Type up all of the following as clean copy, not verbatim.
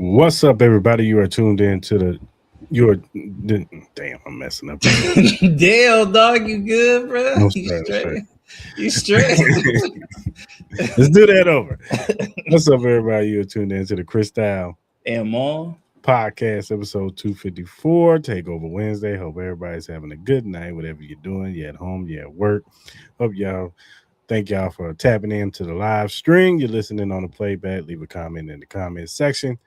What's up, everybody? You are tuned in to damn, I'm messing up. Damn, dog, you good, bro? No You stress, straight? straight. You straight? Let's do that over. What's up, everybody? You are tuned in to the Cris And more. podcast, episode 254, Takeover Wednesday. Hope everybody's having a good night, whatever you're doing. You're at home, you're at work. Thank y'all for tapping into the live stream. You're listening on the playback. Leave a comment in the comment section.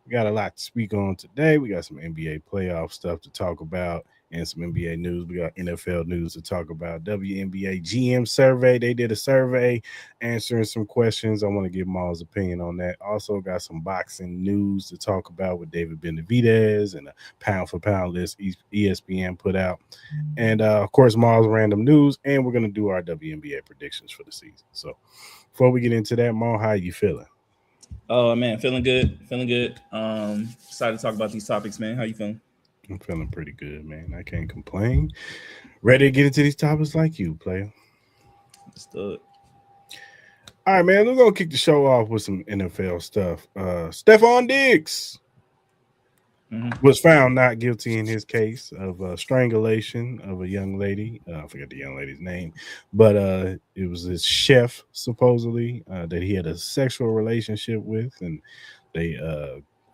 We got a lot to speak on today. We got some NBA playoff stuff to talk about and some NBA news. We got NFL news to talk about. WNBA GM Survey. They did a survey answering some questions. I want to give Maul's opinion on that. Also got some boxing news to talk about with David Benavidez and a pound for pound list ESPN put out. And, of course, Maul's random news. And we're going to do our WNBA predictions for the season. So before we get into that, Maul, how you feeling? Oh man, feeling good. Excited to talk about these topics, man. How you feeling? I'm feeling pretty good, man. I can't complain. Ready to get into these topics like you, player. Let's do it. All right, man. We're gonna kick the show off with some NFL stuff. Stephon Diggs was found not guilty in his case of strangulation of a young lady. I forget the young lady's name, but it was his chef supposedly that he had a sexual relationship with, and they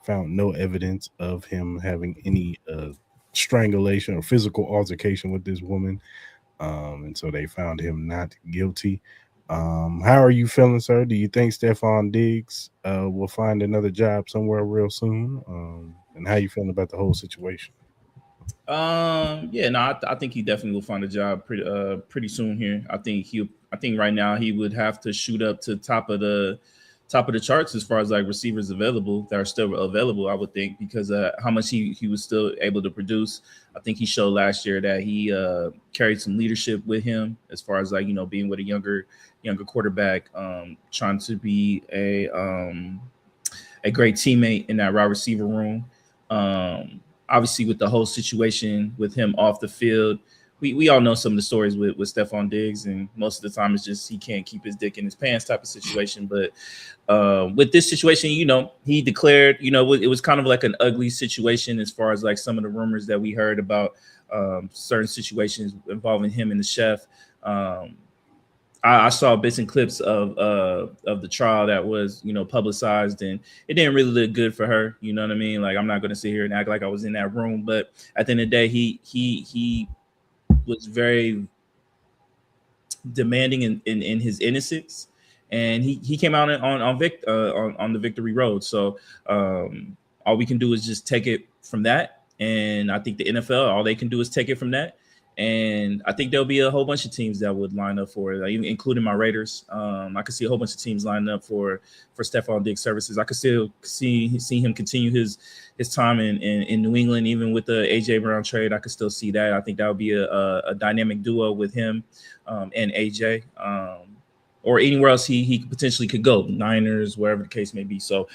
found no evidence of him having any strangulation or physical altercation with this woman, and so they found him not guilty. How are you feeling, sir? Do you think Stephon Diggs will find another job somewhere real soon? And how you feeling about the whole situation? Yeah, no, I think he definitely will find a job pretty soon here. I think right now he would have to shoot up to top of the charts as far as like receivers available that are still available. I would think because how much he was still able to produce. I think he showed last year that he carried some leadership with him as far as like being with a younger quarterback, trying to be a great teammate in that wide receiver room. Obviously, with the whole situation with him off the field, we all know some of the stories with Stephon Diggs, and most of the time it's just he can't keep his dick in his pants type of situation. But with this situation, he declared, it was kind of like an ugly situation as far as like some of the rumors that we heard about certain situations involving him and the chef. I saw bits and clips of the trial that was publicized, and it didn't really look good for her. You know what I mean? Like I'm not going to sit here and act like I was in that room, but at the end of the day, he was very demanding in his innocence, and he came out on the victory road. So all we can do is just take it from that, and I think the NFL, all they can do is take it from that. And I think there'll be a whole bunch of teams that would line up for it, including my Raiders. I could see a whole bunch of teams lining up for Stephon Diggs services. I could still see him continue his time in New England, even with the AJ Brown trade. I could still see that. I think that would be a dynamic duo with him and AJ, or anywhere else he potentially could go, Niners, wherever the case may be. So.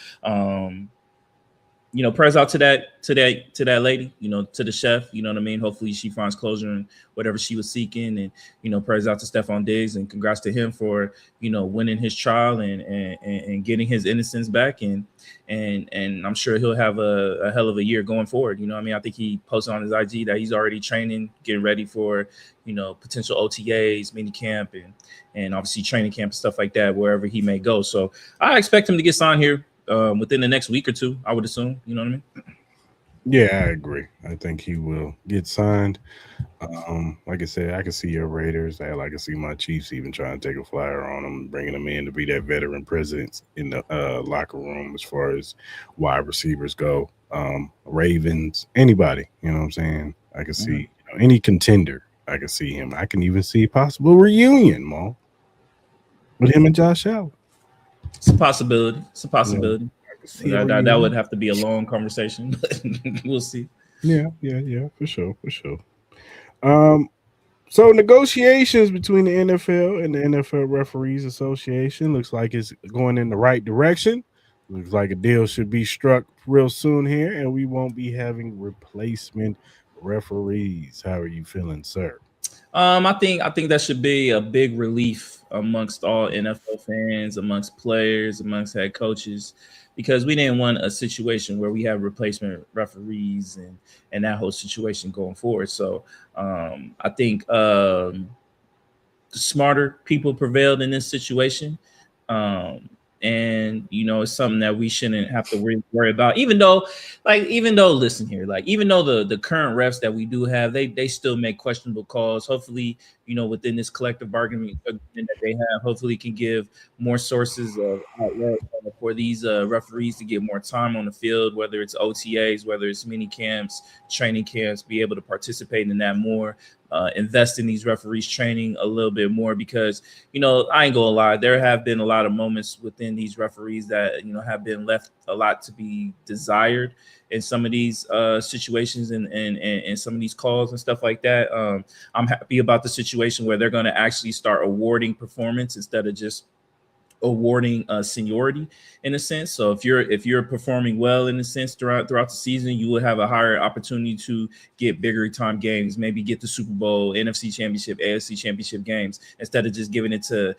Prayers out to that lady, to the chef, you know what I mean? Hopefully she finds closure in whatever she was seeking. And, prayers out to Stephon Diggs, and congrats to him for, winning his trial and getting his innocence back. And I'm sure he'll have a hell of a year going forward. You know what I mean? I think he posted on his IG that he's already training, getting ready for, potential OTAs, mini camp, and obviously training camp and stuff like that, wherever he may go. So I expect him to get signed here within the next week or two, I would assume. You know what I mean? Yeah, I agree. I think he will get signed. Like I said, I can see your Raiders. I can see my Chiefs even trying to take a flyer on him, bringing him in to be that veteran presence in the locker room as far as wide receivers go. Ravens, anybody, you know what I'm saying? I can see any contender. I can see him. I can even see possible reunion, Mo, with him and Josh Allen. It's a possibility. Yeah, That would have to be a long conversation, but we'll see. Yeah, for sure. So negotiations between the NFL and the NFL Referees Association looks like it's going in the right direction. Looks like a deal should be struck real soon here, and we won't be having replacement referees. How are you feeling, sir? I think that should be a big relief amongst all NFL fans, amongst players, amongst head coaches, because we didn't want a situation where we have replacement referees and that whole situation going forward. So I think the smarter people prevailed in this situation. Um, and it's something that we shouldn't have to worry about. Even though, listen here, like even though the current refs that we do have, they still make questionable calls. Hopefully, within this collective bargaining agreement that they have, hopefully can give more sources of outlet for these referees to get more time on the field, whether it's OTAs, whether it's mini camps, training camps, be able to participate in that more, invest in these referees training a little bit more, because I ain't gonna lie, there have been a lot of moments within these referees that have been left a lot to be desired in some of these situations and some of these calls and stuff like that. I'm happy about the situation where they're going to actually start awarding performance instead of just awarding seniority in a sense. So if you're performing well in a sense throughout the season, you will have a higher opportunity to get bigger time games, maybe get the Super Bowl, NFC Championship, AFC Championship games, instead of just giving it to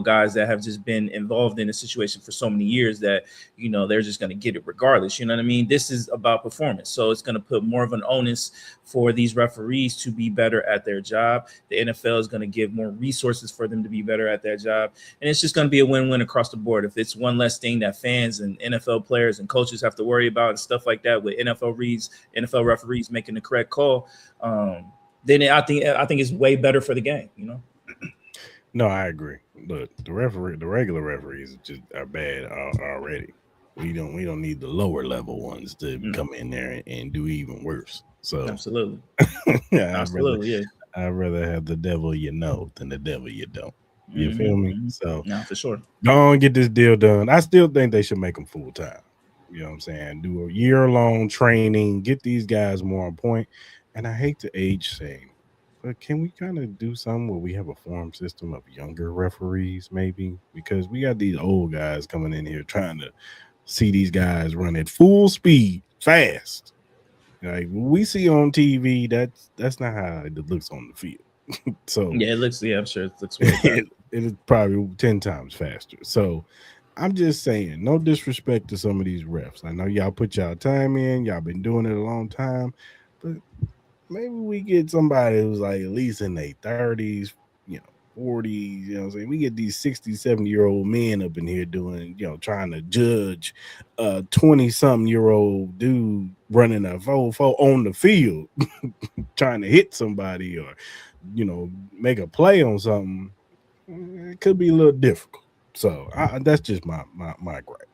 guys that have just been involved in a situation for so many years that they're just going to get it regardless. You know what I mean? This is about performance, so it's going to put more of an onus for these referees to be better at their job. The NFL is going to give more resources for them to be better at their job, and it's just going to be a win-win across the board. If it's one less thing that fans and NFL players and coaches have to worry about and stuff like that, with NFL referees making the correct call, then I think it's way better for the game. No, I agree. Look, the regular referees just are bad already. We don't need the lower level ones to come in there and do even worse. So Absolutely, yeah, absolutely, yeah. I'd rather have the devil you know than the devil you don't. You feel me? So No, for sure. go and get this deal done. I still think they should make them full time. You know what I'm saying? Do a year long training, get these guys more on point. And I hate to age shame, but can we kind of do something where we have a form system of younger referees, maybe? Because we got these old guys coming in here trying to see these guys run at full speed, fast. Like we see on TV, that's not how it looks on the field. So Yeah, it looks. Yeah, I'm sure it looks way better. it is probably 10 times faster. So I'm just saying, no disrespect to some of these refs. I know y'all put y'all time in, y'all been doing it a long time, but maybe we get somebody who's like at least in their 30s, 40s, you know what I'm saying? We get these 60, 70-year-old men up in here doing, trying to judge a 20-something-year-old dude running a 4-4 on the field, trying to hit somebody or, make a play on something. It could be a little difficult. So that's just my gripe.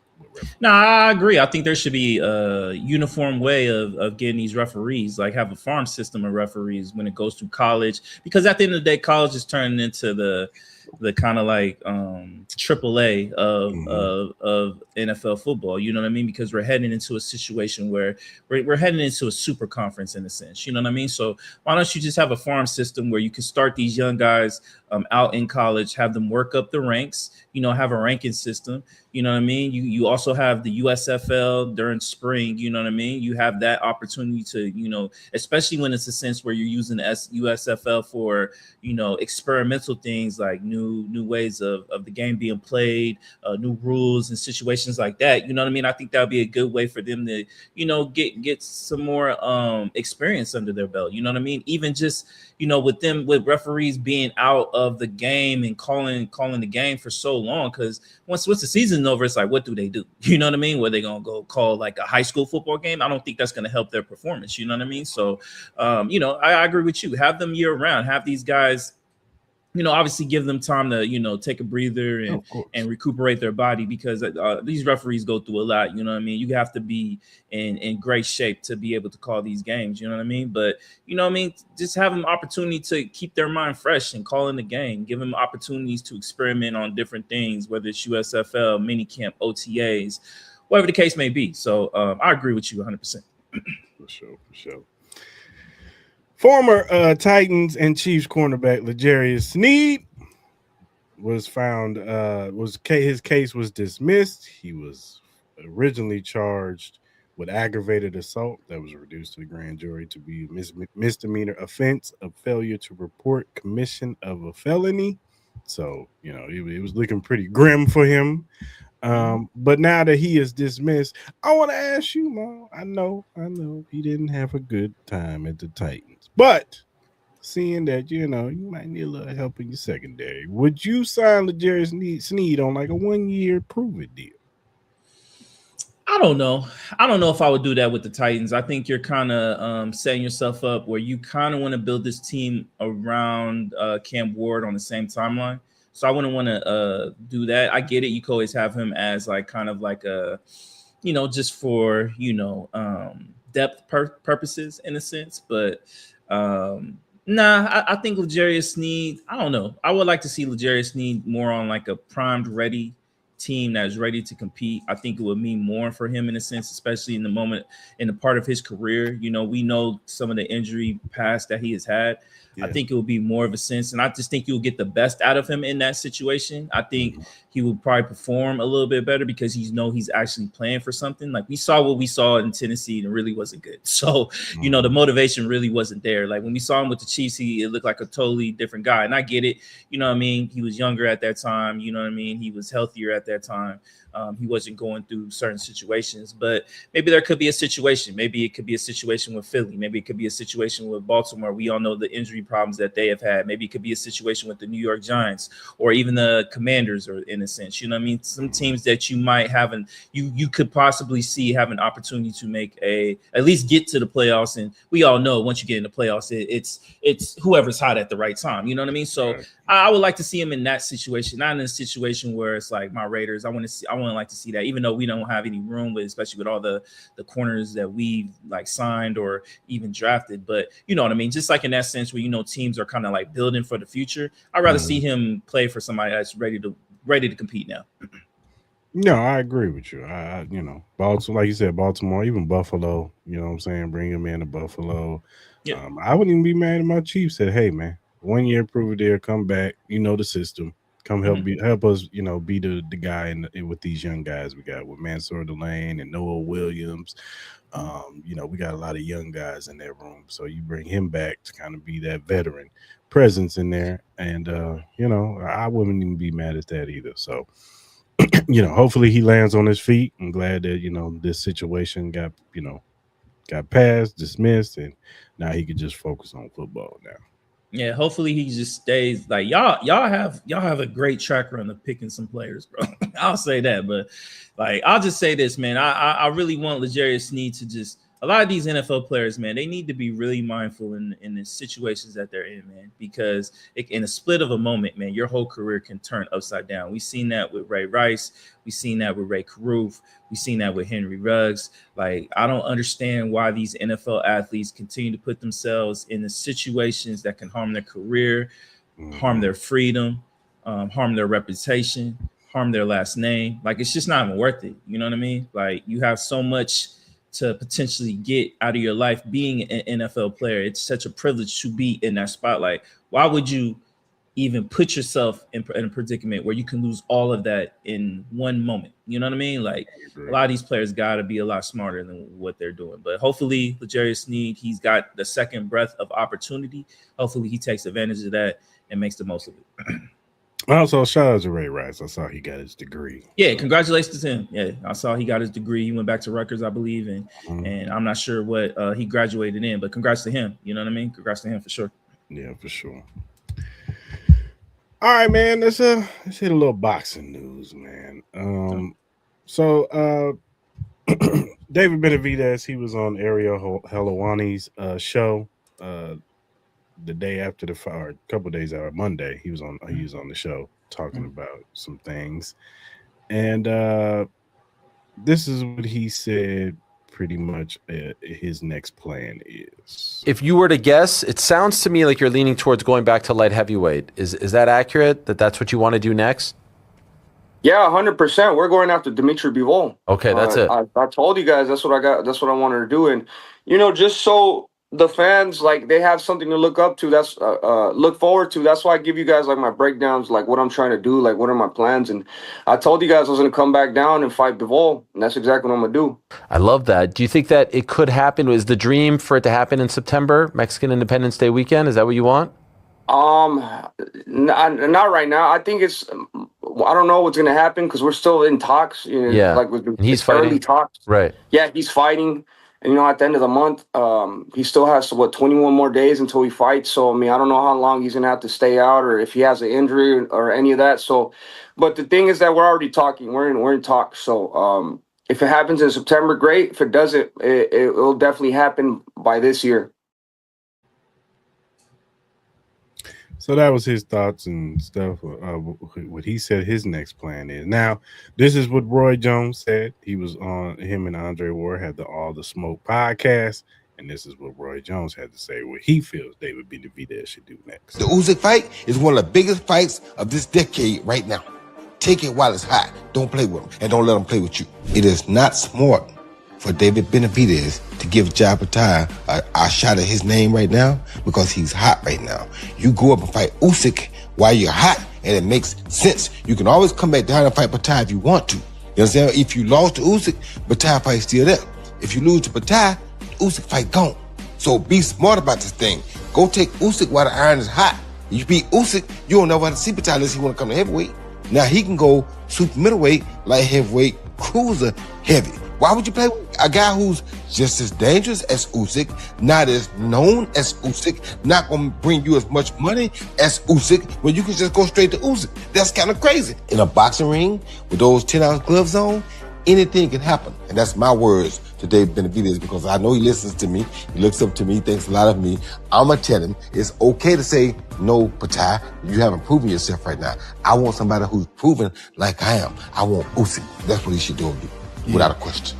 No, I agree. I think there should be a uniform way of getting these referees, like have a farm system of referees when it goes to college, because at the end of the day, college is turning into the kind of like AAA of NFL football. You know what I mean? Because we're heading into a situation where we're heading into a super conference in a sense. You know what I mean? So why don't you just have a farm system where you can start these young guys out in college, have them work up the ranks, have a ranking system. You know what I mean? You also have the USFL during spring. You know what I mean? You have that opportunity to, especially when it's a sense where you're using the USFL for, experimental things like new ways of the game being played, new rules and situations like that. You know what I mean? I think that would be a good way for them to, get some more experience under their belt. You know what I mean? Even just, with referees being out of the game and calling the game for so long, because once the season's over, it's like, what do they do? You know what I mean? Where they gonna go call like a high school football game? I don't think that's gonna help their performance. You know what I mean? So, I agree with you. Have them year round. Have these guys, obviously give them time to, take a breather and recuperate their body, because these referees go through a lot. You know what I mean? You have to be in great shape to be able to call these games. You know what I mean? But, just have them opportunity to keep their mind fresh and call in the game. Give them opportunities to experiment on different things, whether it's USFL, minicamp, OTAs, whatever the case may be. So I agree with you 100%. For sure. Former Titans and Chiefs cornerback L'Jarius Sneed was found. His case was dismissed. He was originally charged with aggravated assault that was reduced to the grand jury to be a misdemeanor offense of failure to report commission of a felony. So, it was looking pretty grim for him. But now that he is dismissed, I want to ask you, Mo. I know he didn't have a good time at the Titans, but seeing that you might need a little help in your secondary, would you sign L'Jarius Sneed on like a 1-year prove-it deal? I don't know. I don't know if I would do that with the Titans. I think you're kind of setting yourself up where you kind of want to build this team around Cam Ward on the same timeline. So I wouldn't want to do that. I get it. You could always have him as like kind of like a, just for, depth purposes in a sense. But I think L'Jarius Sneed, I don't know. I would like to see L'Jarius Sneed more on like a primed, ready team that is ready to compete. I think it would mean more for him in a sense, especially in the part of his career. We know some of the injury past that he has had. Yeah. I think it would be more of a sense, and I just think you'll get the best out of him in that situation. I think he will probably perform a little bit better because he's actually playing for something. Like we saw what we saw in Tennessee, and it really wasn't good. So, the motivation really wasn't there. Like when we saw him with the Chiefs, it looked like a totally different guy. And I get it. You know what I mean? He was younger at that time. You know what I mean? He was healthier at that time. He wasn't going through certain situations, but maybe there could be a situation. Maybe it could be a situation with Philly. Maybe it could be a situation with Baltimore. We all know the injury problems that they have had. Maybe it could be a situation with the New York Giants or even the Commanders, or in a sense, you know what I mean? Some teams that you might have, and you could possibly see have an opportunity to at least get to the playoffs. And we all know once you get in the playoffs, it's whoever's hot at the right time. You know what I mean? So I would like to see him in that situation, not in a situation where it's like my Raiders. I want to like to see that, even though we don't have any room, but especially with all the corners that we've like signed or even drafted. But you know what I mean? Just like in that sense where, teams are kind of like building for the future. I'd rather see him play for somebody that's ready to compete now. No, I agree with you. Baltimore, like you said, Baltimore, even Buffalo, you know what I'm saying? Bring him in to Buffalo. Yeah. I wouldn't even be mad if my Chiefs said, hey, man, 1 year prove it there, come back, the system. Come help us, be the guy with these young guys we got with Mansour Delane and Noah Williams. We got a lot of young guys in that room. So you bring him back to kind of be that veteran presence in there. And, I wouldn't even be mad at that either. So, hopefully he lands on his feet. I'm glad that, this situation got passed, dismissed, and now he could just focus on football now. Yeah, hopefully he just stays. Like y'all have a great track record of picking some players, bro. I'll say that, but like I'll just say this, man. I really want L'Jarius Sneed to just. A lot of these NFL players, man, they need to be really mindful in the situations that they're in, man, because in a split of a moment, man, your whole career can turn upside down. We've seen that with Ray Rice. We've seen that with Ray Caruth. We've seen that with Henry Ruggs. Like, I don't understand why these NFL athletes continue to put themselves in the situations that can harm their career, harm their freedom, harm their reputation, harm their last name. Like, it's just not even worth it. You know what I mean? Like, you have so much to potentially get out of your life being an NFL player. It's such a privilege to be in that spotlight. Why would you even put yourself in a predicament where you can lose all of that in one moment? You know what I mean? Like, a lot of these players got to be a lot smarter than what they're doing. But hopefully L'Jarius Sneed, he's got the second breath of opportunity. Hopefully he takes advantage of that and makes the most of it. Also, shout out to Ray Rice. I saw he got his degree. Yeah, congratulations to him. Yeah, I saw he got his degree. He went back to Rutgers, I believe, and I'm not sure what he graduated in, but congrats to him. You know what I mean? Congrats to him for sure. Yeah, for sure. All right, man. Let's hit a little boxing news, man. So David Benavidez, he was on Ariel Helwani's show the day after the fight, or a couple of days out, Monday. He was on the show talking about some things, and this is what he said. Pretty much, his next plan is. If you were to guess, it sounds to me like you're leaning towards going back to light heavyweight. Is that accurate? That's what you want to do next? Yeah, 100%. We're going after Dimitri Bivol. Okay, that's it. I told you guys that's what I got. That's what I wanted to do, and just so the fans, like, they have something to look up to. That's look forward to. That's why I give you guys like my breakdowns, like what I'm trying to do, like what are my plans. And I told you guys I was gonna come back down and fight Bivol, and that's exactly what I'm gonna do. I love that. Do you think that it could happen? Was the dream for it to happen in September, Mexican Independence Day weekend? Is that what you want? Not right now. I think it's. I don't know what's gonna happen because we're still in talks. You know, Yeah. like with And he's early fighting. talks. Right. Yeah, he's fighting. And, at the end of the month, he still has 21 more days until he fights. So I mean, I don't know how long he's gonna have to stay out, or if he has an injury or any of that. So, but the thing is that we're already talking. We're in talks. So if it happens in September, great. If it doesn't, it'll definitely happen by this year. So that was his thoughts and stuff. What he said his next plan is. Now, this is what Roy Jones said. He was on, him and Andre Ward had the All the Smoke podcast, and this is what Roy Jones had to say. What he feels David Benavidez should do next. The Usyk fight is one of the biggest fights of this decade right now. Take it while it's hot. Don't play with him, and don't let him play with you. It is not smart for David Benavidez to give Jabata a shot at his name right now because he's hot right now. You go up and fight Usyk while you're hot, and it makes sense. You can always come back down and fight Bata if you want to. You understand? If you lost to Usyk, Bata fight's still there. If you lose to Bata, Usyk fight gone. So be smart about this thing. Go take Usyk while the iron is hot. If you beat Usyk, you don't know how to see Bata unless he want to come to heavyweight. Now he can go super middleweight, light heavyweight, cruiser heavy. Why would you play with a guy who's just as dangerous as Usyk, not as known as Usyk, not going to bring you as much money as Usyk, when you can just go straight to Usyk? That's kind of crazy. In a boxing ring with those 10-ounce gloves on, anything can happen. And that's my words to Dave Benavidez, because I know he listens to me. He looks up to me, thinks a lot of me. I'm going to tell him it's okay to say, no, Bata, you haven't proven yourself right now. I want somebody who's proven like I am. I want Usyk. That's what he should do, without a question.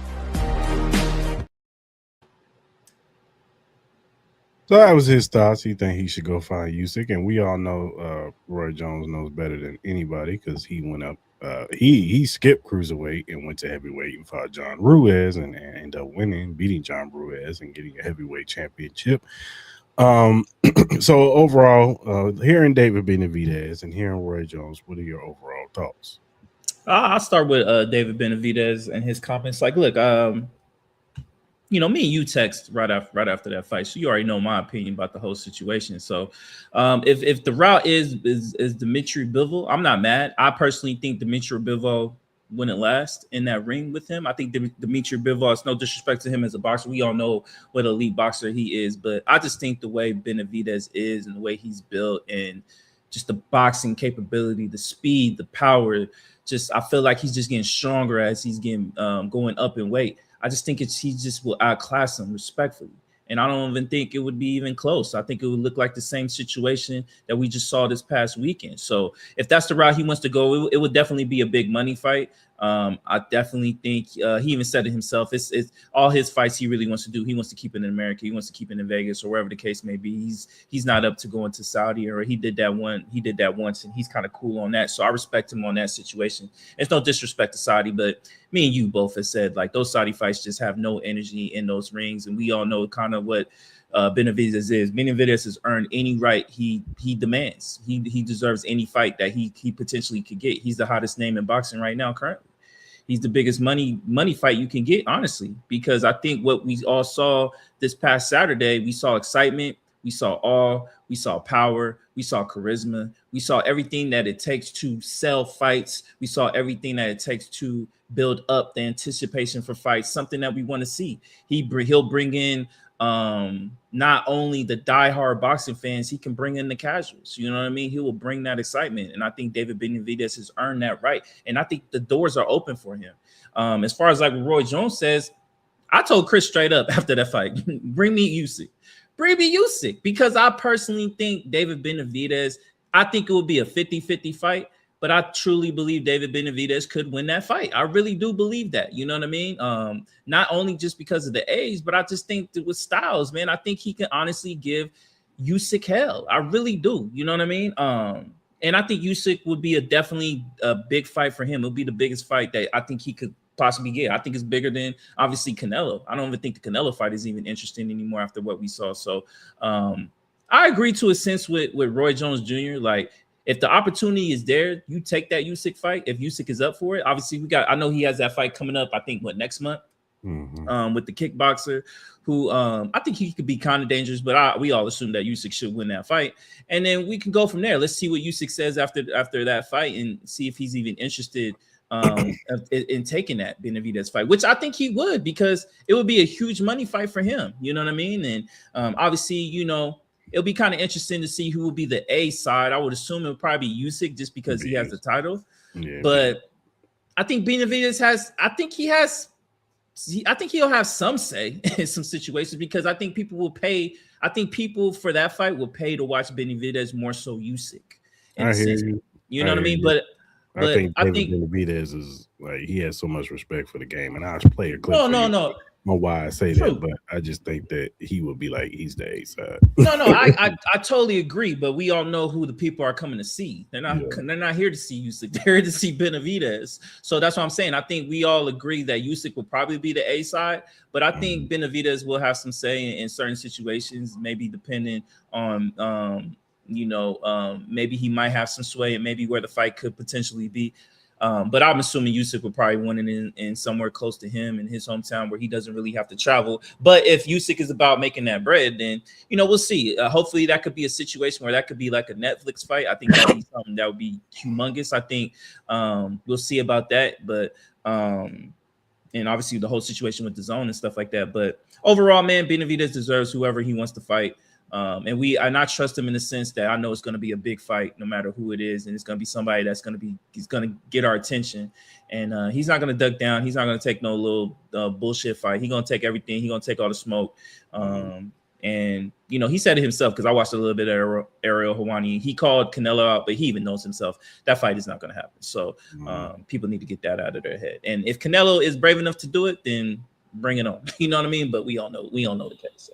So that was his thoughts. He think he should go find Usyk, and we all know Roy Jones knows better than anybody because he went up. He skipped cruiserweight and went to heavyweight and fought John Ruiz and ended up winning, beating John Ruiz and getting a heavyweight championship. So overall, hearing David Benavidez and hearing Roy Jones, what are your overall thoughts? I'll start with David Benavidez and his comments. Like, look, me and you text right after that fight, so you already know my opinion about the whole situation. So, if the route is Dmitry Bivol, I'm not mad. I personally think Dmitry Bivol wouldn't last in that ring with him. I think Dmitry Bivol, it's no disrespect to him as a boxer. We all know what an elite boxer he is, but I just think the way Benavidez is and the way he's built and just the boxing capability, the speed, the power, I feel like he's just getting stronger as he's getting going up in weight. I just think he just will outclass him respectfully. And I don't even think it would be even close. I think it would look like the same situation that we just saw this past weekend. So if that's the route he wants to go, it would definitely be a big money fight. I definitely think he even said it himself. It's all his fights he really wants to do. He wants to keep it in America. He wants to keep it in Vegas or wherever the case may be. He's not up to going to Saudi, or he did that once, and he's kind of cool on that. So I respect him on that situation. It's no disrespect to Saudi, but me and you both have said like those Saudi fights just have no energy in those rings, and we all know kind of what Benavidez is. Benavidez has earned any right he demands. He deserves any fight that he potentially could get. He's the hottest name in boxing right now currently. He's the biggest money fight you can get, honestly, because I think what we all saw this past Saturday, we saw excitement, we saw awe, we saw power, we saw charisma, we saw everything that it takes to sell fights. We saw everything that it takes to build up the anticipation for fights, something that we want to see. He'll bring in not only the diehard boxing fans, he can bring in the casuals. You know what I mean? He will bring that excitement. And I think David Benavidez has earned that right. And I think the doors are open for him. As far as like Roy Jones says, I told Cris straight up after that fight, bring me Usyk. Bring me Usyk, because I personally think David Benavidez, I think it would be a 50-50 fight. But I truly believe David Benavidez could win that fight. I really do believe that. You know what I mean? Not only just because of the age, but I just think that with styles, man, I think he can honestly give Usyk hell. I really do. You know what I mean? And I think Usyk would be definitely a big fight for him. It'll be the biggest fight that I think he could possibly get. I think it's bigger than obviously Canelo. I don't even think the Canelo fight is even interesting anymore after what we saw. So I agree to a sense with Roy Jones Jr. Like, if the opportunity is there, you take that Usyk fight. If Usyk is up for it, obviously I know he has that fight coming up. I think next month with the kickboxer, who I think he could be kind of dangerous, but we all assume that Usyk should win that fight, and then we can go from there. Let's see what Usyk says after that fight, and see if he's even interested in taking that Benavidez fight, which I think he would, because it would be a huge money fight for him. You know what I mean? And obviously, it'll be kind of interesting to see who will be the A side. I would assume it would probably be Usyk, just because he has the title. Yeah, but I think Benavidez I think he'll have some say in some situations, because I think people will pay. I think people for that fight will pay to watch Benavidez more so Usyk. I hear you. You know what I mean? But I think Benavidez is like, he has so much respect for the game, and I'll play a clip. No. On why I say that, but I just think that he would be like, he's the A side. No, I totally agree. But we all know who the people are coming to see. They're not here to see Usyk. They're here to see Benavidez. So that's what I'm saying. I think we all agree that Usyk will probably be the A side, but I think Benavidez will have some say in certain situations, maybe depending on maybe he might have some sway, and maybe where the fight could potentially be. But I'm assuming Usyk would probably win it in somewhere close to him in his hometown, where he doesn't really have to travel. But if Usyk is about making that bread, then we'll see. Hopefully that could be a situation where that could be like a Netflix fight. I think that would be something that would be humongous. I think we'll see about that. But and obviously the whole situation with the zone and stuff like that. But overall, man, Benavidez deserves whoever he wants to fight. And I trust him in the sense that I know it's going to be a big fight, no matter who it is, and it's going to be somebody he's going to get our attention, and he's not going to duck down. He's not going to take no little bullshit fight. He's going to take everything. He's going to take all the smoke. And he said it himself, because I watched a little bit of Ariel Helwani. He called Canelo out, but he even knows himself that fight is not going to happen. So people need to get that out of their head. And if Canelo is brave enough to do it, then bring it on. You know what I mean? But we all know the case. So.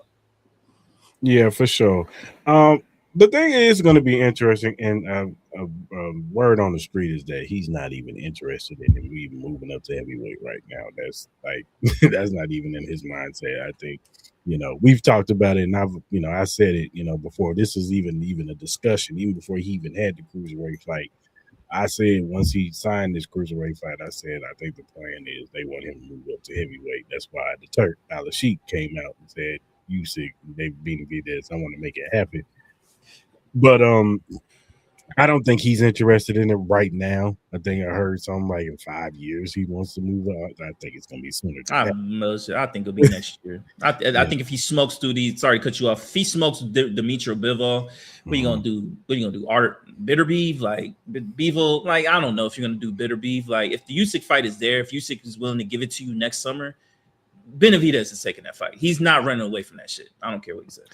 Yeah, for sure. The thing is going to be interesting, and a word on the street is that he's not even interested in him even moving up to heavyweight right now. That's like that's not even in his mindset. I think we've talked about it, and I said it before this was even a discussion, even before he even had the cruiserweight fight. I said once he signed this cruiserweight fight, I said I think the plan is they want him to move up to heavyweight. That's why the Turk Al-Sheikh came out and said, Usyk, they Benavidez, I want to make it happen. But I don't think he's interested in it right now. I think I heard something like in 5 years he wants to move up. I think it's gonna be sooner. I think it'll be next year. I think if he smokes through sorry to cut you off. If he smokes Dimitri Bivol, what are you gonna do? What are you gonna do? Art bitter beef, like Bivol? Like, I don't know if you're gonna do bitter beef. Like, if the Usyk fight is there, if Usyk is willing to give it to you next summer, Benavidez is taking that fight. He's not running away from that shit. I don't care what he says.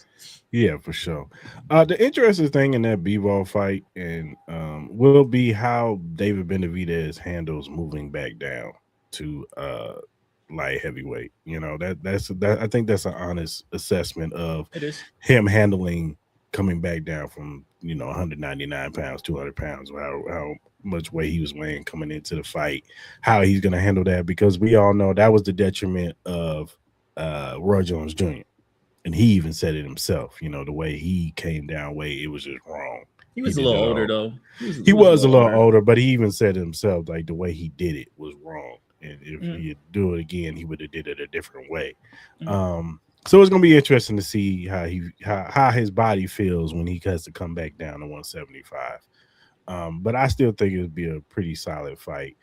Yeah, for sure. The interesting thing in that Bivol fight and will be how David Benavidez handles moving back down to light heavyweight. I think that's an honest assessment of him handling coming back down from 199 pounds, 200 pounds, how much weight he was weighing coming into the fight, how he's going to handle that, because we all know that was the detriment of Roy Jones Jr. And he even said it himself, the way he came down weight, it was just wrong. He was a little older, though. He was a little older, but he even said it himself, like the way he did it was wrong. And if he'd do it again, he would have did it a different way. So it's going to be interesting to see how his body feels when he has to come back down to 175. But I still think it would be a pretty solid fight.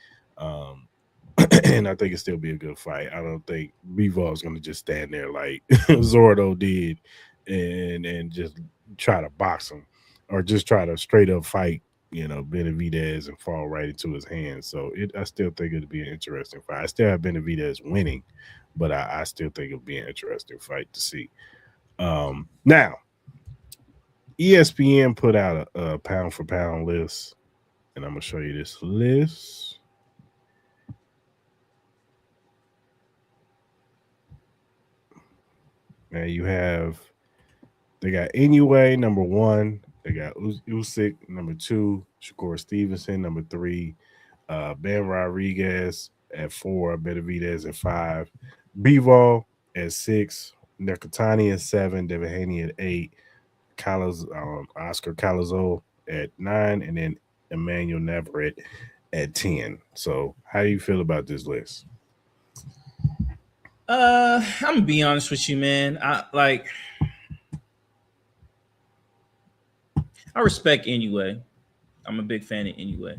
And I think it'll still be a good fight. I don't think Bivol is going to just stand there like Zordo did and just try to box him or just try to straight up fight, Benavidez and fall right into his hands. So I still think it'll be an interesting fight. I still have Benavidez winning, but I still think it'll be an interesting fight to see. Now, ESPN put out a pound for pound list, and I'm going to show you this list. Now they got Inoue number 1, they got Usyk number 2, Shakur Stevenson number 3, Ben Rodriguez at 4, Benavidez at 5, Bivol at 6, Nekatani at 7, Devin Haney at 8, Oscar Calazo at 9, and then Emmanuel Navarrete at 10. So how do you feel about this list? I'm gonna be honest with you, man. I respect Anyway. I'm a big fan of Anyway.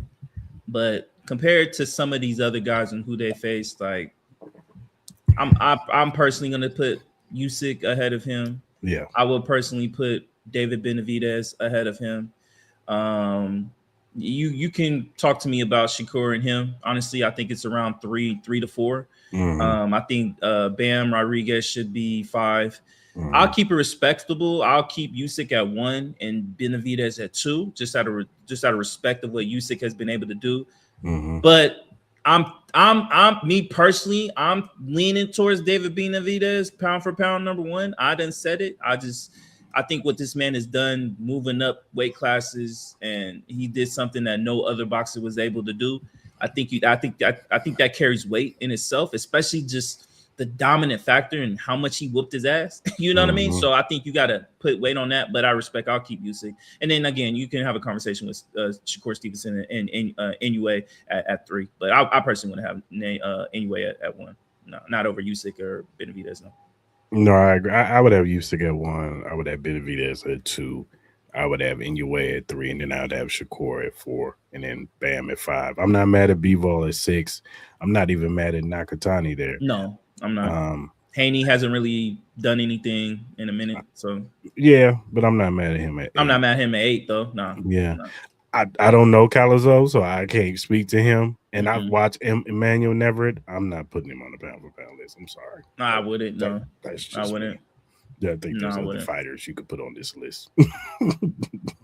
But compared to some of these other guys and who they faced, like I'm personally gonna put Usyk ahead of him. Yeah. I would personally put David Benavidez ahead of him. You can talk to me about Shakur and him. Honestly, I think it's around 3 to 4. Mm-hmm. I think Bam Rodriguez should be 5. Mm-hmm. I'll keep it respectable. I'll keep Usyk at 1 and Benavidez at 2, just out of respect of what Usyk has been able to do. Mm-hmm. But I'm me personally, I'm leaning towards David Benavidez, pound for pound, number 1. I done said it. I think what this man has done, moving up weight classes, and he did something that no other boxer was able to do. I think that carries weight in itself, especially just the dominant factor and how much he whooped his ass. You know what I mean? So I think you got to put weight on that. But I respect. I'll keep Usyk, and then again, you can have a conversation with Shakur Stevenson and Inoue at 3. But I personally want to have Inoue at 1, no, not over Usyk or Benavidez. No, I agree. I would have Usyk at 1. I would have Benavidez at 2. I would have Inoue at 3, and then I would have Shakur at 4, and then Bam at 5. I'm not mad at Bivol at 6. I'm not even mad at Nakatani there. No, I'm not. Haney hasn't really done anything in a minute, so yeah, but I'm not mad at him at 8. I'm not mad at him at 8 though. No. Yeah. No. I don't know Calazo, so I can't speak to him. And I've watched Emmanuel Navarrete. I'm not putting him on the pound for pound list. I'm sorry. No, I wouldn't. No, that's just I wouldn't. Me. Yeah, I think there's other fighters you could put on this list.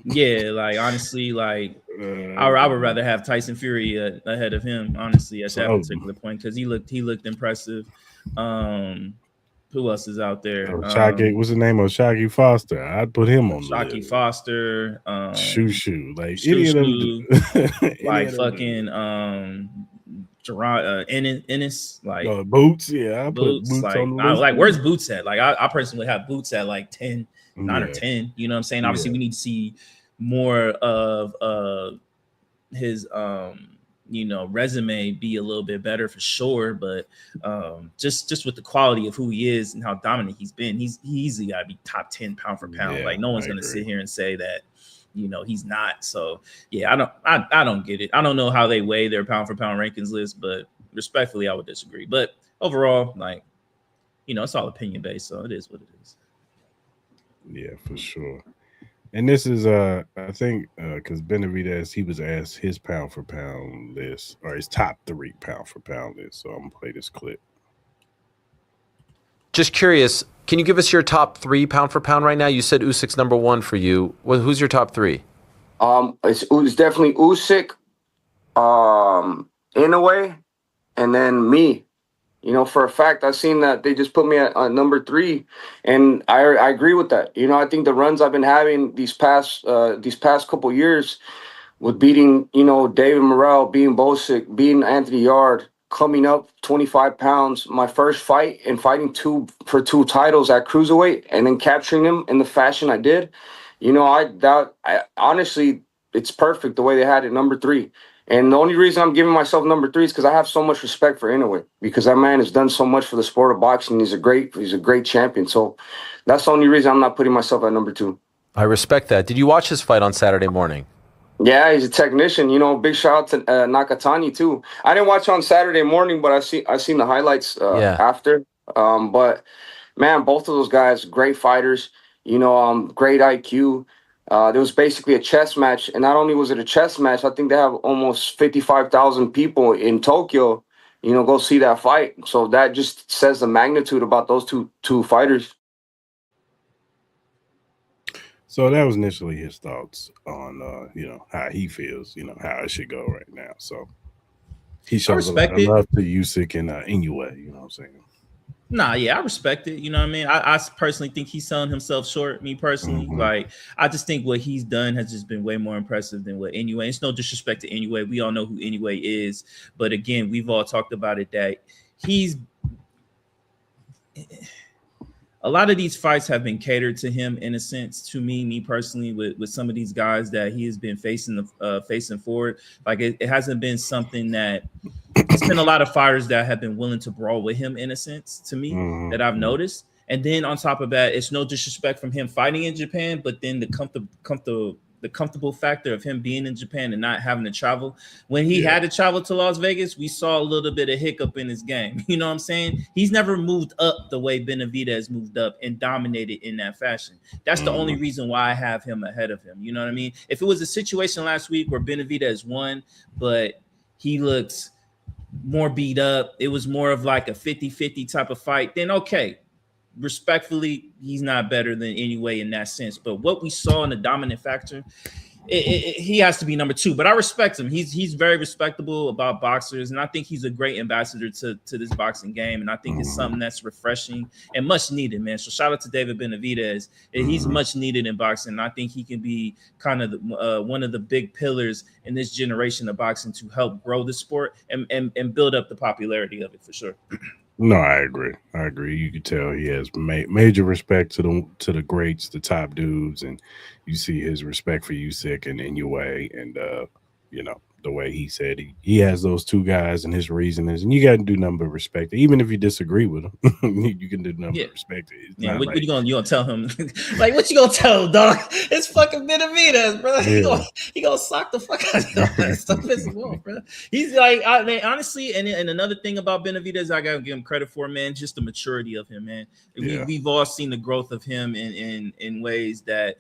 Yeah, like honestly, like I would rather have Tyson Fury ahead of him. Honestly, at that particular point, because he looked impressive. Who else is out there? Shockey, what's the name of Shockey Foster? I'd put him on the list. Shockey Foster, Shoo, like Shoo, any of them, like fucking Ennis, like Boots. Yeah, I Boots. put Boots on the list. Like where's Boots at? Like I personally would have Boots at like 10, 9 or 10. You know what I'm saying? Obviously, we need to see more of his resume be a little bit better for sure, but just with the quality of who he is and how dominant he's been, he easily got to be top 10 pound for pound. Like no one's going to sit here and say that he's not. So yeah, I don't get it. I don't know how they weigh their pound for pound rankings list, but respectfully I would disagree. But overall, like it's all opinion based, so it is what it is. Yeah, for sure. And this is I think because Benavidez, he was asked his pound for pound list or his top 3 pound for pound list. So I'm gonna play this clip. Just curious, can you give us your top 3 pound for pound right now? You said Usyk's number 1 for you. Well, who's your top 3? It's definitely Usyk, Inoue, and then me. For a fact, I've seen that they just put me at number 3, and I agree with that. I think the runs I've been having these past couple years with beating, David Morrell, beating Bosick, beating Anthony Yard, coming up 25 pounds, my first fight and fighting 2 titles at cruiserweight, and then capturing them in the fashion I did. I honestly, it's perfect the way they had it number 3. And the only reason I'm giving myself number 3 is because I have so much respect for Inoue, because that man has done so much for the sport of boxing. He's a great champion. So that's the only reason I'm not putting myself at number 2. I respect that. Did you watch his fight on Saturday morning? Yeah, he's a technician. Big shout out to Nakatani too. I didn't watch on Saturday morning, but I seen the highlights after. But man, both of those guys, great fighters. Great IQ. There was basically a chess match, and not only was it a chess match, I think they have almost 55,000 people in Tokyo, go see that fight. So that just says the magnitude about those two fighters. So that was initially his thoughts on, how he feels, how it should go right now. So he shows a lot of love to Usyk and Inoue, you know what I'm saying? Nah, yeah, I respect it. You know what I mean? I personally think he's selling himself short. Me personally, like I just think what he's done has just been way more impressive than what Anyway. It's no disrespect to Anyway. We all know who Anyway is, but again, we've all talked about it that he's a lot of these fights have been catered to him in a sense. To me personally, with some of these guys that he has been facing forward, like it hasn't been something that it's been a lot of fighters that have been willing to brawl with him in a sense to me that I've noticed. And then on top of that, it's no disrespect from him fighting in Japan, but then the comfortable factor of him being in Japan and not having to travel. When he had to travel to Las Vegas, we saw a little bit of hiccup in his game. You know what I'm saying? He's never moved up the way Benavidez moved up and dominated in that fashion. That's the only reason why I have him ahead of him. You know what I mean? If it was a situation last week where Benavidez won, but he looks more beat up, it was more of like a 50-50 type of fight, then okay, respectfully, he's not better than Anyway in that sense. But what we saw in the dominant factor, he has to be number 2. But I respect him. He's very respectable about boxers, and I think he's a great ambassador to this boxing game. And I think it's something that's refreshing and much needed, man. So shout out to David Benavidez. He's much needed in boxing. And I think he can be kind of one of the big pillars in this generation of boxing to help grow the sport and build up the popularity of it for sure. No, I agree. You can tell he has major respect to the greats, the top dudes, and you see his respect for Usyk and Inoue, and you know the way he said he has those two guys and his reasonings, and you got to do nothing but respect it. Even if you disagree with him, you can do nothing but respect it. Yeah, what you gonna tell him? Like, what you gonna tell him, dog? It's fucking Benavidez, bro. Yeah. He gonna sock the fuck out of him. Stuff is wrong, bro. He's like, man, honestly, and another thing about Benavidez, I gotta give him credit for, man, just the maturity of him, man. We've all seen the growth of him in ways that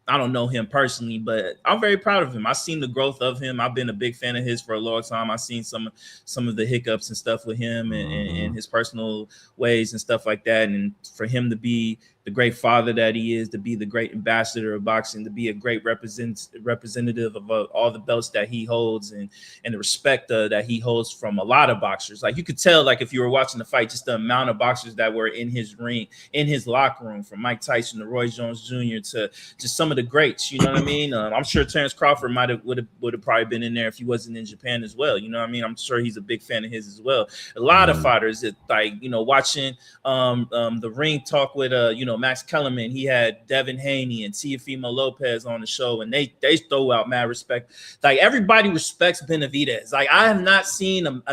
I don't know him personally, but I'm very proud of him. I've seen the growth of him. I've been a big fan of his for a long time. I've seen some of the hiccups and stuff with him and his personal ways and stuff like that. And for him to be the great father that he is, to be the great ambassador of boxing, to be a great representative of all the belts that he holds and the respect that he holds from a lot of boxers. Like you could tell, like if you were watching the fight, just the amount of boxers that were in his ring, in his locker room, from Mike Tyson to Roy Jones Jr. to just some of the greats. You know what I mean? I'm sure Terrence Crawford would have probably been in there if he wasn't in Japan as well. You know what I mean? I'm sure he's a big fan of his as well. A lot of fighters that, like, you know, watching the Ring Talk with Max Kellerman, he had Devin Haney and Teofimo Lopez on the show, and they throw out mad respect. Like everybody respects Benavidez. Like I have not seen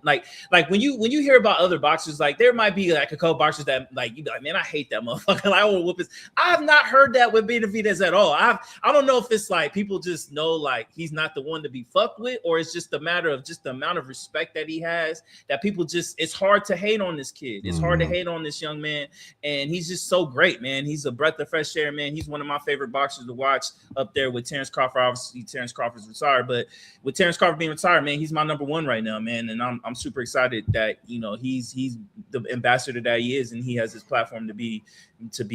like when you hear about other boxers, like there might be like a couple boxers that like you be like, man, I hate that motherfucker. Like, I want to whoop his. I have not heard that with Benavidez at all. I don't know if it's like people just know like he's not the one to be fucked with, or it's just a matter of just the amount of respect that he has that people just, it's hard to hate on this kid. It's hard to hate on this young man, and he's just so great, man. He's a breath of fresh air, man. He's one of my favorite boxers to watch up there with Terrence Crawford. Obviously, Terrence Crawford's retired, but with Terrence Crawford being retired, man, he's my number 1 right now, man. And I'm super excited that, you know, he's the ambassador that he is, and he has his platform to be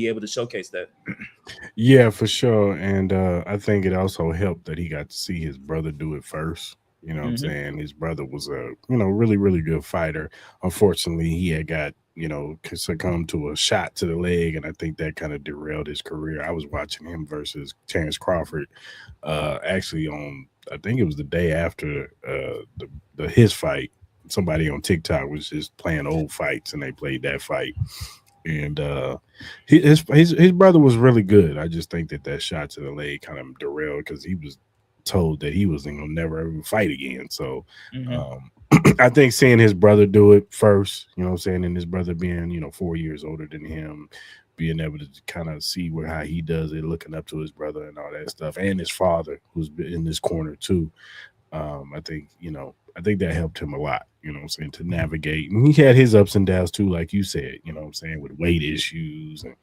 able to showcase that. Yeah, for sure. And I think it also helped that he got to see his brother do it first. You know what I'm saying? His brother was a, really, really good fighter. Unfortunately, he had got, succumbed to a shot to the leg, and I think that kind of derailed his career. I was watching him versus Terrence Crawford actually on, I think it was the day after his fight. Somebody on TikTok was just playing old fights, and they played that fight. And his brother was really good. I just think that shot to the leg kind of derailed because he was told that he wasn't gonna never ever fight again. So I think seeing his brother do it first, you know what I'm saying, and his brother being 4 years older than him, being able to kind of see how he does it, looking up to his brother and all that stuff, and his father who's been in this corner too. I think that helped him a lot, you know what I'm saying, to navigate. And he had his ups and downs too, like you said, you know what I'm saying, with weight issues and,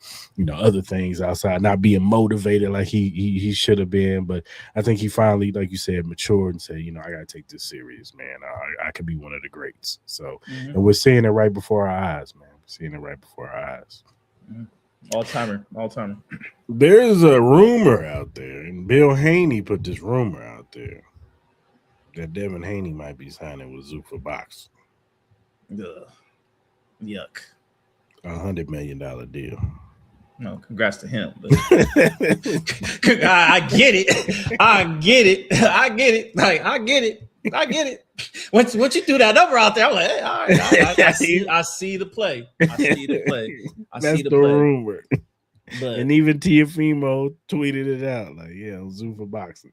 other things outside, not being motivated like he should have been. But I think he finally, like you said, matured and said, I got to take this serious, man. I could be one of the greats. So, and we're seeing it right before our eyes, man. We're seeing it right before our eyes. All-timer. There's a rumor out there, and Bill Haney put this rumor out there, that Devin Haney might be signing with Zuffa Boxing. Yuck. $100 million deal. No, congrats to him. But I get it. I get it. I get it. Like I get it. I get it. Once you threw that number out there, I'm like, hey, all right, I see the play. I see the play. That's the rumor. But, and even Tiafimo tweeted it out like, yeah, Zuffa boxing.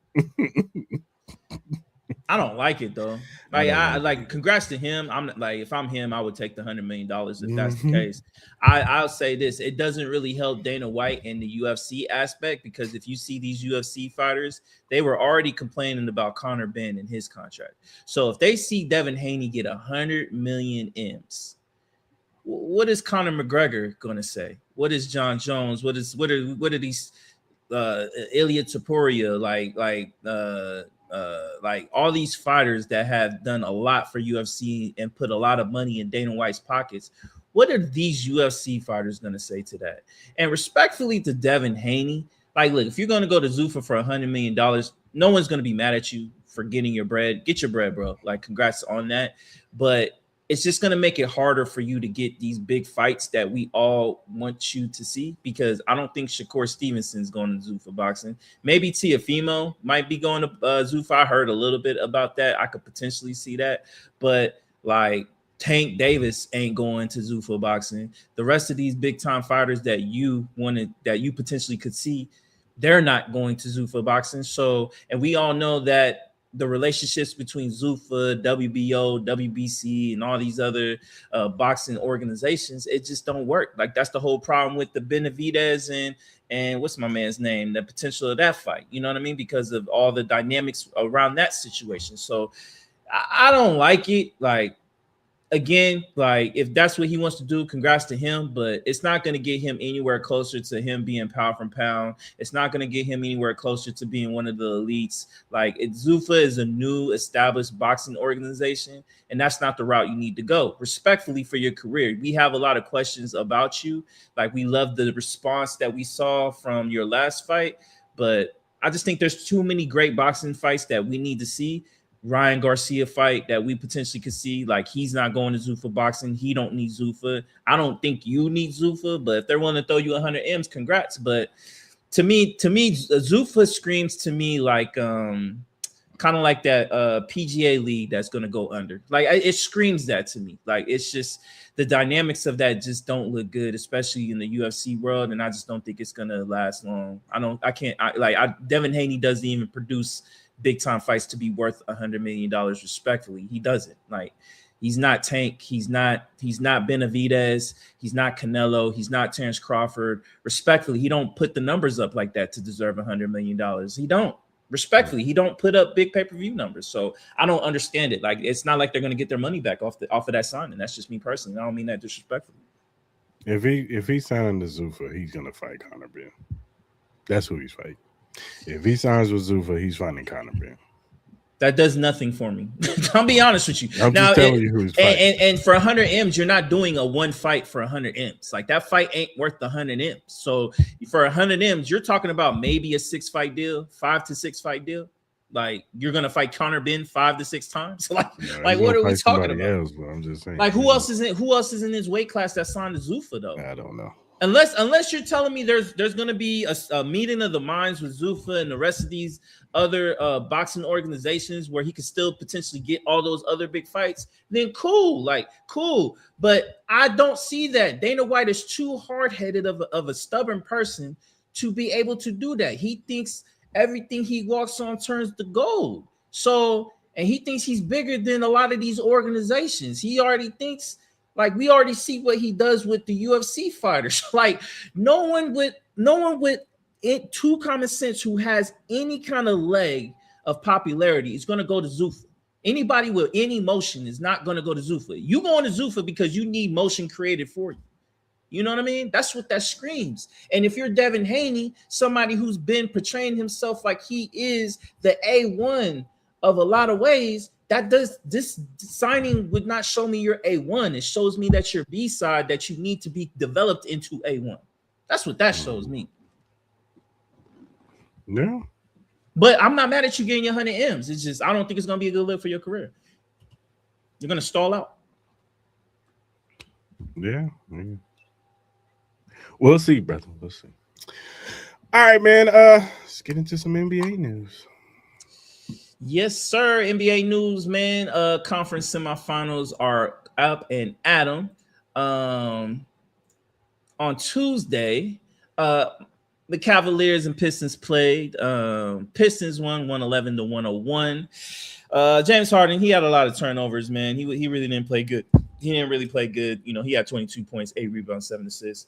I don't like it though. Like I like congrats to him. I'm like, if I'm him, I would take the $100 million if that's the case. I'll say this: it doesn't really help Dana White in the UFC aspect, because if you see these UFC fighters, they were already complaining about Conor Benn and his contract. So if they see Devin Haney get 100 million M's, what is Conor McGregor gonna say? What is John Jones? What are these Ilya Topuria, like all these fighters that have done a lot for UFC and put a lot of money in Dana White's pockets? What are these UFC fighters going to say to that? And respectfully to Devin Haney, like, look, if you're going to go to Zuffa for $100 million, no one's going to be mad at you for getting your bread. Get your bread, bro. Like, congrats on that. But it's just going to make it harder for you to get these big fights that we all want you to see, because I don't think Shakur Stevenson's going to Zuffa boxing. Maybe Tiafimo might be going to Zuffa. I heard a little bit about that. I could potentially see that. But, like, Tank Davis ain't going to Zuffa boxing. The rest of these big-time fighters that you potentially could see, they're not going to Zuffa boxing. So, and we all know that the relationships between Zuffa, WBO, WBC, and all these other boxing organizations, it just don't work. Like, that's the whole problem with the Benavidez and what's my man's name, the potential of that fight. You know what I mean? Because of all the dynamics around that situation. So I don't like it. Like, again, like, if that's what he wants to do, congrats to him, but it's not going to get him anywhere closer to him being pound for pound. It's not going to get him anywhere closer to being one of the elites. Like, Zuffa is a new established boxing organization, and that's not the route you need to go. Respectfully for your career, we have a lot of questions about you. Like, we love the response that we saw from your last fight, but I just think there's too many great boxing fights that we need to see. Ryan Garcia fight that we potentially could see. Like, he's not going to Zuffa boxing. He don't need Zuffa. I don't think you need Zuffa, but if they're willing to throw you 100 M's, congrats. But to me, Zuffa screams to me like kind of like that PGA league that's going to go under. Like, it screams that to me. Like, it's just the dynamics of that just don't look good, especially in the UFC world, and I just don't think it's going to last long. Devin Haney doesn't even produce big time fights to be worth $100 million. Respectfully, he doesn't. Like, he's not Tank, he's not Benavidez, he's not Canelo, he's not Terrence Crawford. Respectfully, he don't put the numbers up like that to deserve $100 million. He don't. Respectfully, he don't put up big pay-per-view numbers. So I don't understand it. Like, it's not like they're going to get their money back off of that signing. That's just me personally. I don't mean that disrespectfully. If he's signing to Zuffa, he's going to fight Conor Benn. That's who he's fighting. If he signs with Zuffa, he's fighting Conor Benn. That does nothing for me. I'll be honest with you. I'm just telling you who he's fighting. And for 100 M's, you're not doing a one fight for 100 M's. Like, that fight ain't worth 100 M's. So for 100 M's, you're talking about maybe a 6-fight deal, 5 to 6 fight deal. Like, you're gonna fight Conor Benn 5 to 6 times. Like what are we talking about? Else, but I'm just saying. Like, who else is in his weight class that signed to Zuffa though? I don't know. Unless you're telling me there's going to be a meeting of the minds with Zuffa and the rest of these other boxing organizations where he could still potentially get all those other big fights, then cool. But I don't see that. Dana White is too hard-headed of a stubborn person to be able to do that. He thinks everything he walks on turns to gold. So, and he thinks he's bigger than a lot of these organizations. He already thinks, like, we already see what he does with the UFC fighters. Like, no one with it too common sense who has any kind of leg of popularity is going to go to Zuffa. Anybody with any motion is not going to go to Zuffa. You going to Zuffa because you need motion created for you. You know what I mean? That's what that screams. And if you're Devin Haney, somebody who's been portraying himself like he is the A1 of a lot of ways, this signing would not show me you're A1. It shows me that you're B side, that you need to be developed into A1. That's what that shows me. No. But I'm not mad at you getting your 100 M's. It's just, I don't think it's going to be a good look for your career. You're going to stall out. Yeah. We'll see, brother. We'll see. All right, man. Let's get into some NBA news. Yes, sir. NBA news, man. Conference semifinals are up and at 'em. On Tuesday, the Cavaliers and Pistons played. Pistons won 111 to 101. James Harden, he had a lot of turnovers, man. He really didn't play good. He didn't really play good. You know, he had 22 points, 8 rebounds, 7 assists.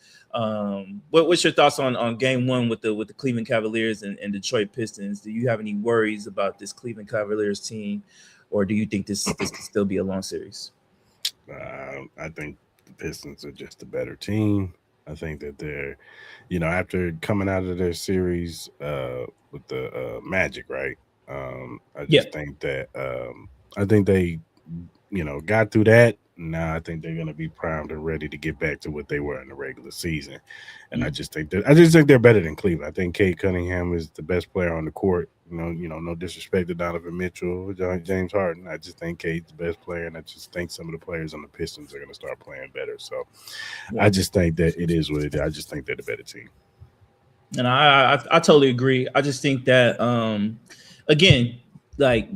What's your thoughts on game one with the Cleveland Cavaliers and Detroit Pistons? Do you have any worries about this Cleveland Cavaliers team, or do you think this could still be a long series? I think the Pistons are just a better team. I think that they're, after coming out of their series with the Magic, right? I just think that I think they, got through that. Now I think they're going to be primed and ready to get back to what they were in the regular season. And I just think they're better than Cleveland. I think Cade Cunningham is the best player on the court. No disrespect to Donovan Mitchell, James Harden. I just think Cade's the best player, and I just think some of the players on the Pistons are going to start playing better. So I just think that it is what it is. I just think they're the better team. And I totally agree. I just think that again, like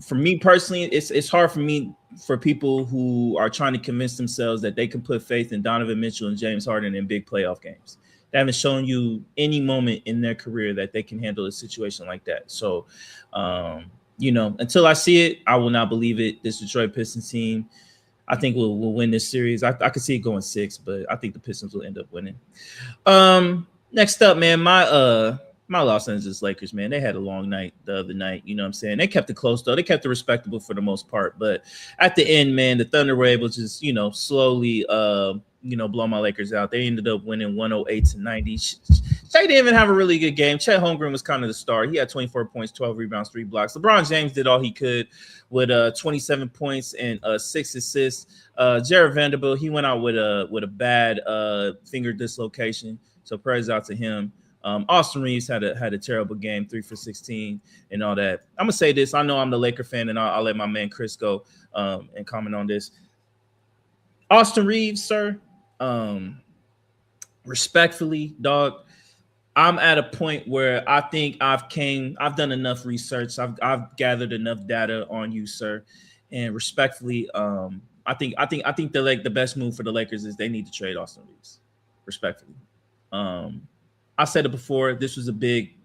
for me personally, it's hard for people who are trying to convince themselves that they can put faith in Donovan Mitchell and James Harden in big playoff games. They haven't shown you any moment in their career that they can handle a situation like that. So, until I see it, I will not believe it. This Detroit Pistons team, I think will win this series. I could see it going 6, but I think the Pistons will end up winning. Next up, man, my Los Angeles Lakers, man, they had a long night the other night. You know what I'm saying? They kept it close, though. They kept it respectable for the most part. But at the end, man, the Thunder were able to just, slowly, blow my Lakers out. They ended up winning 108 to 90. Shai didn't even have a really good game. Chet Holmgren was kind of the star. He had 24 points, 12 rebounds, 3 blocks. LeBron James did all he could with 27 points and 6 assists. Jared Vanderbilt, he went out with a bad finger dislocation. So prayers out to him. Austin Reeves had a terrible game, 3 for 16 and all that. I'm gonna say this. I know I'm the Laker fan, and I'll let my man Cris go and comment on this. Austin Reeves, sir. Respectfully, dog, I'm at a point where I think I've done enough research. I've gathered enough data on you, sir. And respectfully, I think the best move for the Lakers is they need to trade Austin Reeves. Respectfully. I said it before. This was a big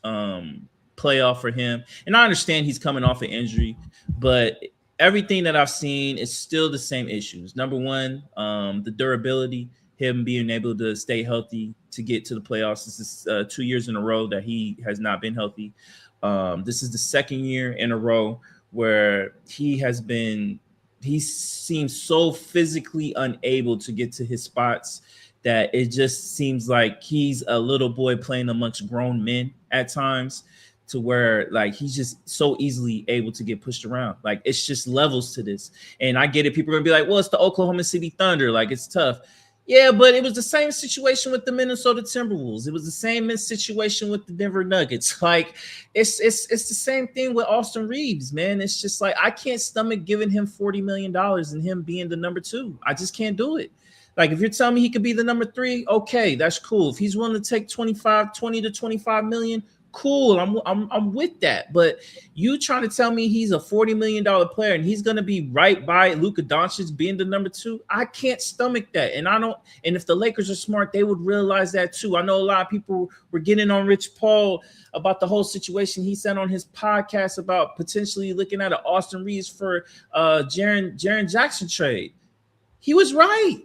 playoff for him. And I understand he's coming off an injury, but everything that I've seen is still the same issues. Number one, the durability, him being able to stay healthy to get to the playoffs. This is 2 years in a row that he has not been healthy. This is the second year in a row where he seems so physically unable to get to his spots that it just seems like he's a little boy playing amongst grown men at times, to where like he's just so easily able to get pushed around. Like it's just levels to this. And I get it. People are gonna be like, well, it's the Oklahoma City Thunder. Like it's tough. Yeah, but it was the same situation with the Minnesota Timberwolves. It was the same situation with the Denver Nuggets. Like it's the same thing with Austin Reeves, man. It's just like I can't stomach giving him $40 million and him being the number 2. I just can't do it. Like, if you're telling me he could be the number 3, okay, that's cool. If he's willing to take 20 to 25 million, cool. I'm with that. But you trying to tell me he's a $40 million player and he's going to be right by Luka Doncic being the number 2? I can't stomach that. And if the Lakers are smart, they would realize that too. I know a lot of people were getting on Rich Paul about the whole situation. He said on his podcast about potentially looking at an Austin Reeves for Jaren Jackson trade. He was right.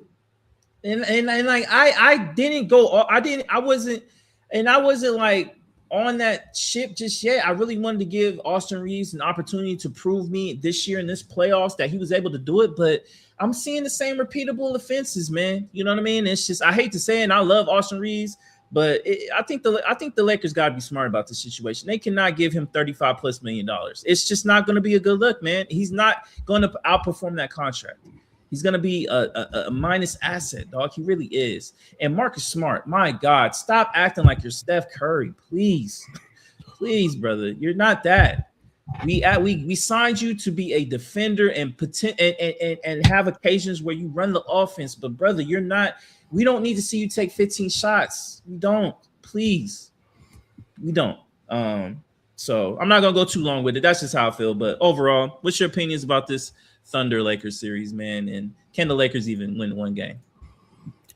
And like I wasn't like on that ship just yet. I really wanted to give Austin Reeves an opportunity to prove me this year in this playoffs that he was able to do it, but I'm seeing the same repeatable offenses, man. You know what I mean? It's just, I hate to say it, and I love Austin Reeves, but I think the Lakers got to be smart about this situation. They cannot give him $35+ million. It's just not going to be a good look, man. He's not going to outperform that contract. He's going to be a minus asset, dog. He really is. And Marcus Smart, my God, stop acting like you're Steph Curry, please. Please, brother. You're not that. We signed you to be a defender and have occasions where you run the offense, but brother, you're not. We don't need to see you take 15 shots. We don't. Please, we don't. So I'm not gonna go too long with it. That's just how I feel. But overall, what's your opinions about this Thunder Lakers series, man? And can the Lakers even win one game?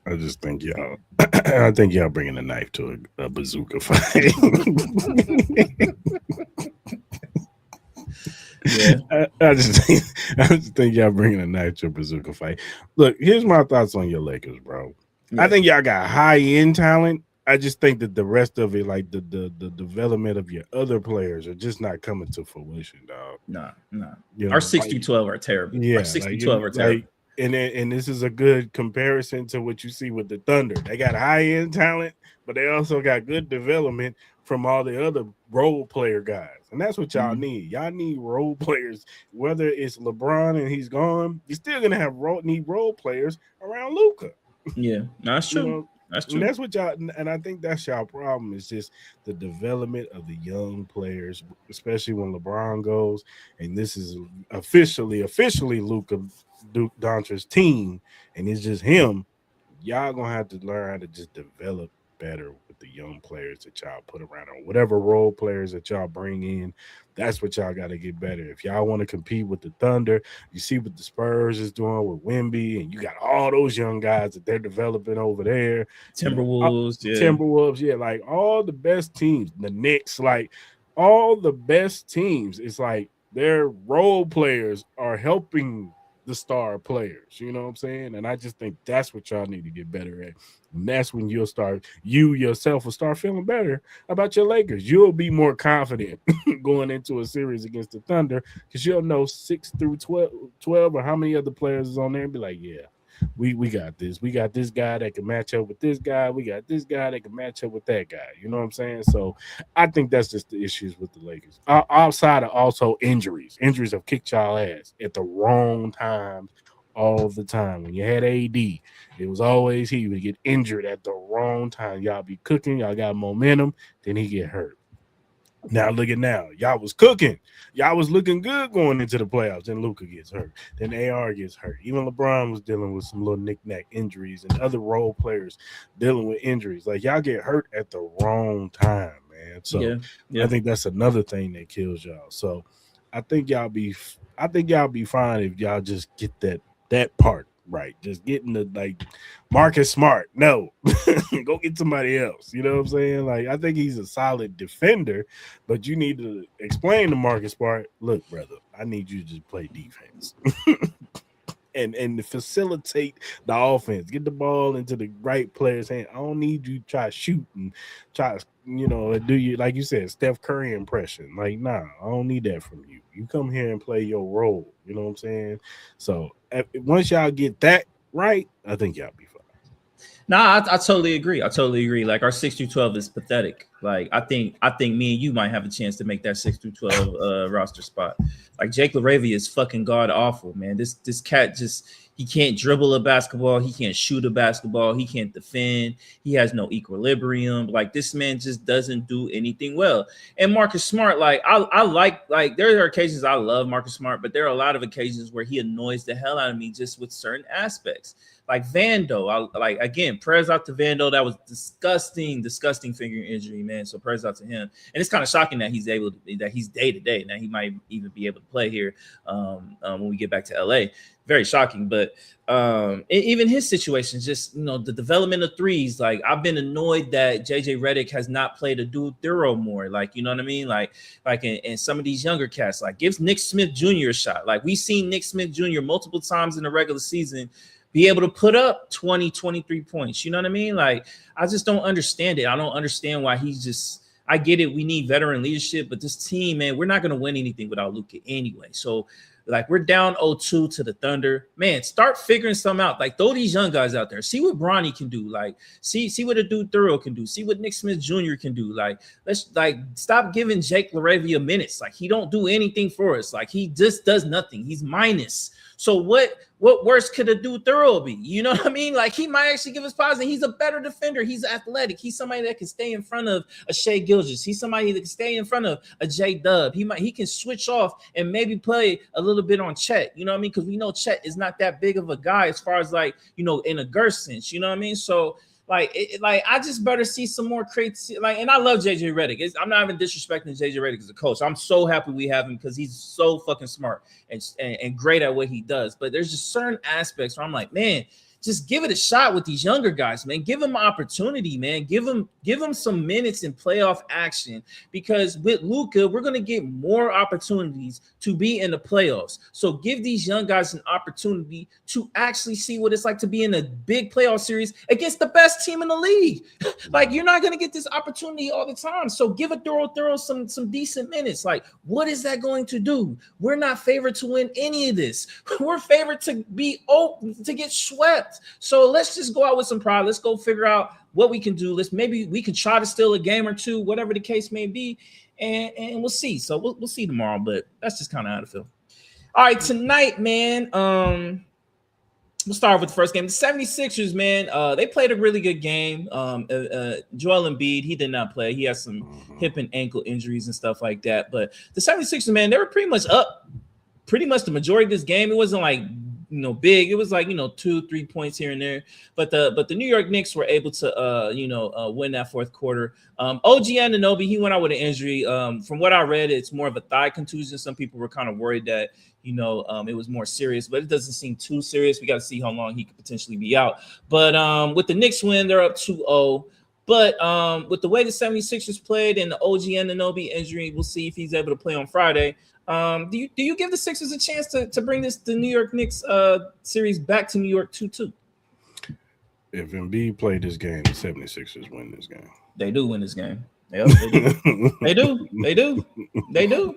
I just think y'all. I think y'all bringing a knife to a bazooka fight. Yeah, I just think y'all bringing a knife to a bazooka fight. Look, here's my thoughts on your Lakers, bro. yeah. I think y'all got high end talent. I just think that the rest of it, like the development of your other players, are just not coming to fruition, dog. Nah. You know, Our 6 through 12 are terrible. Yeah, Our 6 through 12 are terrible. And this is a good comparison to what you see with the Thunder. They got high end talent, but they also got good development from all the other role player guys. And that's what y'all need. Y'all need role players. Whether it's LeBron and he's gone, you're still gonna have need role players around Luka. Yeah, that's true. You know, that's true. and that's what y'all, and I think that's y'all problem, is just the development of the young players, especially when LeBron goes. And this is officially Luka Doncic's team, and it's just him. Y'all gonna have to learn how to just develop better with the young players that y'all put around, or whatever role players that y'all bring in. That's what y'all got to get better. If y'all want to compete with the Thunder, you see what the Spurs is doing with Wemby, and you got all those young guys that they're developing over there. Timberwolves, yeah, like all the best teams, the Knicks, like all the best teams. It's like their role players are helping the star players, you know what I'm saying? And I just think that's what y'all need to get better at. And that's when you yourself will start feeling better about your Lakers. You'll be more confident going into a series against the Thunder, because you'll know 6 through 12 or how many other players is on there, and be like, yeah, we got this. We got this guy that can match up with this guy. We got this guy that can match up with that guy. You know what I'm saying? So I think that's just the issues with the Lakers. Outside of also injuries. Injuries have kicked y'all ass at the wrong times all the time. When you had AD, it was always he would get injured at the wrong time. Y'all be cooking. Y'all got momentum. Then he get hurt. Now look at now. Y'all was cooking. Y'all was looking good going into the playoffs. Then Luka gets hurt. Then AR gets hurt. Even LeBron was dealing with some little knick-knack injuries, and other role players dealing with injuries. Like, y'all get hurt at the wrong time, man. So I think that's another thing that kills y'all. So I think y'all be fine if y'all just get that part right. Just getting the, like, Marcus Smart. No, go get somebody else. You know what I'm saying? Like, I think he's a solid defender, but you need to explain to Marcus Smart, look, brother, I need you to just play defense and facilitate the offense. Get the ball into the right player's hand. I don't need you to try to shoot and try to, do you, like you said, Steph Curry impression. Like, nah, I don't need that from you. You come here and play your role. You know what I'm saying? So once y'all get that right, I think y'all be fine. Nah, I totally agree. Like, our 6 through 12 is pathetic. Like, I think me and you might have a chance to make that 6 through 12 roster spot. Like, Jake LaRavia is fucking god awful, man. This cat he can't dribble a basketball, he can't shoot a basketball, he can't defend, he has no equilibrium. Like, this man just doesn't do anything well. And Marcus Smart, like, I like there are occasions I love Marcus Smart, but there are a lot of occasions where he annoys the hell out of me just with certain aspects. Like Vando, prayers out to Vando. That was disgusting finger injury, man. So prayers out to him. And it's kind of shocking that he's day to day. Now he might even be able to play here when we get back to LA. Very shocking. But even his situation, just, the development of threes. Like, I've been annoyed that JJ Redick has not played a dude thorough more. Like, you know what I mean? Like in some of these younger cats, like, gives Nick Smith Jr. a shot. Like, we've seen Nick Smith Jr. multiple times in the regular season be able to put up 20, 23 points. You know what I mean? Like, I just don't understand it. I don't understand why I get it. We need veteran leadership, but this team, man, we're not going to win anything without Luka anyway. So Like, we're down 0-2 to the Thunder. Man, start figuring something out. Like, throw these young guys out there. See what Bronny can do. Like, see what a dude Thorough can do. See what Nick Smith Jr. can do. Like, let's stop giving Jake LaRavia minutes. Like, he don't do anything for us. Like, he just does nothing. He's minus. So what worse could a dude Thorough be? You know what I mean? Like, he might actually give us positive. He's a better defender. He's athletic. He's somebody that can stay in front of a Shai Gilgeous. He's somebody that can stay in front of a J Dub. He can switch off and maybe play a little bit on Chet. You know what I mean? Because we know Chet is not that big of a guy as far as, like, you know, in a girth sense. You know what I mean? So like I just better see some more creativity. Like, and I love JJ Redick. I'm not even disrespecting JJ Redick as a coach. I'm so happy we have him because he's so fucking smart and great at what he does. But there's just certain aspects where I'm like, man, just give it a shot with these younger guys, man. Give them opportunity, man. Give them some minutes in playoff action, because with Luka, we're going to get more opportunities to be in the playoffs. So give these young guys an opportunity to actually see what it's like to be in a big playoff series against the best team in the league. Like, you're not going to get this opportunity all the time. So give a Thorough some decent minutes. Like, what is that going to do? We're not favored to win any of this. We're favored to be open, to get swept. So let's just go out with some pride. Let's go figure out what we can do. Maybe we can try to steal a game or two, whatever the case may be, and we'll see. So we'll see tomorrow, but that's just kind of how I feel. All right, tonight, man. We'll start with the first game. The 76ers, man, they played a really good game. Joel Embiid, he did not play. He has some hip and ankle injuries and stuff like that. But the 76ers, man, they were pretty much up pretty much the majority of this game. It wasn't like, you know, big. It was like, you know, 2-3 points here and there. But the New York Knicks were able to win that fourth quarter. OG Anunoby, he went out with an injury. From what I read, it's more of a thigh contusion. Some people were kind of worried that, you know, it was more serious, but it doesn't seem too serious. We got to see how long he could potentially be out. But with the Knicks win, they're up 2-0. But with the way the 76ers played and the OG Anunoby injury, we'll see if he's able to play on Friday. Do you give the Sixers a chance to bring the New York Knicks series back to New York 2-2? If Embiid played this game, the 76ers win this game. They do win this game. Yep, they do. They do.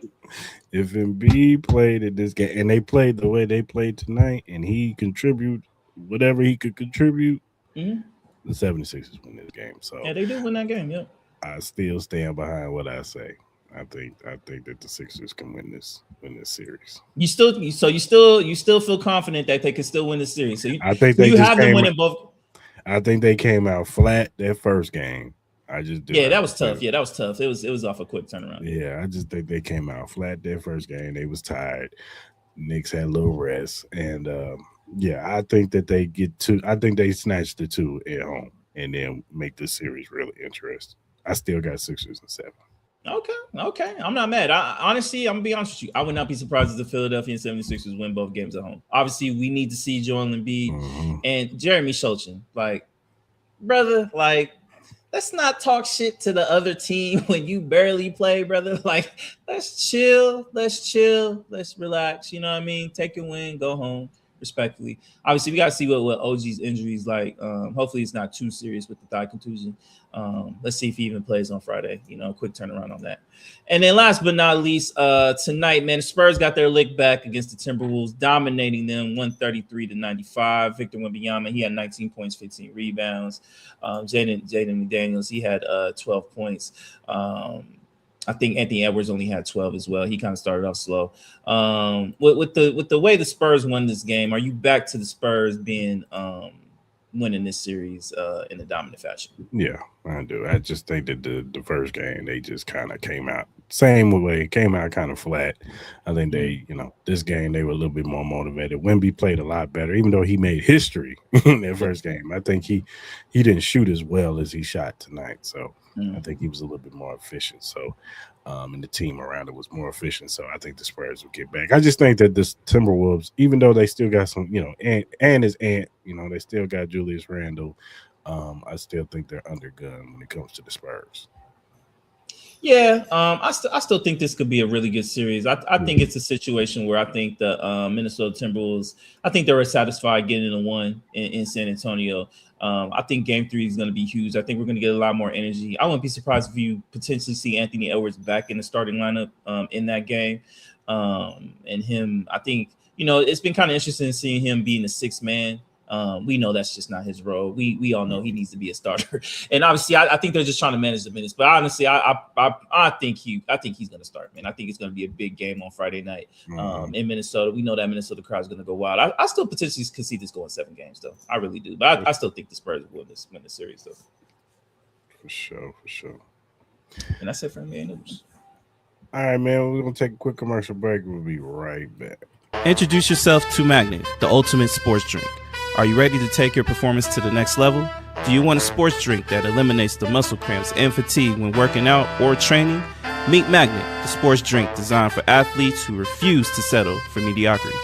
If Embiid played in this game and they played the way they played tonight and he contribute whatever he could contribute, the 76ers win this game. So yeah, they do win that game. Yep. I still stand behind what I say. I think that the Sixers can win this series. You still feel confident that they can still win the series. So I think they have them winning both. I think they came out flat that first game. That was tough. Yeah, that was tough. It was off a quick turnaround. Yeah, I just think they came out flat that first game. They was tired. Knicks had a little rest, and I think that they I think they snatched the 2 at home and then make this series really interesting. I still got Sixers in 7. Okay. I'm not mad. Honestly, I'm gonna be honest with you. I would not be surprised if the Philadelphia 76ers win both games at home. Obviously, we need to see Joel Embiid and Jeremy Sochan. Like, brother, like, let's not talk shit to the other team when you barely play, brother. Like, let's chill, let's relax. You know what I mean? Take your win, go home. Respectfully, obviously, we got to see what OG's injuries like. Hopefully, it's not too serious with the thigh contusion. Let's see if he even plays on Friday. You know, quick turnaround on that. And then, last but not least, tonight, man, the Spurs got their lick back against the Timberwolves, dominating them 133-95. Victor Wembanyama, he had 19 points, 15 rebounds. Jaden McDaniels, he had 12 points. I think Anthony Edwards only had 12 as well. He kind of started off slow. With the way the Spurs won this game, are you back to the Spurs being winning this series in a dominant fashion? Yeah, I do. I just think that the first game, they just kind of came out same way, came out kind of flat. I think they, this game, they were a little bit more motivated. Wemby played a lot better, even though he made history in that first game. I think he didn't shoot as well as he shot tonight. So I think he was a little bit more efficient. So, and the team around it was more efficient. So I think the Spurs will get back. I just think that this Timberwolves, even though they still got some, and his aunt, they still got Julius Randle. I still think they're undergunned when it comes to the Spurs. Yeah, I still think this could be a really good series. I think it's a situation where I think the Minnesota Timberwolves, I think they were satisfied getting a one in San Antonio. I think Game 3 is going to be huge. I think we're going to get a lot more energy. I wouldn't be surprised if you potentially see Anthony Edwards back in the starting lineup in that game. And him, I think, it's been kind of interesting seeing him being the sixth man. We know that's just not his role. We all know he needs to be a starter, and obviously, I think they're just trying to manage the minutes. But honestly, I think he's going to start, man. I think it's going to be a big game on Friday night in Minnesota. We know that Minnesota crowd is going to go wild. I still potentially could see this going 7 games, though. I really do, but I still think the Spurs will win the series, though. For sure. And that's it for NBA news. All right, man. We're gonna take a quick commercial break. We'll be right back. Introduce yourself to Magnet, the ultimate sports drink. Are you ready to take your performance to the next level? Do you want a sports drink that eliminates the muscle cramps and fatigue when working out or training? Meet Magnet, the sports drink designed for athletes who refuse to settle for mediocrity.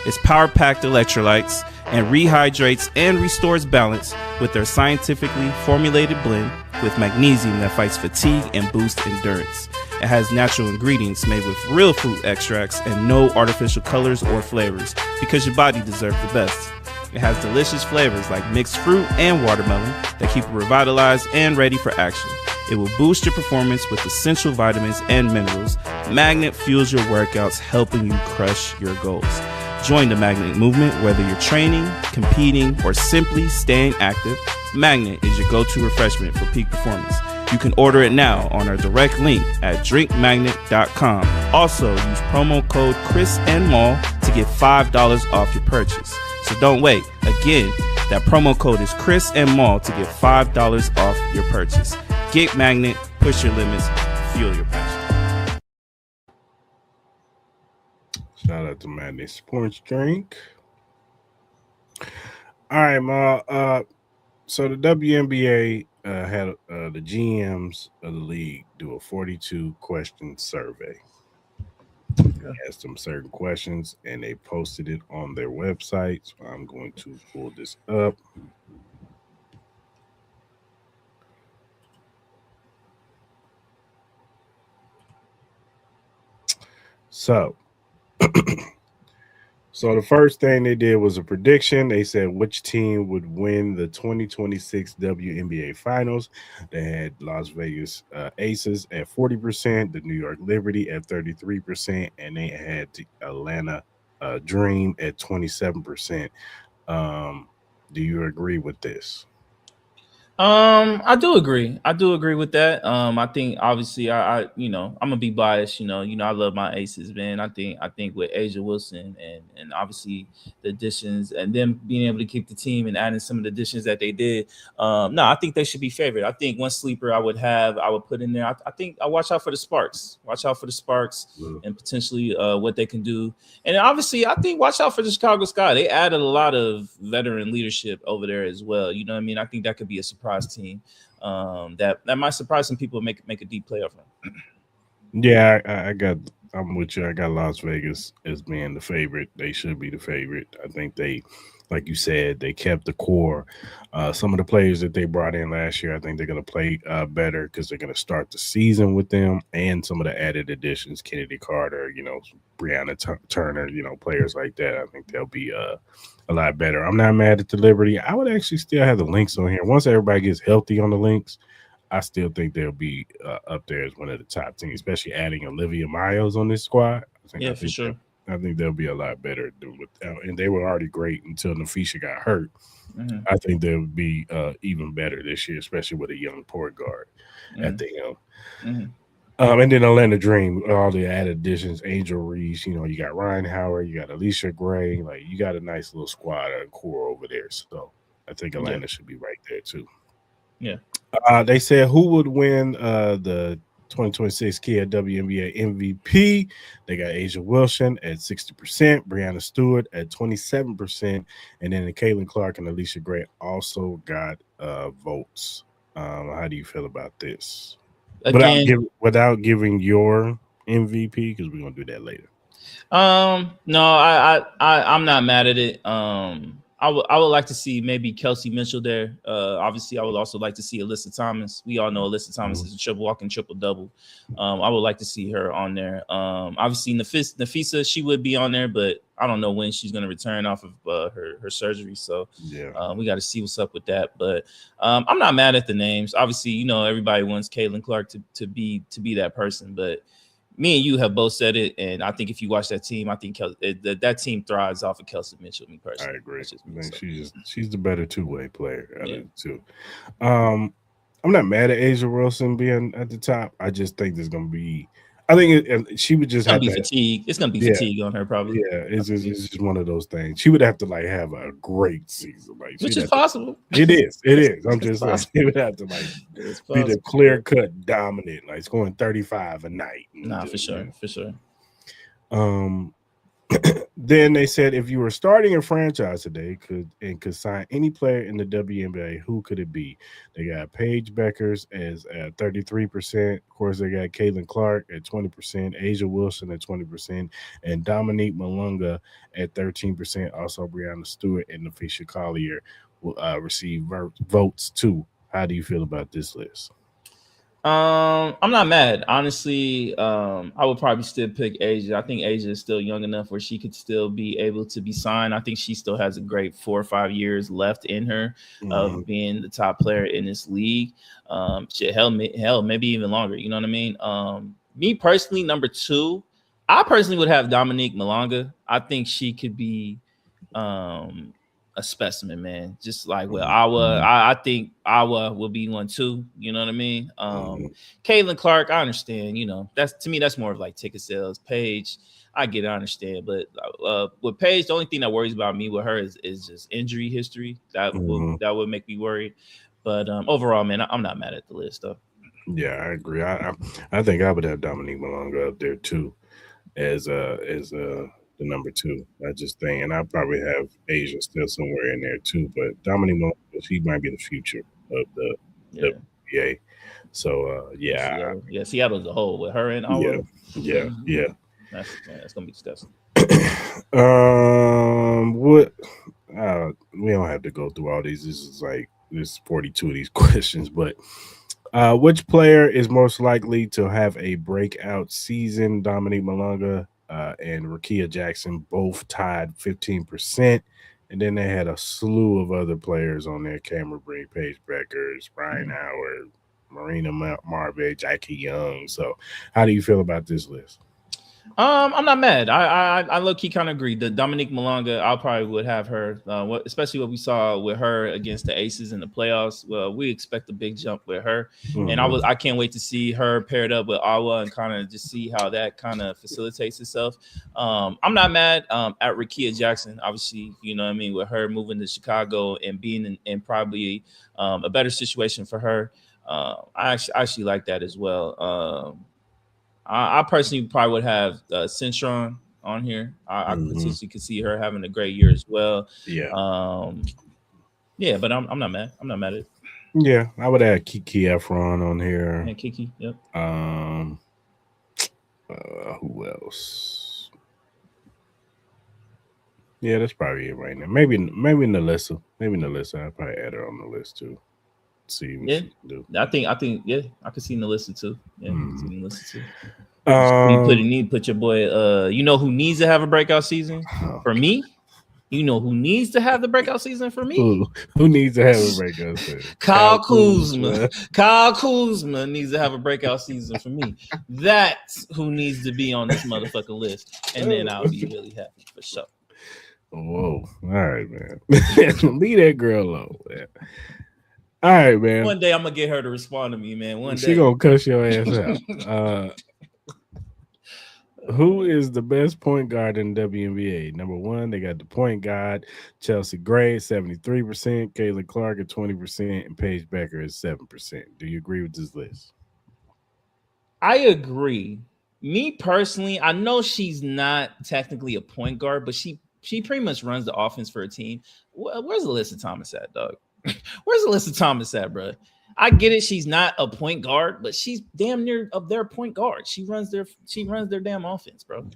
It's power-packed electrolytes and rehydrates and restores balance with their scientifically formulated blend with magnesium that fights fatigue and boosts endurance. It has natural ingredients made with real fruit extracts and no artificial colors or flavors because your body deserves the best. It has delicious flavors like mixed fruit and watermelon that keep you revitalized and ready for action. It will boost your performance with essential vitamins and minerals. Magnet fuels your workouts, helping you crush your goals. Join the Magnet movement whether you're training, competing, or simply staying active. Magnet is your go-to refreshment for peak performance. You can order it now on our direct link at drinkmagnet.com. Also, use promo code Cris and Mall to get $5 off your purchase. So don't wait. Again, that promo code is Cris and Mall to get $5 off your purchase. Get Magnet, push your limits, fuel your passion. Shout out to Magnet Sports Drink. All right, Ma. So the WNBA had the GMs of the league do a 42-question survey. Asked them certain questions, and they posted it on their website. So I'm going to pull this up. So the first thing they did was a prediction. They said which team would win the 2026 WNBA Finals. They had Las Vegas Aces at 40%, the New York Liberty at 33%, and they had the Atlanta Dream at 27%. Do you agree with this? I do agree. With that. I think obviously I'm gonna be biased, I love my aces, man. I think with Asia Wilson and obviously the additions and them being able to keep the team and adding some of the additions that they did. No, I think they should be favored. I think one sleeper I would put in there. I think I watch out for the Sparks. And potentially what they can do. And obviously I think watch out for the Chicago Sky. They added a lot of veteran leadership over there as well. You know what I mean? I think that could be a surprise team that might surprise some people and make a deep playoff run. Yeah, I'm with you. I got Las Vegas as being the favorite. They should be the favorite. I think they, like you said, they kept the core. Some of the players that they brought in last year, I think they're going to play better because they're going to start the season with them, and some of the added additions, Kennedy Carter, Brianna Turner, players like that. I think they'll be a lot better. I'm not mad at the Liberty. I would actually still have the Lynx on here. Once everybody gets healthy on the Lynx, I still think they'll be up there as one of the top teams, especially adding Olivia Miles on this squad. I think sure. I think they'll be a lot better without, and they were already great until Nafisha got hurt. Mm-hmm. I think they'll be even better this year, especially with a young point guard at the helm. Mm-hmm. And then Atlanta Dream, all the added additions, Angel Reese, you got Ryan Howard, you got Alicia Gray, like you got a nice little squad and core over there. So I think Atlanta should be right there too. Yeah. They said who would win the 2026 Kia WNBA MVP. They got Asia Wilson at 60%, Brianna Stewart at 27%, and then Caitlin Clark and Alicia Gray also got votes. How do you feel about this? Again, without giving your MVP, because we're gonna do that later. No, I'm not mad at it. I would like to see maybe Kelsey Mitchell there. Obviously, I would also like to see Alyssa Thomas. We all know Alyssa Thomas is a walking triple double. I would like to see her on there. Obviously, Nafisa, she would be on there, but I don't know when she's going to return off of her surgery. So we got to see what's up with that. But I'm not mad at the names. Obviously, you know, everybody wants Caitlin Clark to be that person, but me and you have both said it, and I think if you watch that team, I think that team thrives off of Kelsey Mitchell. Me personally, I agree. She's the better two-way player out of the two. I'm not mad at Asia Wilson being at the top. I just think there's going to be. I think she would just have to fatigue. It's going to be fatigue on her, probably. Yeah, it's just one of those things. She would have to like have a great season, like which is possible. It is. I'm just saying she would have to like be the clear-cut dominant, like scoring 35 a night. Nah, for sure. Then they said if you were starting a franchise today could sign any player in the WNBA, who could it be? They got Paige Beckers as at 33%. Of course, they got Caitlin Clark at 20%, Asia Wilson at 20%, and Dominique Malunga at 13%. Also, Breanna Stewart and Nafisha Collier will receive votes too. How do you feel about this list? I'm not mad. Honestly, I would probably still pick Asia. I think Asia is still young enough where she could still be able to be signed. I think she still has a great 4 or 5 years left in her of being the top player in this league. Hell, maybe even longer. You know what I mean? Me personally, number 2, I personally would have Dominique Malunga. I think she could be a specimen, man. Just like with Awa, I think Awa will be one too. You know what I mean? Caitlin Clark, I understand. You know, that's more of like ticket sales. Paige, I get it, I understand. But with Paige, the only thing that worries about me with her is just injury history. That would make me worried. But overall, man, I'm not mad at the list though. Yeah, I agree. I think I would have Dominique Malunga up there too, as the number 2. I just think, and I probably have Asia still somewhere in there too. But Dominique Malunga, she might be the future of the WNBA. So Seattle as a whole with her and Awa. Yeah. That's gonna be disgusting. What? We don't have to go through all these. This is 42 of these questions, but. Which player is most likely to have a breakout season? Dominique Malunga and Rakia Jackson both tied 15%. And then they had a slew of other players on there. Cameron Breen, Paige Beckers, Brian Howard, Marina Marve, Jackie Young. So how do you feel about this list? I'm not mad. I low-key kind of agree. The Dominique Malunga, I probably would have her, especially what we saw with her against the Aces in the playoffs. Well, we expect a big jump with her, and I can't wait to see her paired up with Awa and kind of just see how that kind of facilitates itself. I'm not mad at Rakia Jackson. Obviously, you know what I mean, with her moving to Chicago and being in probably a better situation for her. I actually like that as well. I personally probably would have Centron on here. I potentially could see her having a great year as well. Yeah. But I'm not mad. I'm not mad at it. Yeah, I would add Kiki Efron on here. Yeah, Kiki. Yep. Who else? Yeah, that's probably it right now. Maybe Nalissa. I'll probably add her on the list too. See what she can do. I think I could see Nalissa too. Yeah, Nalissa too. You need to put your boy. You know who needs to have a breakout season for me? You know who needs to have the breakout season for me? Who needs to have a breakout season? Kyle Kuzma. Kyle Kuzma needs to have a breakout season for me. That's who needs to be on this motherfucking list, and then I'll be really happy for sure. Whoa! All right, man. Leave that girl alone, man. All right, man. One day I'm gonna get her to respond to me, man. One day she gonna cuss your ass out. Who is the best point guard in the WNBA? Number 1, they got the point guard Chelsea Gray, 73%, Caitlin Clark at 20%, and Paige Becker at 7%. Do you agree with this list? I agree. Me personally, I know she's not technically a point guard, but she pretty much runs the offense for a team. Where's Alyssa Thomas at, dog? Where's Alyssa Thomas at, bro? I get it. She's not a point guard, but she's damn near of their point guard. She runs their damn offense, bro.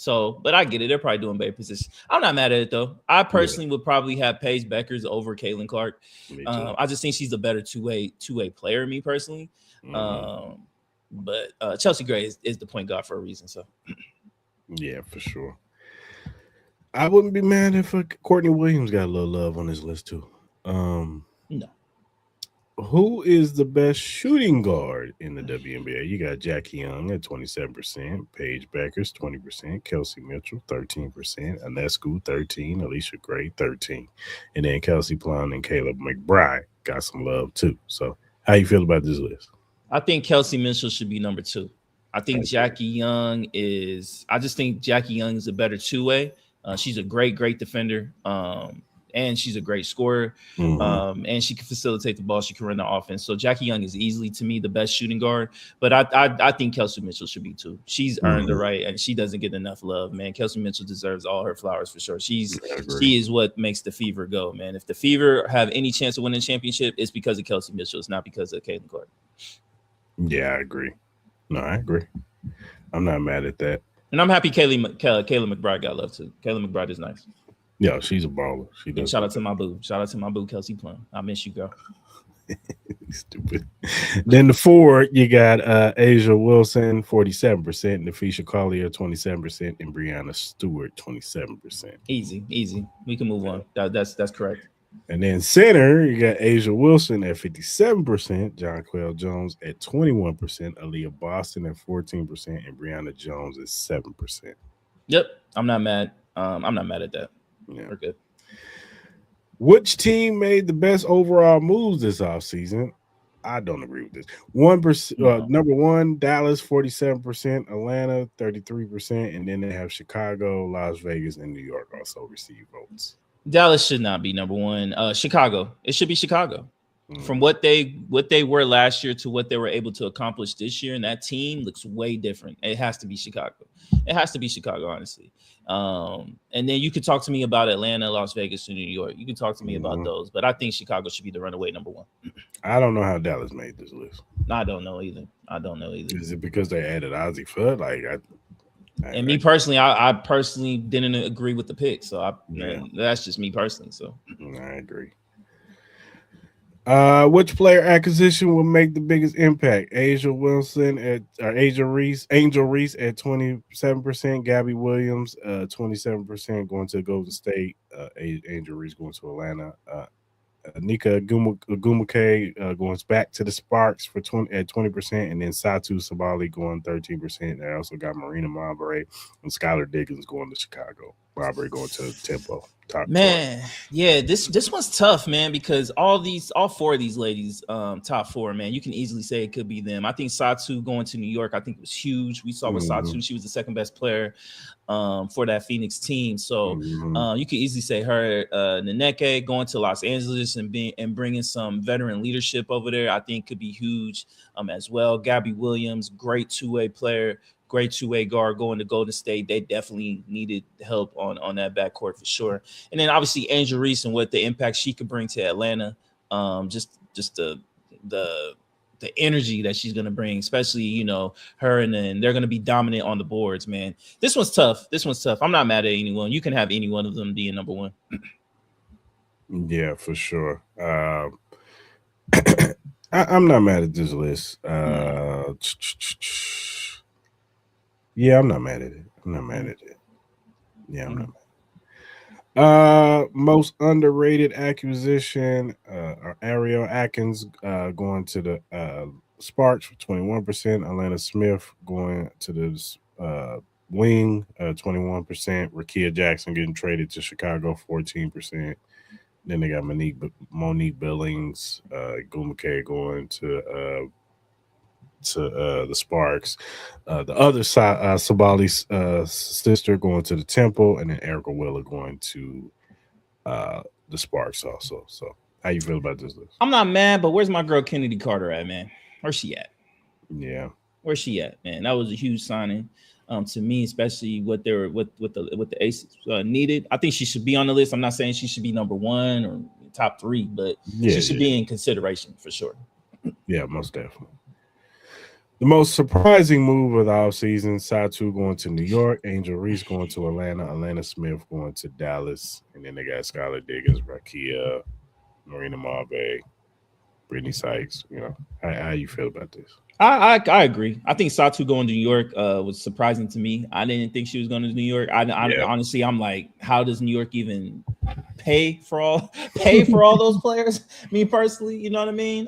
So, but I get it. They're probably doing better positions. I'm not mad at it though. I personally would probably have Paige Beckers over Caitlin Clark. I just think she's a better two-way player, me personally. But Chelsea Gray is the point guard for a reason. So, yeah, for sure. I wouldn't be mad if Courtney Williams got a little love on his list too. No. Who is the best shooting guard in the WNBA? You got Jackie Young at 27%, Paige Beckers 20%, Kelsey Mitchell 13%, Anescu 13%, Alicia Gray 13%, and then Kelsey Plum and Caleb McBride got some love too. So, how you feel about this list? I think Kelsey Mitchell should be number 2. I think Jackie Young is. I just think Jackie Young is a better two-way. She's a great defender. And she's a great scorer. And she can facilitate the ball. She can run the offense. So Jackie Young is easily, to me, the best shooting guard. But I think Kelsey Mitchell should be too. She's earned the right, and she doesn't get enough love, man. Kelsey Mitchell deserves all her flowers for sure. She is what makes the Fever go, man. If the Fever have any chance of winning a championship, it's because of Kelsey Mitchell. It's not because of Caitlin Clark. Yeah, I agree. No, I agree. I'm not mad at that. And I'm happy Kayla McBride got love too. Kayla McBride is nice. Yeah, she's a baller. She does. Shout out to my boo. Shout out to my boo, Kelsey Plum. I miss you, girl. Stupid. Then the forward, you got Asia Wilson, 47%, Nafisha Collier, 27%, and Brianna Stewart, 27%. Easy. We can move on. That's correct. And then center, you got Asia Wilson at 57%, John Quayle Jones at 21%, Aaliyah Boston at 14%, and Brianna Jones at 7%. Yep, I'm not mad. I'm not mad at that. Yeah. We're good. Which team made the best overall moves this offseason? I don't agree with this. 1%, number 1, Dallas, 47%, Atlanta, 33%, and then they have Chicago, Las Vegas, and New York also receive votes. Dallas should not be number 1. Chicago. It should be Chicago. From what they were last year to what they were able to accomplish this year, and that team looks way different. It has to be Chicago. It has to be Chicago, honestly. And then you could talk to me about Atlanta, Las Vegas, and New York. You can talk to me about those, but I think Chicago should be the runaway number 1. I don't know how Dallas made this list. I don't know either. Is it because they added Ozzie Flood? Me personally, I personally didn't agree with the pick, so that's just me personally. So I agree. Which player acquisition will make the biggest impact? Angel Reese at 27%, Gabby Williams 27% going to Golden State, Angel Reese going to Atlanta, Nika Agumake going back to the Sparks at 20%, and then Satu Sabali going 13%. They also got Marina Marbury and Skylar Diggins going to Chicago. Marbury going to Tempo. Man, yeah, this one's tough, man, because all 4 of these ladies, top 4, man, you can easily say it could be them. I think Satu going to New York, I think it was huge. We saw with Satu, she was the second best player for that Phoenix team. So you could easily say her. Naneke going to Los Angeles and bringing some veteran leadership over there, I think could be huge as well. Gabby Williams, great two-way player. Great two-way guard going to Golden State. They definitely needed help on that backcourt for sure. And then obviously Angel Reese and what the impact she could bring to Atlanta. Just the energy that she's gonna bring, especially her, and then they're gonna be dominant on the boards, man. This one's tough. I'm not mad at anyone. You can have any one of them being number 1. Yeah, for sure. I'm not mad at this list. Yeah, I'm not mad at it. Yeah, I'm not mad. Most underrated acquisition, Ariel Atkins going to the Sparks for 21%. Atlanta Smith going to the wing, 21%. Rakia Jackson getting traded to Chicago, 14%. Then they got Monique Billings, Gumake going to the Sparks. The other side, Sabali's sister going to the Temple, and then Erica Wheeler going to the Sparks also. So how you feel about this list? I'm not mad, but where's my girl Kennedy Carter at, man? Where's she at? Yeah. Where's she at, man? That was a huge signing to me, especially what the Aces needed. I think she should be on the list. I'm not saying she should be number 1 or top 3, but she should be in consideration for sure. Yeah, most definitely. The most surprising move of the offseason, Satu going to New York, Angel Reese going to Atlanta, Atlanta Smith going to Dallas, and then they got Skylar Diggins, Rakia, Marina Marve, Brittany Sykes. How you feel about this? I agree. I think Satu going to New York was surprising to me. I didn't think she was going to New York. Honestly, I'm like, how does New York even pay for all those players? Me personally, you know what I mean?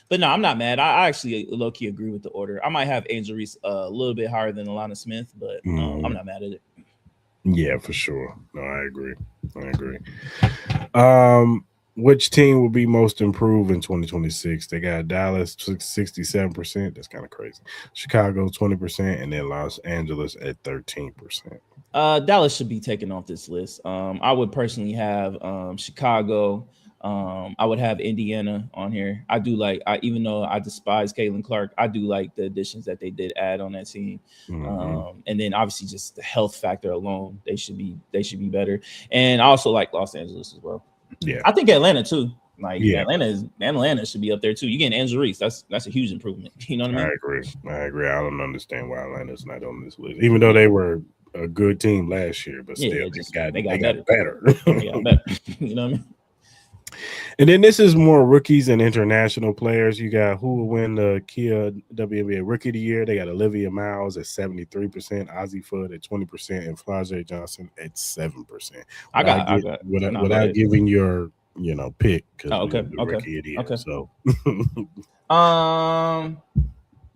But no, I'm not mad. I actually low-key agree with the order. I might have Angel Reese a little bit higher than Alana Smith, but I'm not mad at it. Yeah, for sure. No, I agree. Which team will be most improved in 2026? They got Dallas 67%. That's kind of crazy. Chicago 20%, and then Los Angeles at 13%. Dallas should be taken off this list. I would personally have Chicago. I would have Indiana on here. I do even though I despise Caitlin Clark, I do like the additions that they did add on that team. And then obviously just the health factor alone, they should be better. And I also like Los Angeles as well. Yeah, I think Atlanta too. Atlanta should be up there too. You getting Angel Reese? That's a huge improvement. You know what I mean? I agree. I don't understand why Atlanta's not on this list, even though they were a good team last year, but still they got better. They got better. You know what I mean? And then this is more rookies and international players. You got who will win the Kia WNBA Rookie of the Year. They got Olivia Miles at 73%, Ozzie Foot at 20%, and Flau'jae Johnson at 7%. Without giving your pick. Okay. Rookie of the Year, okay. So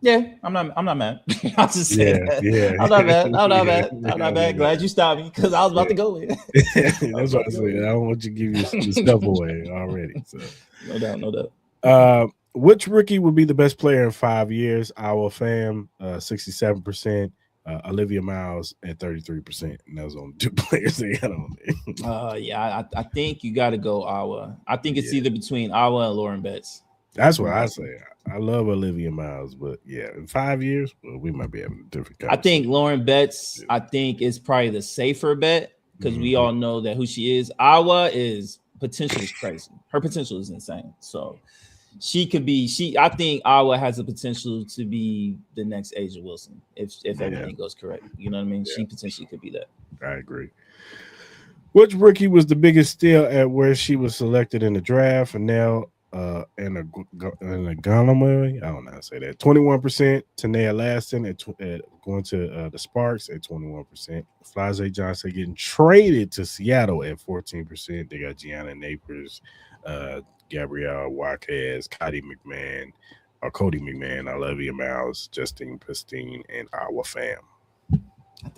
yeah, I'm not mad. I'll just say that. Yeah. I'm not mad. Glad you stopped me because I was about to go in. That's what I said. I don't want you to give your stuff away already. So. No doubt. Which rookie would be the best player in 5 years? Our fam, 67%. Olivia Miles at 33%. And those only two players they got on there. I think you got to go Awa. I think it's either between Awa and Lauren Betts. That's what I say. I love Olivia Miles, but yeah, in 5 years, we might be having a different conversation. I think Lauren Betts, is probably the safer bet because we all know that who she is. Awa potential is crazy. Her potential is insane. So she could be. I think Awa has the potential to be the next Asia Wilson if everything goes correct. You know what I mean? Yeah. She potentially could be that. I agree. Which rookie was the biggest steal at where she was selected in the draft? Anel and a Gonomary. I don't know how to say that. 21%. Tanea Laston at going to the Sparks at 21%. Flau'jae Johnson getting traded to Seattle at 14%. They got Gianna Napers, Gabrielle Waquez, Cody McMahon, Olivia Miles, Justine Pistine, and our fam.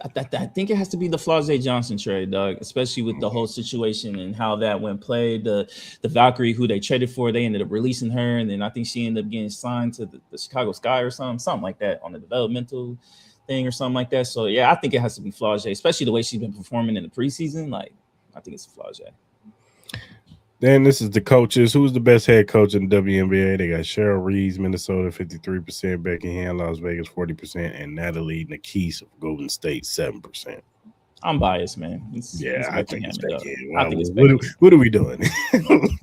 I think it has to be the Flau'jae Johnson trade, dog, especially with the whole situation and how that went played. The Valkyrie, who they traded for, they ended up releasing her, and then I think she ended up getting signed to the Chicago Sky or something like that on the developmental thing or something like that. So, yeah, I think it has to be Flau'jae, especially the way she's been performing in the preseason. Like, I think it's Flau'jae. Then this is the coaches. Who's the best head coach in the WNBA? They got Cheryl Reeves, Minnesota, 53%, Becky Hand, Las Vegas, 40%, and Natalie Nakis of Golden State, 7%. I'm biased, man. I think it's Becky. What are we doing?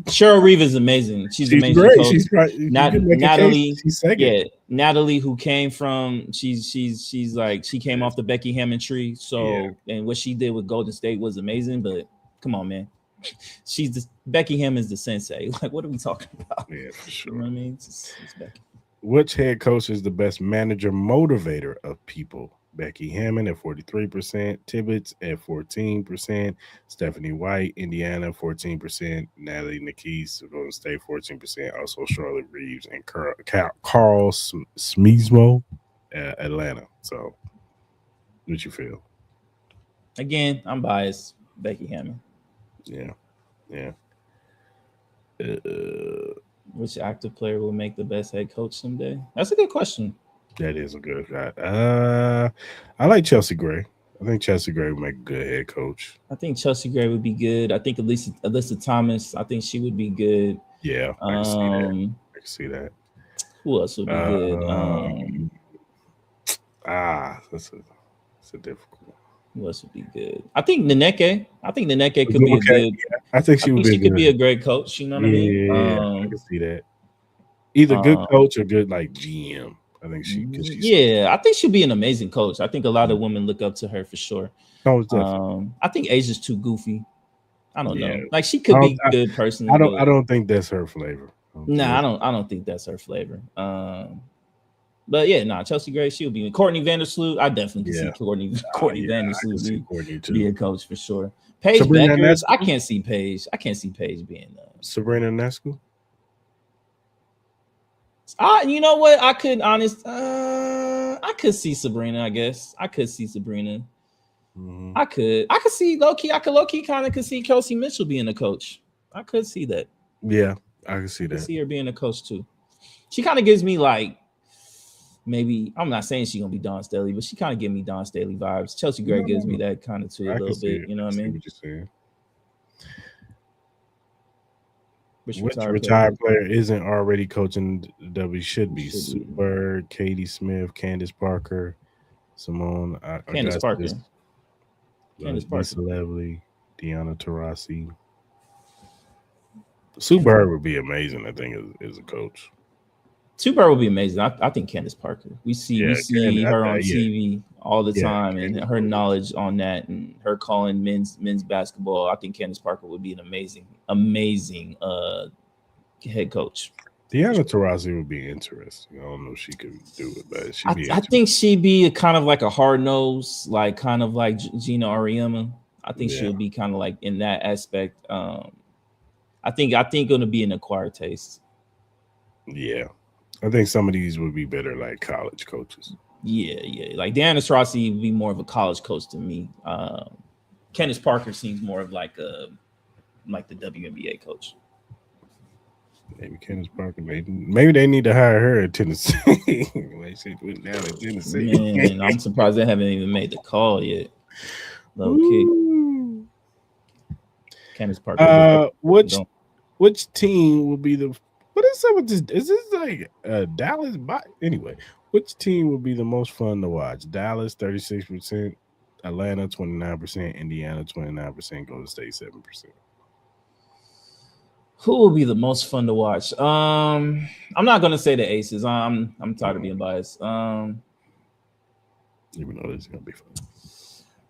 Cheryl Reeves is amazing. She's amazing. Great. Coach. Natalie, she's second. Yeah, Natalie, who came from, she came off the Becky Hammond tree. So, and what she did with Golden State was amazing. But come on, man. Becky Hammond is the sensei. Like, what are we talking about? Yeah, for sure. You know what I mean? It's Becky. Which head coach is the best manager motivator of people? Becky Hammond at 43%, Tibbetts at 14%, Stephanie White, Indiana, 14%, Natalie Nakis, Golden State, 14%, also Charlotte Reeves and Carl Smeesmo, Atlanta. So, what you feel? Again, I'm biased. Becky Hammond. Yeah. Which active player will make the best head coach someday? That's a good question. That is a good shot. I like Chelsea Gray. I think Chelsea Gray would make a good head coach. I think Chelsea Gray would be good. I think Alyssa Thomas, I think she would be good. Yeah, I can see that. Who else would be good? That's a difficult one. Who else would be good? I think Neneke. Could be a good. Yeah, I think she could be a great coach. You know what I mean? Yeah, I can see that. Either good coach or good like GM. I think she. Yeah, I think she'll be an amazing coach. I think a lot of women look up to her for sure. No, definitely. I think Asia's too goofy. I don't Yeah. know. Like she could be good personally. I don't think that's her flavor. Nah, I don't think that's her flavor. But yeah, Chelsea Gray, she'll be. Courtney Vandersloot, I definitely can see Courtney Vandersloot be a coach for sure. Paige Beckers, I can't see Paige. I can't see Paige being Sabrina Ionescu. You know what? I could see Sabrina. I guess I could see Sabrina. Mm-hmm. I could see low key. I could low key kind of could see Kelsey Mitchell being a coach. I could see that. Yeah, I can see that. See her being a coach too. She kind of gives me like. Maybe I'm not saying she's gonna be Dawn Staley, but she kind of gives me Dawn Staley vibes. Chelsea Gray gives me that kind of too a little bit. You know what I mean? What you're saying. Which retired player isn't already coaching W? Should be Sue Bird, Katie Smith, Candace Parker, Simone. Candace Parker. Lisa Lovely, Deanna Taurasi. Sue Bird would be amazing. I think as a coach. Sue Bird would be amazing. I think Candace Parker. We see her on TV all the time, and her knowledge on that, and her calling men's basketball. I think Candace Parker would be an amazing head coach. Deanna Taurasi would be interesting. I don't know if she could do it, but I think she'd be a kind of like a hard nose, like kind of like Gina Auriemma. I think she'll be kind of like in that aspect. I think going to be an acquired taste. Yeah. I think some of these would be better like college coaches. Yeah. Like Deanna Taurasi would be more of a college coach to me. Candace Parker seems more of like the WNBA coach. Maybe Candace Parker. Maybe they need to hire her at Tennessee. Like she went down at Tennessee. Man, I'm surprised they haven't even made the call yet. Low key. Candace Parker. Which team will be the? What is up with this? Is this like Dallas? Anyway, which team would be the most fun to watch? Dallas 36%, Atlanta 29%, Indiana 29%, Golden State 7%. Who will be the most fun to watch? I'm not gonna say the Aces. I'm tired of being biased. Even though this is gonna be fun.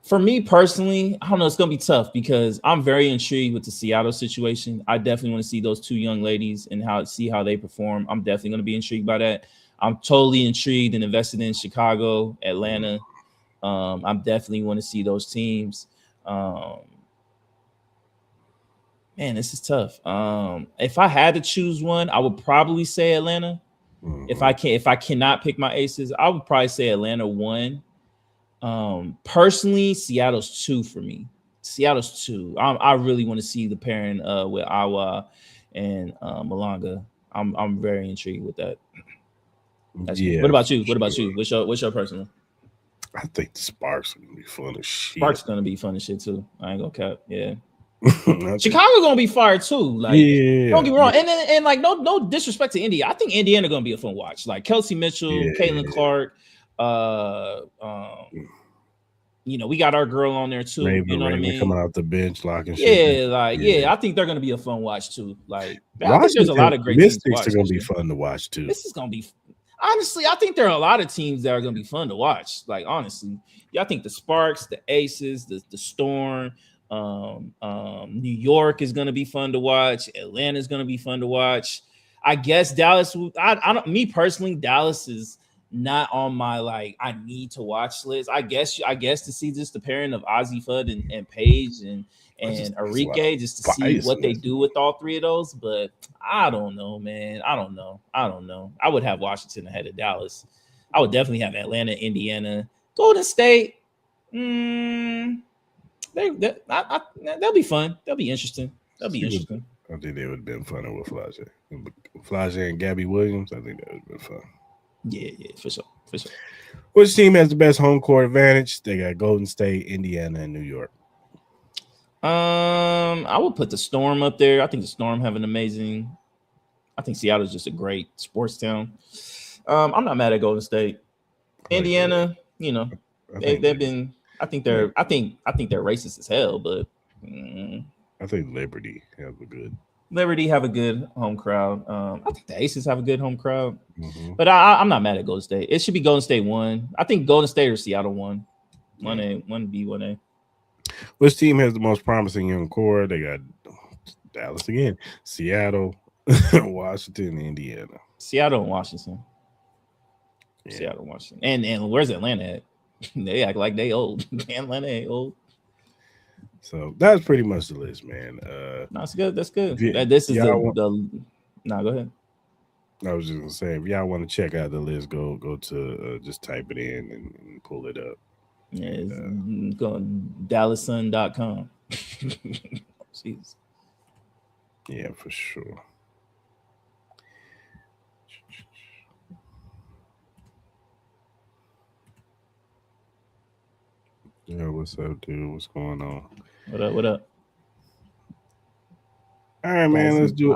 For me personally, I don't know. It's going to be tough because I'm very intrigued with the Seattle situation. I definitely want to see those two young ladies and see how they perform. I'm definitely going to be intrigued by that. I'm totally intrigued and invested in Chicago, Atlanta. I definitely want to see those teams. Man, this is tough. If I had to choose one, I would probably say Atlanta. Mm-hmm. If I cannot pick my aces, I would probably say Atlanta 1. Personally, Seattle's 2 for me. Seattle's 2. I really want to see the pairing with Awa and Malanga. I'm very intrigued with that. Yeah. What about you? What's your personal? I think the Sparks are gonna be fun as shit. Sparks gonna be fun as shit too. I ain't gonna cap. Yeah. Chicago gonna be fire too. Like, don't get me wrong. And like no disrespect to India. I think Indiana gonna be a fun watch. Like Kelsey Mitchell, Caitlin Clark. We got our girl on there too. You know what I mean? Coming out the bench, locking shit. I think they're gonna be a fun watch too. Like, I think there's a lot of great Mystics are gonna be fun to watch too. This is gonna be. Honestly, I think there are a lot of teams that are gonna be fun to watch. Like, honestly, I think the Sparks, the Aces, the Storm, New York is gonna be fun to watch. Atlanta is gonna be fun to watch. I guess Dallas. I don't. Me personally, Dallas is not on my I need to watch list. I guess to see just the pairing of Ozzie Fudd and Paige and Enrique, just to see what they do with all three of those. But I don't know, man. I don't know. I would have Washington ahead of Dallas. I would definitely have Atlanta, Indiana, Golden State. They'll be fun. They'll be interesting. I think they would have been funner with Flage and Gabby Williams. I think that would have been fun. Yeah, for sure. Which team has the best home court advantage? They got Golden State, Indiana, and New York. I would put the Storm up there. I think the Storm have an amazing. I think Seattle's just a great sports town. I'm not mad at Golden State. Indiana, they've been. I think they're racist as hell, but I think Liberty have a good Liberty have a good home crowd. I think the Aces have a good home crowd, but I'm not mad at Golden State. It should be Golden State 1. I think Golden State or Seattle 1. 1A, 1B, 1A. Which team has the most promising young core? They got Dallas again, Seattle, Washington, Indiana. Seattle and Washington. Yeah. Seattle, Washington. And where's Atlanta at? They act like they old. Atlanta ain't old. So that's pretty much the list, man. No, that's good. That's good. You, this is the no, go ahead. I was just gonna say, if y'all want to check out the list, go to just type it in and pull it up. Yeah, it's go DallasSun.com. Jeez. Yeah, for sure. Yeah, what's up, dude? What's going on? What up? What up? All right, man. Let's do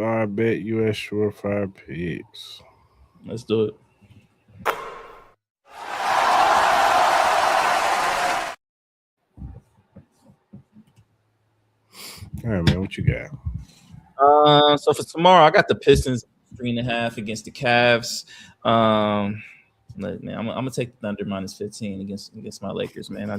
our BetUS Sure Fire Picks. Let's do it. All right, man. What you got? So for tomorrow, I got the Pistons 3.5 against the Cavs. Man, I'm gonna take the Thunder -15 against my Lakers, man.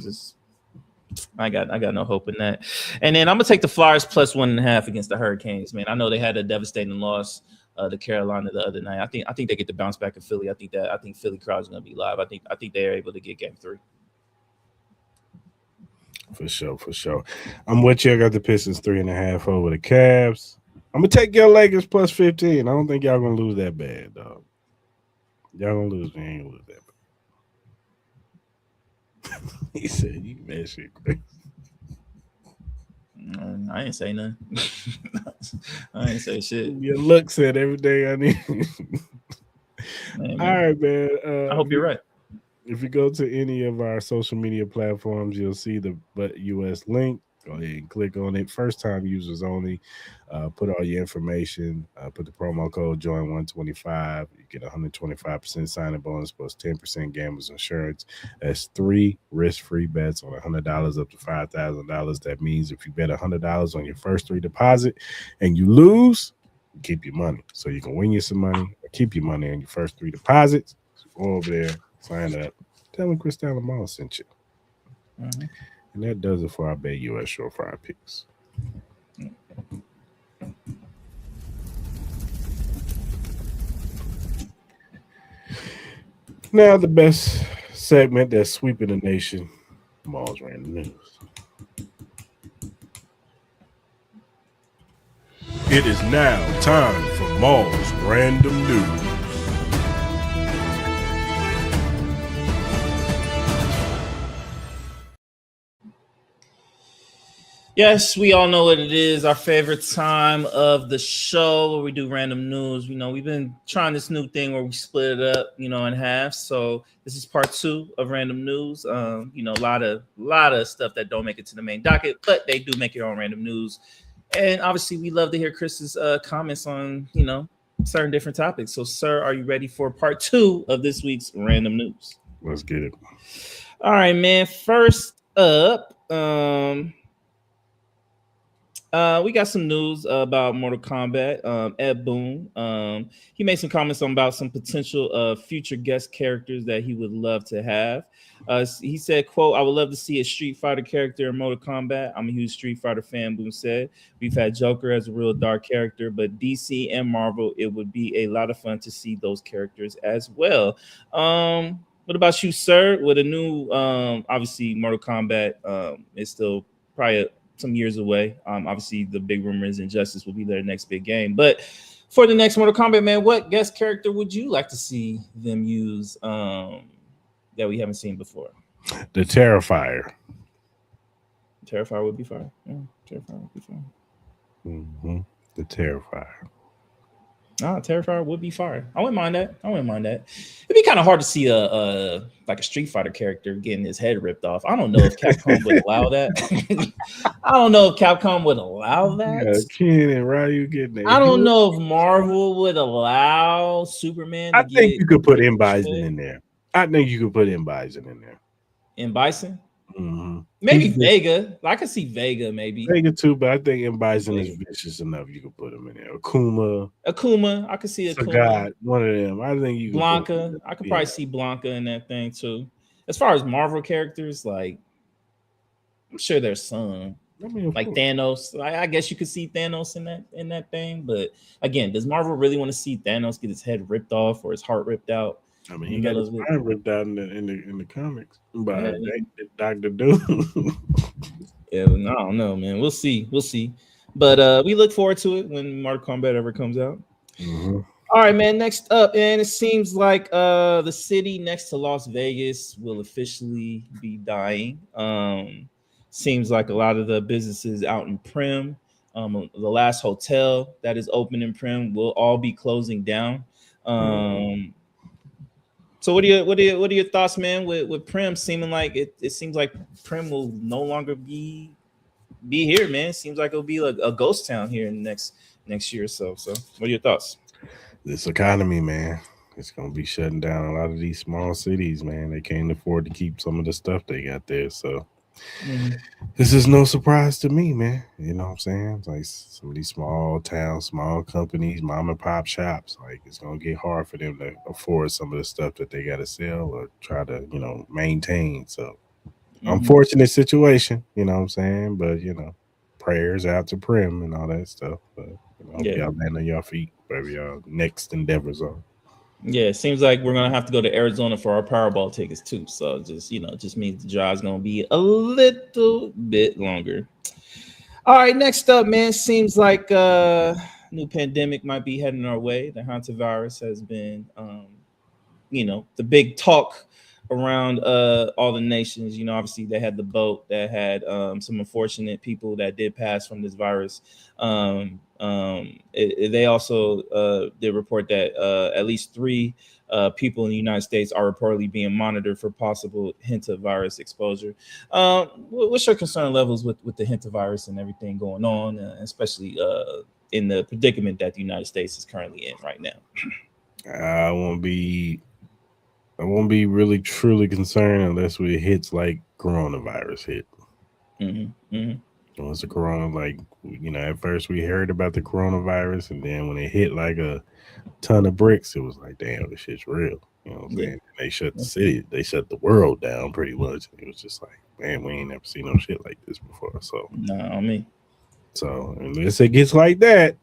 I got no hope in that. And then I'm gonna take the Flyers +1.5 against the Hurricanes, man. I know they had a devastating loss to Carolina the other night. I think they get to bounce back in Philly. I think Philly crowd's gonna be live. I think they are able to get Game 3. For sure. I'm with you. I got the Pistons 3.5 over the Cavs. I'm gonna take your Lakers +15. I don't think y'all gonna lose that bad, dog. Y'all gonna lose. We ain't gonna lose that. He said, "You mad shit, Chris." I ain't say nothing. I ain't say shit. Your look said everything I need. Man, all right, man. I hope you're right. If you go to any of our social media platforms, you'll see the BetUS link. Go ahead and click on it. First time users only. Put all your information. Put the promo code JOIN125. You get 125% sign-up bonus plus 10% gamblers insurance. That's 3 risk-free bets on $100 up to $5,000. That means if you bet $100 on your first 3 deposit and you lose, you keep your money. So you can win you some money or keep your money on your first 3 deposits. So go over there, sign up. Tell them Cris Mall sent you. Mm-hmm. And that does it for our BetUS Sure Fire Picks. Now the best segment that's sweeping the nation, Maul's Random News. It is now time for Maul's Random News. Yes, we all know what it is. Our favorite time of the show where we do random news. You know, we've been trying this new thing where we split it up, in half. So this is part 2 of random news. A lot of stuff that don't make it to the main docket, but they do make it on random news. And obviously, we love to hear Chris's comments on, certain different topics. So, sir, are you ready for part 2 of this week's random news? Let's get it. All right, man. First up, we got some news about Mortal Kombat. Ed Boon, he made some comments about some potential future guest characters that he would love to have. He said, quote, "I would love to see a Street Fighter character in Mortal Kombat. I'm a huge Street Fighter fan," Boon said. "We've had Joker as a real dark character, but DC and Marvel, it would be a lot of fun to see those characters as well." What about you, sir? With a new, obviously, Mortal Kombat is still probably some years away. Obviously, the big rumor is Injustice will be their next big game. But for the next Mortal Kombat, man, what guest character would you like to see them use that we haven't seen before? The Terrifier. Terrifier would be fine. Yeah, Terrifier would be fine. Mm-hmm. The Terrifier. Terrifier would be fire. I wouldn't mind that. It'd be kind of hard to see a Street Fighter character getting his head ripped off. I don't know if Capcom would allow that. Yeah, Ken and Ryu getting their I don't know if Marvel would allow Superman. I think you could put M. Bison in there. M. Bison? Mm-hmm. Maybe Vega. I could see Vega maybe. Vega too, but I think M. Bison is vicious enough. You can put him in there. Akuma, I could see Akuma. Sagat, one of them. I think you can Blanca. I could probably see Blanca in that thing too. As far as Marvel characters, like I'm sure there's some. I mean, like course. Thanos. I guess you could see Thanos in that thing. But again, does Marvel really want to see Thanos get his head ripped off or his heart ripped out? I mean, he got his mind ripped out in the comics by Dr. Doom. Yeah, I don't know, man. We'll see. But we look forward to it when Mortal Kombat ever comes out. Mm-hmm. All right, man. Next up, and it seems like the city next to Las Vegas will officially be dying. Seems like a lot of the businesses out in Prim, the last hotel that is open in Prim, will all be closing down. So what are your thoughts, man? With Prim seeming like it seems like Prim will no longer be here, man. It seems like it'll be like a ghost town here in the next year or so. So what are your thoughts? This economy, man, it's gonna be shutting down a lot of these small cities, man. They can't afford to keep some of the stuff they got there, so. This is no surprise to me, man. You know what I'm saying? Like some of these small towns, small companies, mom and pop shops, like it's gonna get hard for them to afford some of the stuff that they gotta sell or try to, maintain. So unfortunate situation, you know what I'm saying? But prayers out to Prim and all that stuff. But hope y'all land on your feet, wherever y'all next endeavors are. Yeah, it seems like we're gonna have to go to Arizona for our Powerball tickets too. So just means the drive's gonna be a little bit longer. All right, next up, man. Seems like new pandemic might be heading our way. The hantavirus has been, the big talk around all the nations. Obviously they had the boat that had some unfortunate people that did pass from this virus. They also did report that at least 3 people in the United States are reportedly being monitored for possible hantavirus exposure. What's your concern levels with the hantavirus and everything going on, especially in the predicament that the United States is currently in right now? I won't be really truly concerned unless it hits like coronavirus hit. Once the corona, at first we heard about the coronavirus, and then when it hit like a ton of bricks, it was like, damn, this shit's real. You know what I'm saying? They shut the city, they shut the world down pretty much. It was just like, man, we ain't never seen no shit like this before. So So unless it gets like that,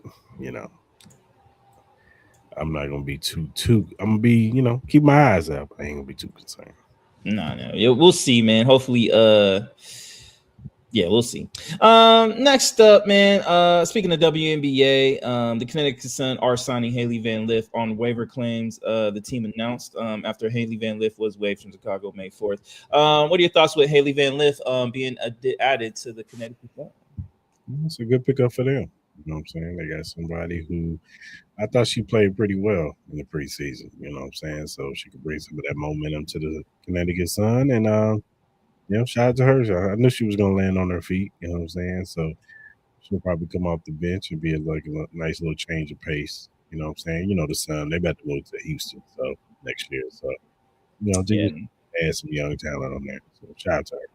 I'm not gonna be too. I'm gonna be, keep my eyes out. I ain't gonna be too concerned. No, we'll see, man. Hopefully, we'll see. Next up, man. Speaking of WNBA, the Connecticut Sun are signing Haley Van Lith on waiver claims. The team announced after Haley Van Lith was waived from Chicago May 4th. What are your thoughts with Haley Van Lith being added to the Connecticut Sun? It's a good pickup for them. You know what I'm saying? They got somebody who I thought she played pretty well in the preseason. You know what I'm saying? So she could bring some of that momentum to the Connecticut Sun. And, shout out to her. I knew she was going to land on her feet. You know what I'm saying? So she'll probably come off the bench and be like a nice little change of pace. You know what I'm saying? The Sun, they about to move to Houston next year. So, just add some young talent on there. So shout out to her.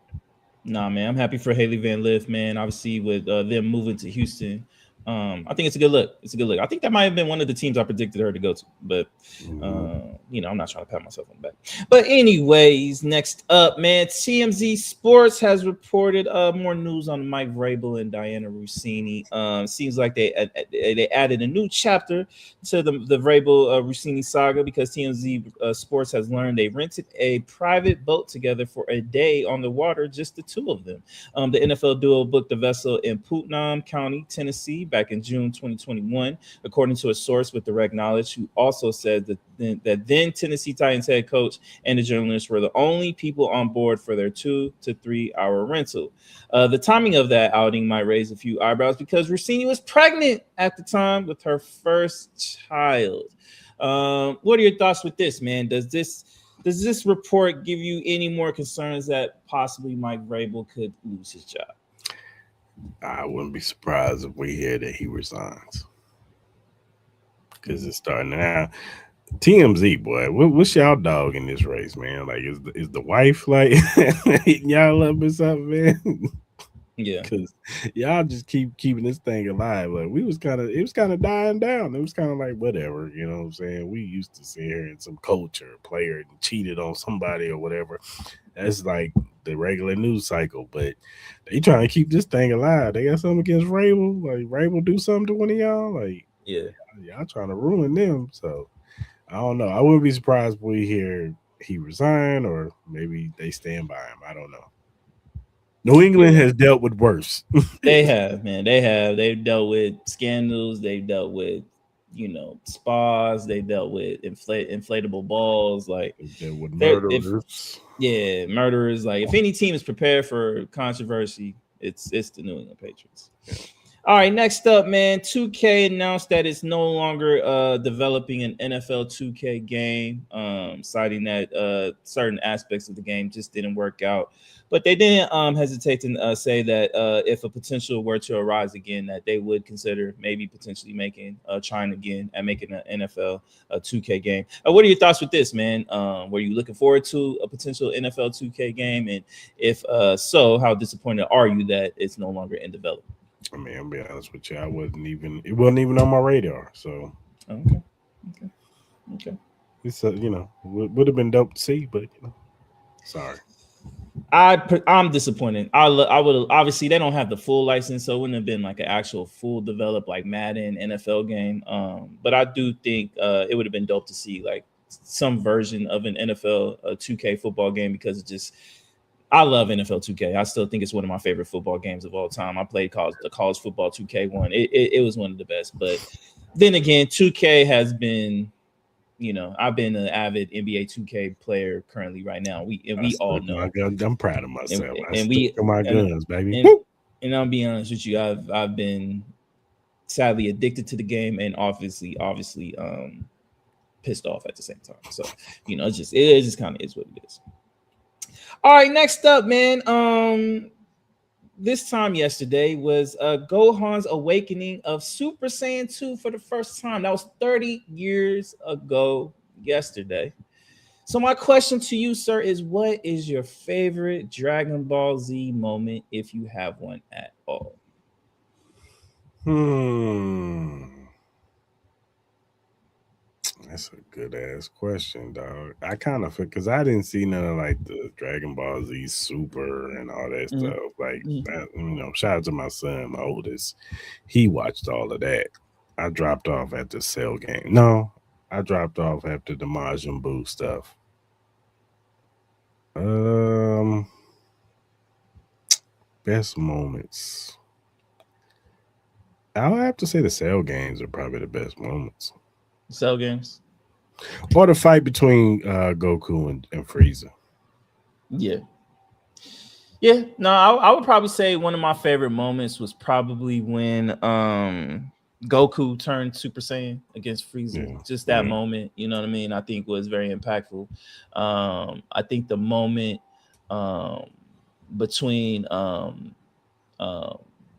Nah, man, I'm happy for Haley Van Lith, man. Obviously, with them moving to Houston, I think it's a good look. I think that might have been one of the teams I predicted her to go to, but I'm not trying to pat myself on the back. But anyways, next up, man, TMZ Sports has reported more news on Mike Vrabel and Diana Rossini. Seems like they added a new chapter to the Vrabel Rossini saga because TMZ Sports has learned they rented a private boat together for a day on the water, just the two of them. The NFL duo booked a vessel in Putnam County, Tennessee, back in June 2021, according to a source with direct knowledge, who also said that then Tennessee Titans head coach and the journalists were the only people on board for their 2 to 3 hour rental. The timing of that outing might raise a few eyebrows because Rossini was pregnant at the time with her first child. What are your thoughts with this, man? Does this report give you any more concerns that possibly Mike Vrabel could lose his job? I wouldn't be surprised if we hear that he resigns because it's starting now. TMZ, boy, what's y'all dog in this race, man? Like, is the wife like hitting y'all up or something, man? Yeah. Because y'all just keeping this thing alive. Like, it was kind of dying down. It was kind of like whatever, you know what I'm saying? We used to see here in some culture, a player cheated on somebody or whatever. That's like the regular news cycle, but they trying to keep this thing alive. They got something against Rabel. Like, Rabel do something to one of y'all. Like, Yeah. y'all trying to ruin them. So I don't know. I wouldn't be surprised if we hear he resign or maybe they stand by him. I don't know. New England has dealt with worse. They have, man. They have. They've dealt with scandals. They've dealt with, spas. They dealt with inflatable balls. Like, they dealt with murderers. Murderers. Like, if any team is prepared for controversy, it's the New England Patriots. All right, next up, man. 2K announced that it's no longer developing an NFL 2K game, citing that certain aspects of the game just didn't work out. But they didn't hesitate to say that if a potential were to arise again, that they would consider maybe potentially trying again and making an NFL 2K game. What are your thoughts with this, man? Were you looking forward to a potential NFL 2K game? And if so, how disappointed are you that it's no longer in development? I mean, I'll be honest with you. It wasn't even on my radar. So okay. It's would have been dope to see, but sorry. I'm disappointed. I would obviously they don't have the full license, so it wouldn't have been like an actual full developed like Madden NFL game. But I do think it would have been dope to see like some version of an NFL 2K football game because it just. I love NFL 2K. I still think it's one of my favorite football games of all time. I played the college football 2K one. It was one of the best. But then again, 2K has been, I've been an avid NBA 2K player currently right now. We all know. I'm proud of myself. And my guns, baby. And I'll be honest with you, I've been sadly addicted to the game and obviously pissed off at the same time. So it just kind of is what it is. All right, next up, man. This time yesterday was Gohan's awakening of Super Saiyan 2 for the first time. That was 30 years ago yesterday. So my question to you, sir, is what is your favorite Dragon Ball Z moment, if you have one at all? That's a good ass question, dog. I kind of feel because I didn't see none of like the Dragon Ball Z Super and all that stuff. Like, that, shout out to my son, my oldest. He watched all of that. I dropped off at the Cell game. No, I dropped off after the Majin Buu stuff. Best moments. I'll have to say the Cell games are probably the best moments. Cell games, or the fight between Goku and Frieza. Yeah. No, I would probably say one of my favorite moments was probably when Goku turned Super Saiyan against Frieza. Yeah. Just that moment, you know what I mean? I think was very impactful. I think the moment between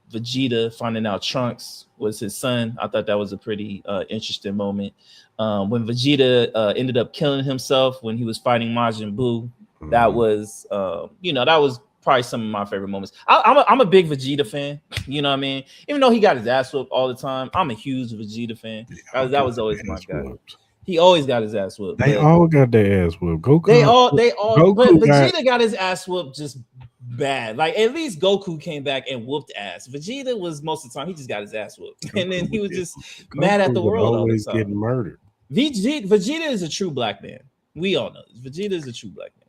Vegeta finding out Trunks was his son. I thought that was a pretty interesting moment. When Vegeta ended up killing himself when he was fighting Majin Buu, that was, that was probably some of my favorite moments. I'm a big Vegeta fan. You know what I mean? Even though he got his ass whooped all the time, I'm a huge Vegeta fan. That was always my guy. He always got his ass whooped. They all got their ass whooped. Goku. They all. Goku but Vegeta got his ass whooped just bad. Like at least Goku came back and whooped ass. Vegeta was most of the time he just got his ass whooped, and then he was just mad at the world. Always all the time. Getting murdered. Vegeta is a true black man. We all know this. Vegeta is a true black man.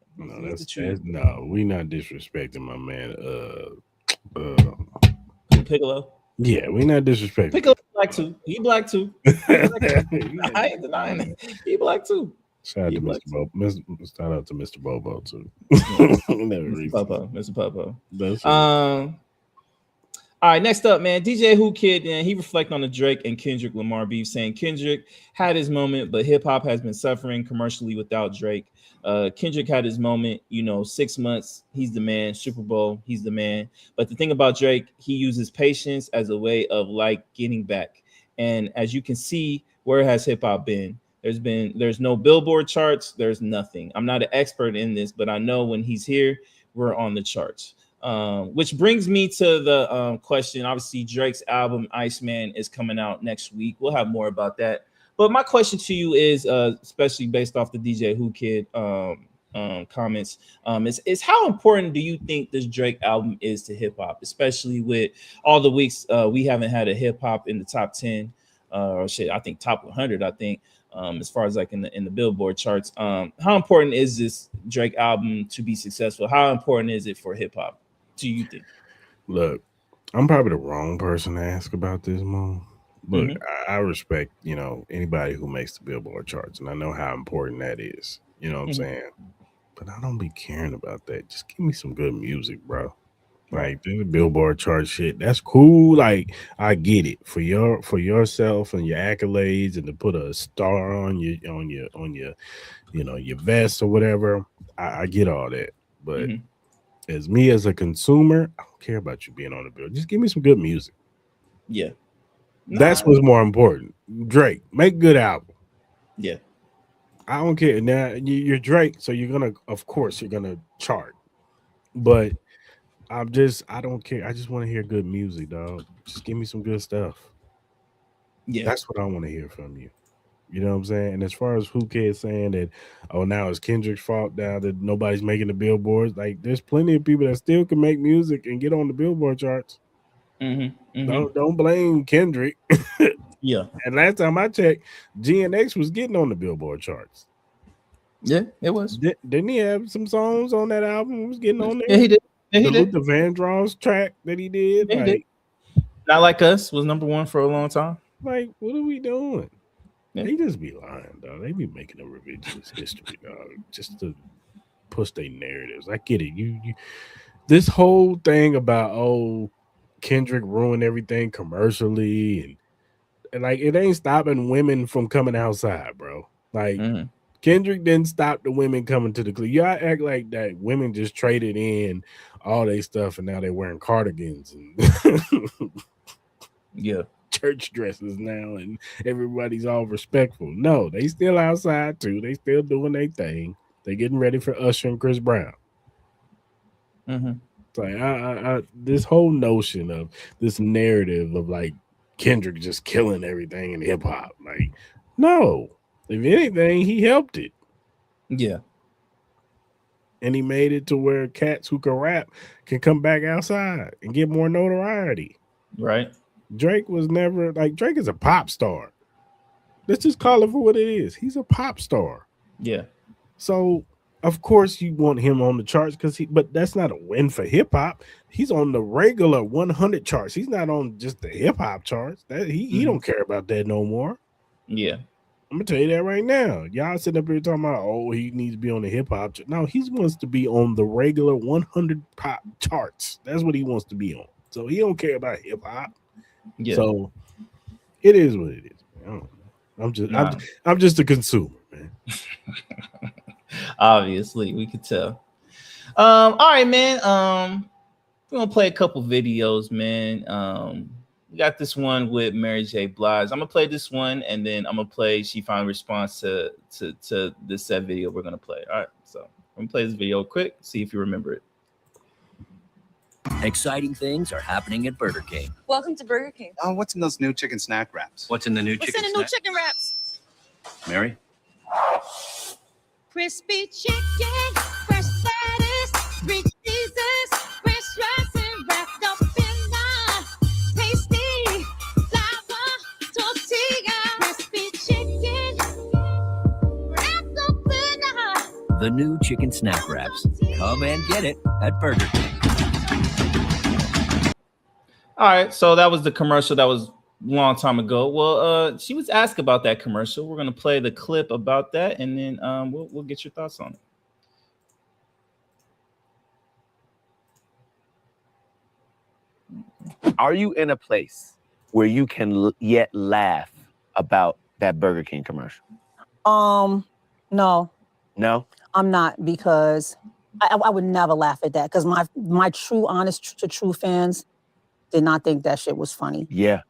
No, we not disrespecting my man. Piccolo. Yeah, we not disrespecting. Piccolo black too. He black too. I ain't denying it. He black too. Shout out to Mr. Bobo. Shout out to Mr. Bobo too. Mr. Popo. All right, next up, man. DJ Who Kid, and he reflected on the Drake and Kendrick Lamar beef, saying Kendrick had his moment, but hip hop has been suffering commercially without Drake. Kendrick had his moment, 6 months. He's the man. Super Bowl, he's the man. But the thing about Drake, he uses patience as a way of like getting back. And as you can see, where has hip hop been? There's no Billboard charts. There's nothing. I'm not an expert in this, but I know when he's here, we're on the charts. Which brings me to the question. Obviously, Drake's album Iceman is coming out next week. We'll have more about that. But my question to you is, especially based off the DJ Who Kid comments, is how important do you think this Drake album is to hip hop, especially with all the weeks we haven't had a hip hop in the top 10 or shit, I think top 100, I think. As far as like in the Billboard charts, how important is this Drake album to be successful? How important is it for hip hop? Do you think? Look, I'm probably the wrong person to ask about this, Mo. Look, I respect, anybody who makes the Billboard charts, and I know how important that is. You know what I'm saying? But I don't be caring about that. Just give me some good music, bro. Like the Billboard chart shit, that's cool. Like I get it for yourself and your accolades, and to put a star on your your vest or whatever. I get all that, but as me as a consumer, I don't care about you being on the bill. Just give me some good music. Yeah, that's what's more important. Drake, make good album. Yeah, I don't care. Now you're Drake, so of course you're gonna chart, but. I don't care. I just want to hear good music, dog. Just give me some good stuff. Yeah. That's what I want to hear from you. You know what I'm saying? And as far as Who Kid saying that, now it's Kendrick's fault now that nobody's making the billboards, like there's plenty of people that still can make music and get on the Billboard charts. Don't blame Kendrick. Yeah. And last time I checked, GNX was getting on the Billboard charts. Yeah, it was. Didn't he have some songs on that album? He was getting on there. Yeah, he did. Yeah, the Luther Vandross track that he did, yeah, Not Like Us was number 1 for a long time. Like, what are we doing? Yeah. They just be lying, dog. They be making a revisionist history, dog, just to push their narratives. I get it. You this whole thing about Kendrick ruined everything commercially, and like it ain't stopping women from coming outside, bro. Like Kendrick didn't stop the women coming to the club. Y'all act like that women just traded in all their stuff and now they're wearing cardigans and church dresses now and everybody's all respectful. No, they still outside too. They still doing their thing. They getting ready for Usher and Chris Brown. It's like this whole notion of this narrative of like Kendrick just killing everything in hip hop. Like, no. If anything, he helped it. Yeah. And he made it to where cats who can rap can come back outside and get more notoriety. Right. Drake was never Drake is a pop star. Let's just call it for what it is. He's a pop star. Yeah. So of course you want him on the charts but that's not a win for hip hop. He's on the regular 100 charts. He's not on just the hip hop charts. He don't care about that no more. Yeah. I'm gonna tell you that right now. Y'all sitting up here talking about, he needs to be on the hip hop. No, he wants to be on the regular 100 pop charts. That's what he wants to be on. So he don't care about hip hop. Yeah. So it is what it is. I don't know. I'm just a consumer, man. Obviously, we could tell. All right, man. We're gonna play a couple videos, man. We got this one with Mary J. Blige. I'm gonna play this one, and then I'm gonna play She Found Response to this set video we're gonna play. All right, so I'm gonna play this video quick, see if you remember it. Exciting things are happening at Burger King. Welcome to Burger King. Oh, what's in those new chicken snack wraps? What's in the new chicken What's in the new chicken wraps? Mary? Crispy chicken, fresh lettuce, rich cheeses, fresh rice, and wrapped up in the tasty flour tortilla. Crispy chicken, wrapped up in The new chicken snack wraps. Come and get it at Burger King. All right, so that was the commercial that was a long time ago. Well, she was asked about that commercial. We're gonna play the clip about that, and then we'll get your thoughts on it. Are you in a place where you can yet laugh about that Burger King commercial? No. No? I'm not, because I would never laugh at that, because my true, honest to true fans did not think that shit was funny. Yeah.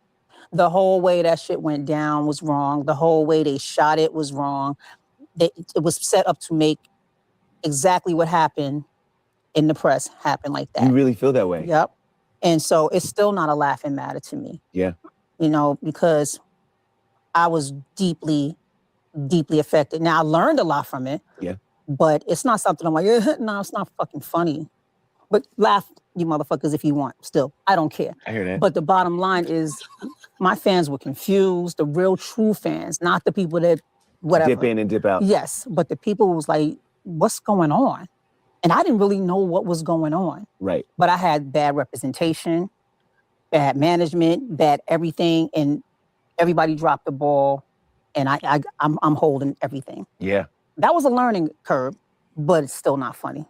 The whole way that shit went down was wrong. The whole way they shot it was wrong. It was set up to make exactly what happened in the press happen like that. You really feel that way? Yep. And so it's still not a laughing matter to me. Yeah. You know, because I was deeply, deeply affected. Now I learned a lot from it. Yeah. But it's not something I'm like, no, it's not fucking funny. But laugh, you motherfuckers, if you want. Still, I don't care. I hear that. But the bottom line is, my fans were confused. The real, true fans, not the people that whatever. Dip in and dip out. Yes, but the people who was like, what's going on? And I didn't really know what was going on. Right. But I had bad representation, bad management, bad everything, and everybody dropped the ball. And I'm holding everything. Yeah. That was a learning curve, but it's still not funny.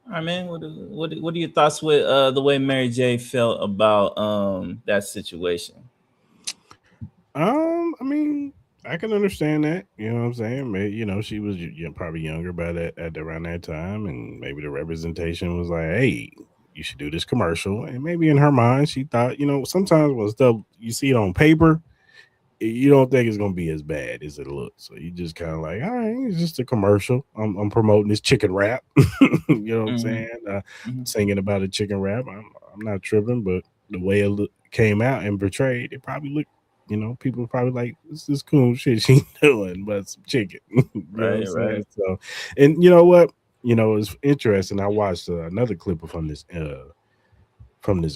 All right, man. What are your thoughts with the way Mary J felt about that situation? I mean, I can understand that. You know what I'm saying? Maybe, you know, she was probably younger by around that time, and maybe the representation was like, "Hey, you should do this commercial." And maybe in her mind, she thought, you know, sometimes when stuff you see it on paper, you don't think it's gonna be as bad as it looks. So you just kind of like, all right, it's just a commercial. I'm promoting this chicken wrap. You know what I'm saying? Singing about a chicken wrap. I'm not tripping, but the way it came out and portrayed, it probably looked, you know, people probably like, this is cool shit she doing, but some chicken. Right. So, and you know what? You know, it's interesting. I watched another clip from this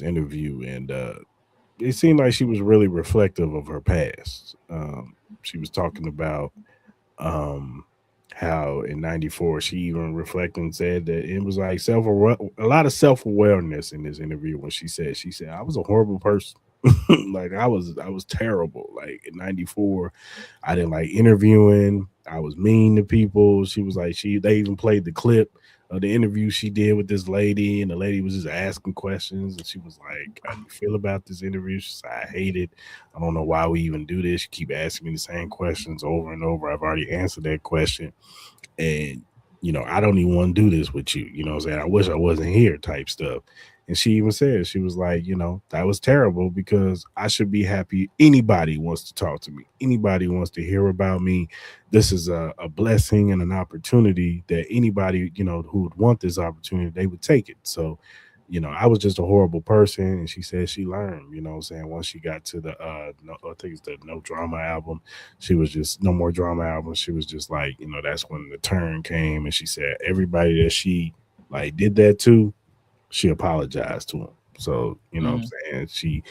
interview, and it seemed like she was really reflective of her past. She was talking about how in '94 she even reflected and said that it was like a lot of self-awareness in this interview when she said I was a horrible person. Like I was terrible. Like in '94, I didn't like interviewing. I was mean to people. She was like, they even played the clip of the interview she did with this lady, and the lady was just asking questions, and she was like, "How do you feel about this interview?" She said, "I hate it. I don't know why we even do this. You keep asking me the same questions over and over. I've already answered that question, and you know, I don't even want to do this with you. You know what I'm saying? I wish I wasn't here," type stuff. And she even said, she was like, you know, that was terrible because I should be happy. Anybody wants to talk to me. Anybody wants to hear about me. This is a blessing and an opportunity that anybody, you know, who would want this opportunity, they would take it. So, you know, I was just a horrible person. And she said she learned, you know what I'm saying, once she got to the, I think it's the No Drama album, she was just, No More Drama album. She was just like, you know, that's when the turn came. And she said everybody that she like did that to, she apologized to him. So, you know what I'm saying? She,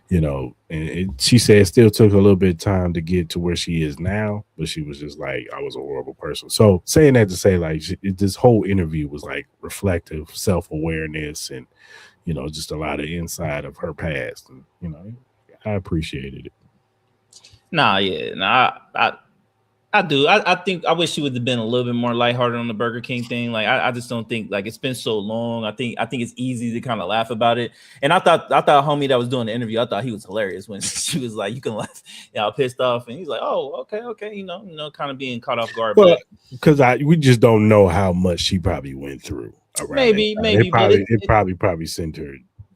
you know, and she said it still took a little bit of time to get to where she is now, but she was just like, I was a horrible person. So saying that to say, like, this whole interview was like reflective self-awareness and, you know, just a lot of insight of her past. And, you know, I appreciated it. I do. I think I wish she would have been a little bit more lighthearted on the Burger King thing. Like I just don't think, like, it's been so long. I think it's easy to kind of laugh about it. And I thought homie that was doing the interview, I thought he was hilarious when she was like, you can laugh, pissed off, and he's like, oh, okay, you know, kind of being caught off guard. Well, because we just don't know how much she probably went through. Maybe it probably sent her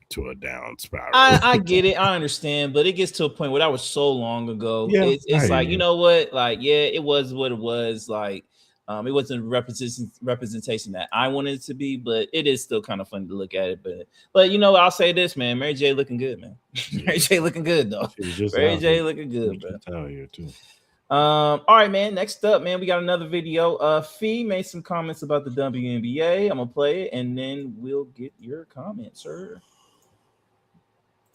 to a down spiral. I get it. I understand, but it gets to a point where that was so long ago. Yeah, it's like, you know what? Like, yeah, it was what it was. Like, it wasn't representation that I wanted it to be, but it is still kind of funny to look at it. But you know, I'll say this, man. Mary J looking good, man. Mary J looking good, though. Mary J looking good, bro. Here too. All right, man. Next up, man, we got another video. Fee made some comments about the WNBA. I'm gonna play it, and then we'll get your comments, sir.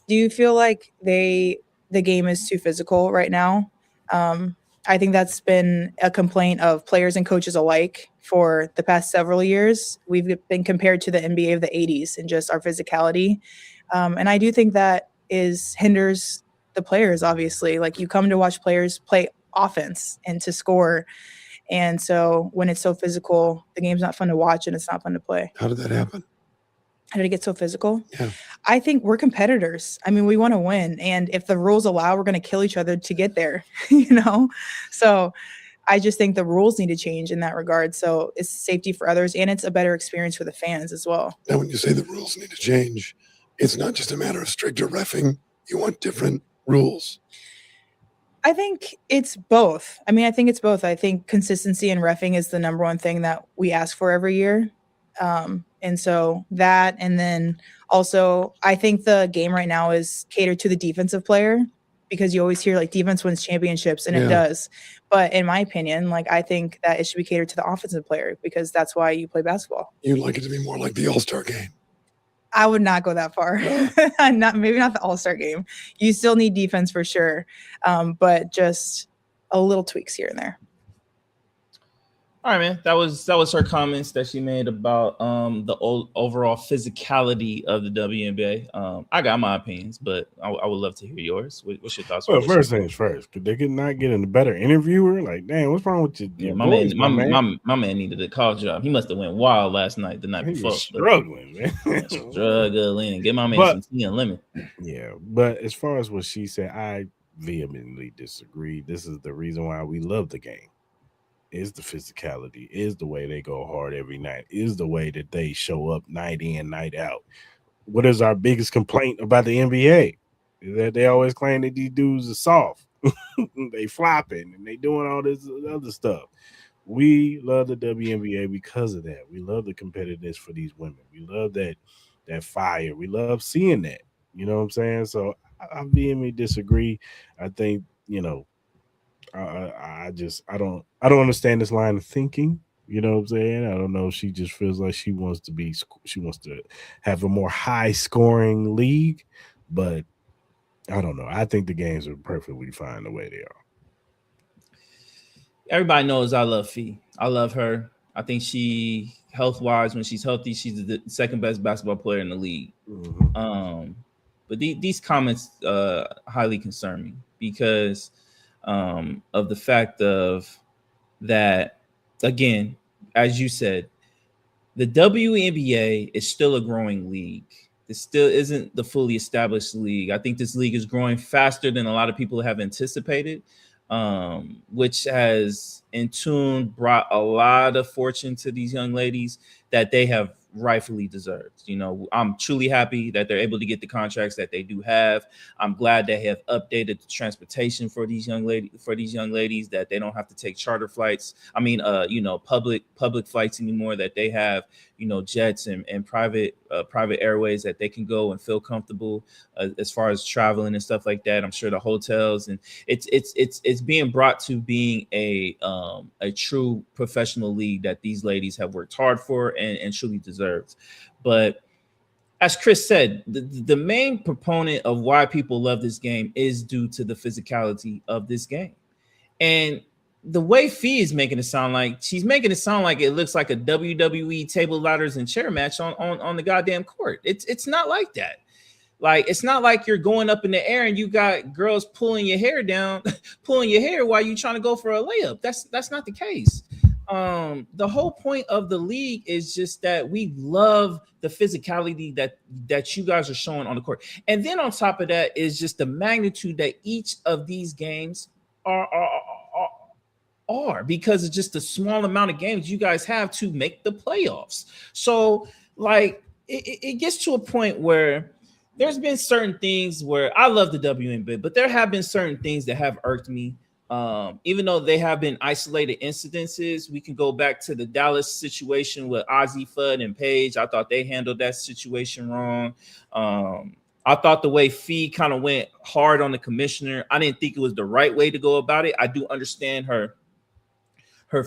Do you feel like the game is too physical right now? I think that's been a complaint of players and coaches alike for the past several years. We've been compared to the NBA of the 80s and just our physicality. And I do think that hinders the players, obviously. Like, you come to watch players play offense and to score. And so when it's so physical, the game's not fun to watch and it's not fun to play. How did that happen? How did it get so physical? Yeah. I think we're competitors. I mean, we want to win. And if the rules allow, we're going to kill each other to get there, you know? So I just think the rules need to change in that regard. So it's safety for others, and it's a better experience for the fans as well. Now, when you say the rules need to change, it's not just a matter of stricter reffing. You want different rules. I think it's both. I mean, I think it's both. I think consistency in reffing is the number one thing that we ask for every year. And so that, and then also I think the game right now is catered to the defensive player, because you always hear like defense wins championships, and it does. But in my opinion, like I think that it should be catered to the offensive player, because that's why you play basketball. You'd like it to be more like the All-Star game. I would not go that far. Maybe not the All-Star game. You still need defense for sure. But just a little tweaks here and there. All right, man. That was her comments that she made about the overall physicality of the WNBA. I got my opinions, but I would love to hear yours. What's your thoughts? Well, first things first. Could they not get a better interviewer? Like, damn, what's wrong with you? Yeah, my man needed a call job. He must have went wild last night, the night before. Struggling, man. Struggling. Get my man some tea and lemon. Yeah, but as far as what she said, I vehemently disagree. This is the reason why we love the game. Is the physicality, is the way they go hard every night, is the way that they show up night in, night out. What is our biggest complaint about the NBA? Is that they always claim that these dudes are soft. They flopping and they doing all this other stuff. We love the WNBA because of that. We love the competitiveness for these women. We love that fire. We love seeing that. You know what I'm saying? So I vehemently disagree. I think, I don't understand this line of thinking. You know what I'm saying? I don't know if she just feels like she wants to have a more high scoring league, but I don't know. I think the games are perfectly fine the way they are. Everybody knows I love Fee. I love her. I think she, health wise, when she's healthy, she's the second best basketball player in the league. Mm-hmm. But these comments highly concern me because of the fact of that, again, as you said, the WNBA is still a growing league. It still isn't the fully established league. I think this league is growing faster than a lot of people have anticipated, which has in tune brought a lot of fortune to these young ladies that they have rightfully deserved. I'm truly happy that they're able to get the contracts that they do have. I'm glad they have updated the transportation for these young ladies, that they don't have to take charter flights. I mean, public flights anymore, that they have, jets and private airways that they can go and feel comfortable as far as traveling and stuff like that. I'm sure the hotels, and it's being brought to being a true professional league that these ladies have worked hard for and truly deserved. But as Cris said, the main proponent of why people love this game is due to the physicality of this game. And the way Fee is making it sound like, she's making it sound like it looks like a WWE table, ladders, and chair match on the goddamn court. It's not like that. Like, it's not like you're going up in the air and you got girls pulling your hair down, pulling your hair while you're trying to go for a layup. That's not the case. The whole point of the league is just that we love the physicality that you guys are showing on the court. And then on top of that is just the magnitude that each of these games are because it's just a small amount of games you guys have to make the playoffs. So like it gets to a point where there's been certain things where I love the WNBA, but there have been certain things that have irked me. Even though they have been isolated incidences, we can go back to the Dallas situation with Ozzie, Fudd, and Paige. I thought they handled that situation wrong. I thought the way Fee kind of went hard on the commissioner, I didn't think it was the right way to go about it. I do understand her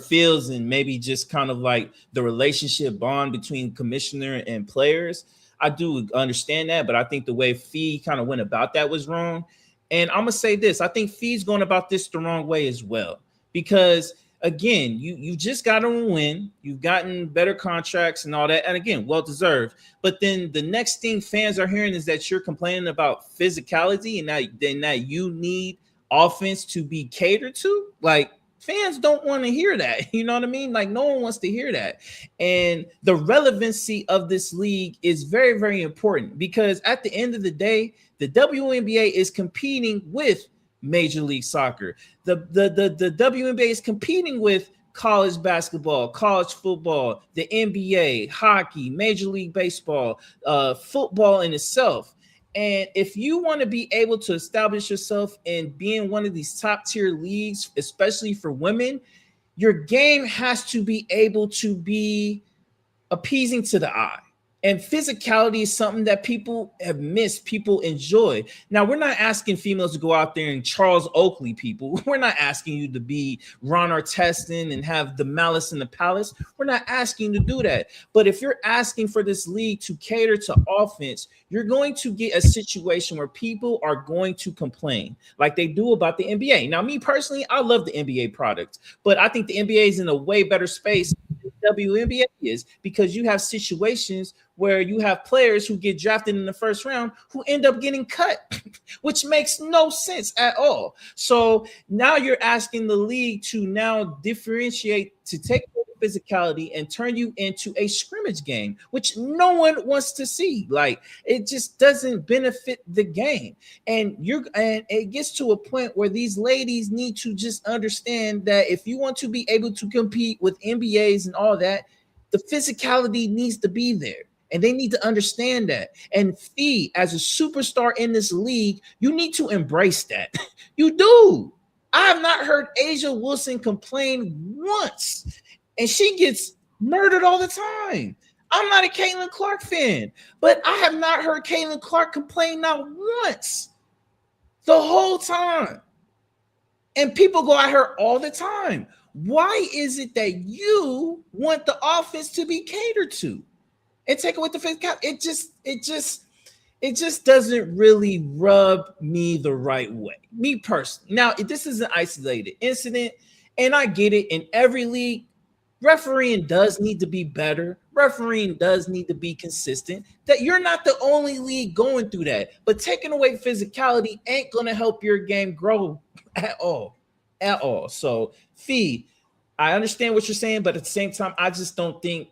feels and maybe just kind of like the relationship bond between commissioner and players. I do understand that, but I think the way Fee kind of went about that was wrong. And I'm going to say this. I think Fee's going about this the wrong way as well. Because, again, you just got to win. You've gotten better contracts and all that. And, again, well-deserved. But then the next thing fans are hearing is that you're complaining about physicality and that you need offense to be catered to. Like, fans don't want to hear that. You know what I mean? Like, no one wants to hear that. And the relevancy of this league is very, very important because at the end of the day, the WNBA is competing with Major League Soccer. The WNBA is competing with college basketball, college football, the NBA, hockey, Major League Baseball, football in itself. And if you want to be able to establish yourself in being one of these top tier leagues, especially for women, your game has to be able to be appeasing to the eye. And physicality is something that people have missed, people enjoy. Now, we're not asking females to go out there and Charles Oakley people. We're not asking you to be Ron Artestin and have the malice in the palace. We're not asking you to do that. But if you're asking for this league to cater to offense, you're going to get a situation where people are going to complain like they do about the NBA. Now, me personally, I love the NBA product, but I think the NBA is in a way better space than WNBA is, because you have situations where you have players who get drafted in the first round who end up getting cut, which makes no sense at all. So now you're asking the league to now differentiate, to take physicality and turn you into a scrimmage game, which no one wants to see. Like, it just doesn't benefit the game. And it gets to a point where these ladies need to just understand that if you want to be able to compete with NBAs and all that, the physicality needs to be there. And they need to understand that. And Fee, as a superstar in this league, you need to embrace that. You do. I have not heard Asia Wilson complain once. And she gets murdered all the time. I'm not a Caitlin Clark fan, but I have not heard Caitlin Clark complain not once the whole time. And people go at her all the time. Why is it that you want the offense to be catered to and take away the physical? It just doesn't really rub me the right way. Me personally. Now, this is an isolated incident, and I get it. In every league, refereeing does need to be better. Refereeing does need to be consistent. That you're not the only league going through that. But taking away physicality ain't going to help your game grow at all. At all. So, Fee, I understand what you're saying, but at the same time, I just don't think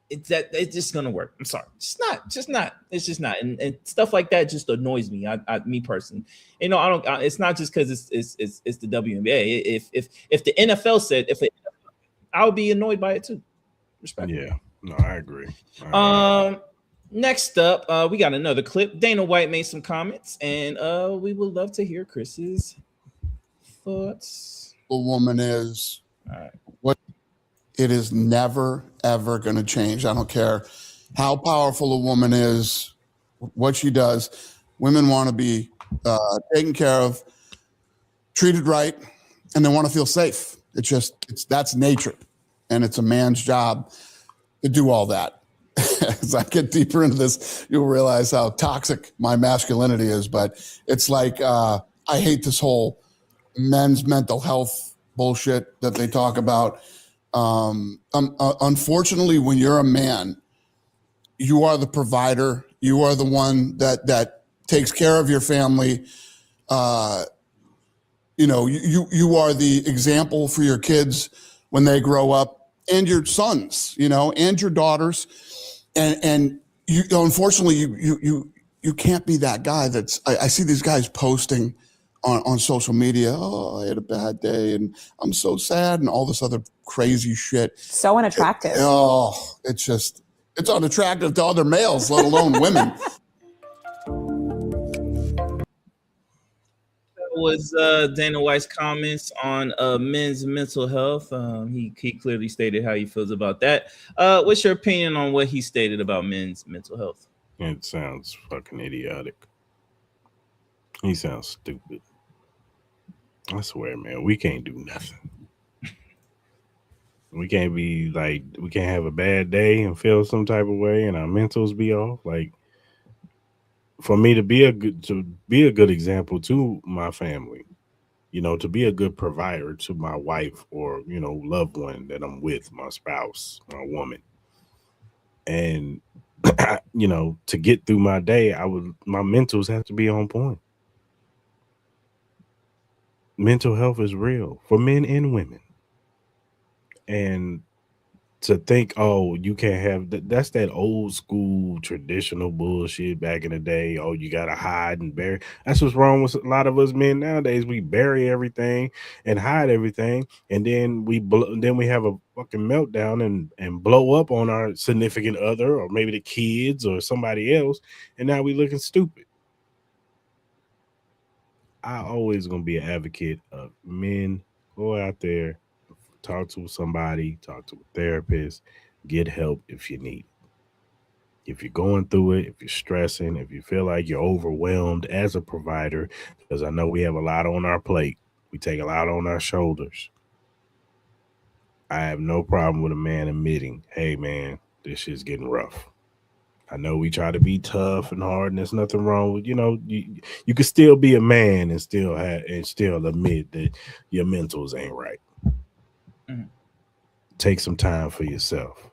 it's just going to work. I'm sorry. It's just not. And stuff like that just annoys me. Me personally. You know, it's not just because it's the WNBA. If the NFL said, I would be annoyed by it too. Respect. Yeah, no, I agree. Next up, we got another clip. Dana White made some comments, and we would love to hear Chris's thoughts. A woman is what it is never ever going to change. I don't care how powerful a woman is, what she does. Women want to be taken care of, treated right, and they want to feel safe. That's nature, and it's a man's job to do all that. As I get deeper into this, you'll realize how toxic my masculinity is. But it's like I hate this whole men's mental health bullshit that they talk about. Unfortunately, when you're a man, you are the provider. You are the one that takes care of your family. You know, you are the example for your kids when they grow up, and your sons, you know, and your daughters. And you unfortunately you can't be that guy I see these guys posting on social media, oh, I had a bad day and I'm so sad and all this other crazy shit. So unattractive. It's unattractive to other males, let alone women. Was Dana White's comments on men's mental health. He clearly stated how he feels about that. What's your opinion on what he stated about men's mental health? It sounds fucking idiotic. He sounds stupid. I swear, man, we can't do nothing. We can't be like, we can't have a bad day and feel some type of way and our mentals be off. Like, for me to be a good example to my family, you know, to be a good provider to my wife or, you know, loved one that I'm with, my spouse, my woman. And, you know, to get through my day, my mentals have to be on point. Mental health is real for men and women. And to think, oh, you can't have that's that old school traditional bullshit back in the day. Oh, you gotta hide and bury. That's what's wrong with a lot of us men nowadays. We bury everything and hide everything, and then we have a fucking meltdown and blow up on our significant other or maybe the kids or somebody else, and now we looking stupid. I always gonna be an advocate of men. Go out there, talk to somebody, talk to a therapist, get help if you need it. If you're going through it, if you're stressing, if you feel like you're overwhelmed as a provider, because I know we have a lot on our plate, we take a lot on our shoulders. I have no problem with a man admitting, hey man, this shit's getting rough. I know we try to be tough and hard, and there's nothing wrong with you can still be a man and still admit that your mentals ain't right. Mhm. Take some time for yourself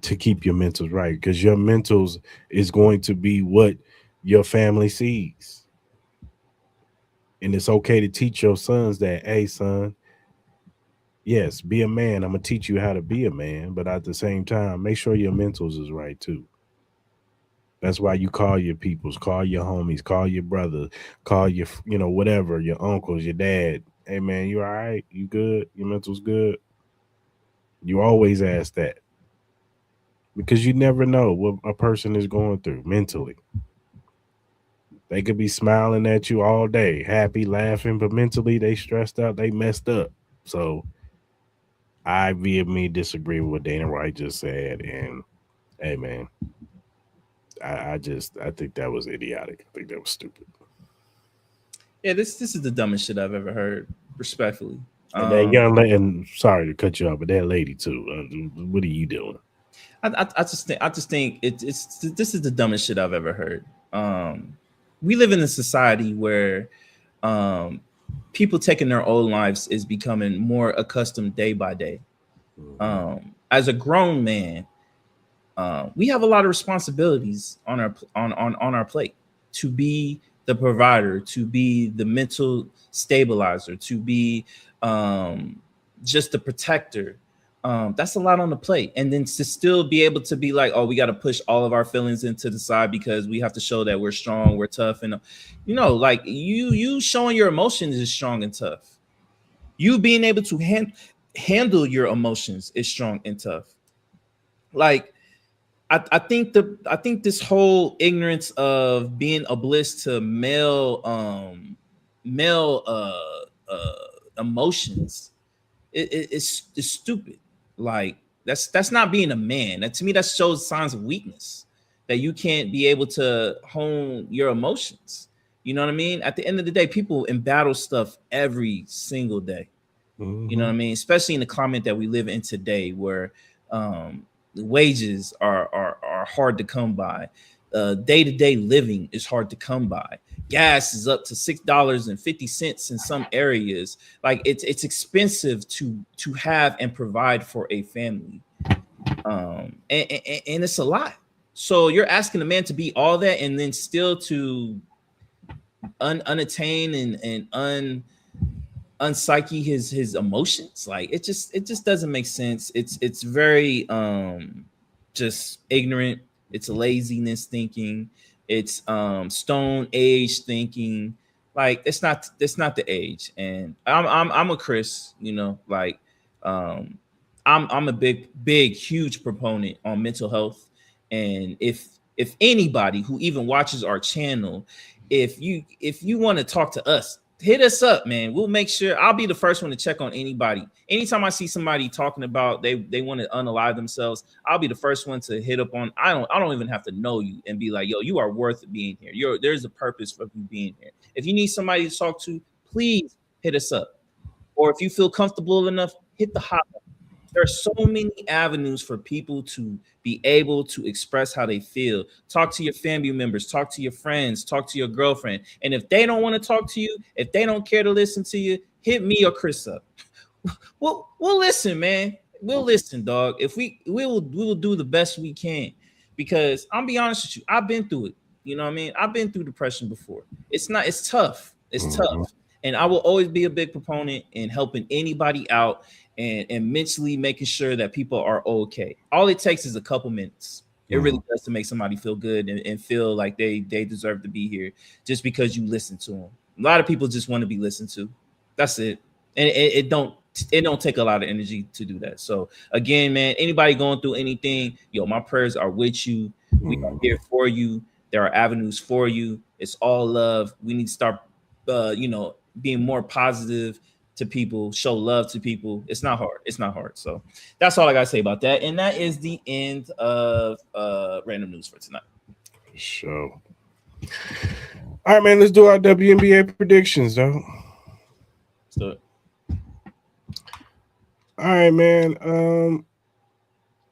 to keep your mentals right, because your mentals is going to be what your family sees. And it's okay to teach your sons that, hey son, yes, be a man. I'm gonna teach you how to be a man, but at the same time, make sure your mentals is right too. That's why you call your peoples, call your homies, call your brother, call your, whatever, your uncles, your dad. Hey man, you all right? You good? Your mental's good? You always ask that, because you never know what a person is going through mentally. They could be smiling at you all day, happy, laughing, but mentally they stressed out, they messed up. So I vehemently disagree with what Dana White just said. And hey man, I think that was idiotic. I think that was stupid. Yeah, this is the dumbest shit I've ever heard. Respectfully, And that young lady, and sorry to cut you off, but that lady too. What are you doing? I just think it's this is the dumbest shit I've ever heard. We live in a society where people taking their own lives is becoming more accustomed day by day. As a grown man, we have a lot of responsibilities on our plate to be the provider, to be the mental stabilizer, to be just the protector. That's a lot on the plate. And then to still be able to be like, oh, we got to push all of our feelings into the side because we have to show that we're strong, we're tough. And, like you showing your emotions is strong and tough. You being able to handle your emotions is strong and tough. Like, I think this whole ignorance of being oblivious to male emotions is stupid. Like that's not being a man. That to me that shows signs of weakness, that you can't be able to hone your emotions. You know what I mean? At the end of the day, people battle stuff every single day. You know what I mean? Especially in the climate that we live in today, where the wages are hard to come by. Day-to-day living is hard to come by. Gas is up to $6.50 in some areas. Like it's expensive to have and provide for a family. And it's a lot. So you're asking a man to be all that and then still to unattain and unpsyche his emotions. Like it just doesn't make sense. It's very just ignorant. It's laziness thinking. It's stone age thinking. Like it's not the age. And I'm a Cris, like I'm a big huge proponent on mental health. And if anybody who even watches our channel, if you want to talk to us, hit us up, man. We'll make sure. I'll be the first one to check on anybody. Anytime I see somebody talking about they want to unalive themselves, I'll be the first one to hit up on. I don't even have to know you and be like, yo, you are worth being here. There's a purpose for you being here. If you need somebody to talk to, please hit us up. Or if you feel comfortable enough, hit the hotline. There are so many avenues for people to be able to express how they feel. Talk to your family members, talk to your friends, talk to your girlfriend. And if they don't want to talk to you, if they don't care to listen to you, hit me or Cris up. We'll listen, man. We'll listen, dog. If we will do the best we can, because I'm be honest with you, I've been through it. You know what I mean? I've been through depression before. It's tough. It's tough. And I will always be a big proponent in helping anybody out and mentally making sure that people are okay. All it takes is a couple minutes. It really does to make somebody feel good and feel like they deserve to be here just because you listen to them. A lot of people just want to be listened to. That's it. And it don't take a lot of energy to do that. So again, man, anybody going through anything, my prayers are with you. We are here for you. There are avenues for you. It's all love. We need to start being more positive to people, show love to people. It's not hard. It's not hard. So that's all I gotta say about that. And that is the end of random news for tonight. Sure. All right, man. Let's do our WNBA predictions, though. Let's do it. All right, man.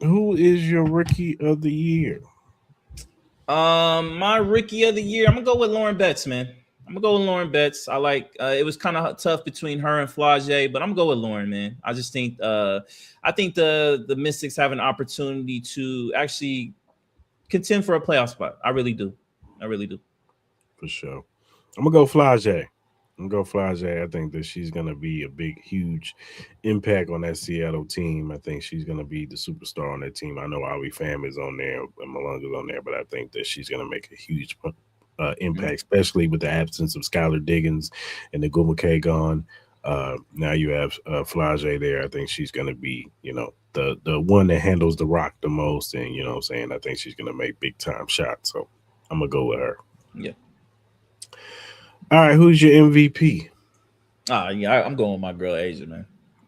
Who is your rookie of the year? My rookie of the year, I'm gonna go with Lauren Betts, man. I'm gonna go with Lauren Betts. I like it was kind of tough between her and Flage, but I'm gonna go with Lauren, man. I just think I think the Mystics have an opportunity to actually contend for a playoff spot. I really do. I really do. For sure. I'm gonna go Flage. I think that she's gonna be a big, huge impact on that Seattle team. I think she's gonna be the superstar on that team. I know Avi Pham is on there and Malunga's on there, but I think that she's gonna make a huge impact, especially with the absence of Skylar Diggins and the Gumake gone. Now you have Flage there. I think she's gonna be, the one that handles the rock the most, and you know what I'm saying, I think she's gonna make big time shots. So I'm gonna go with her. Yeah. All right, who's your MVP? Yeah, I'm going with my girl Asia, man.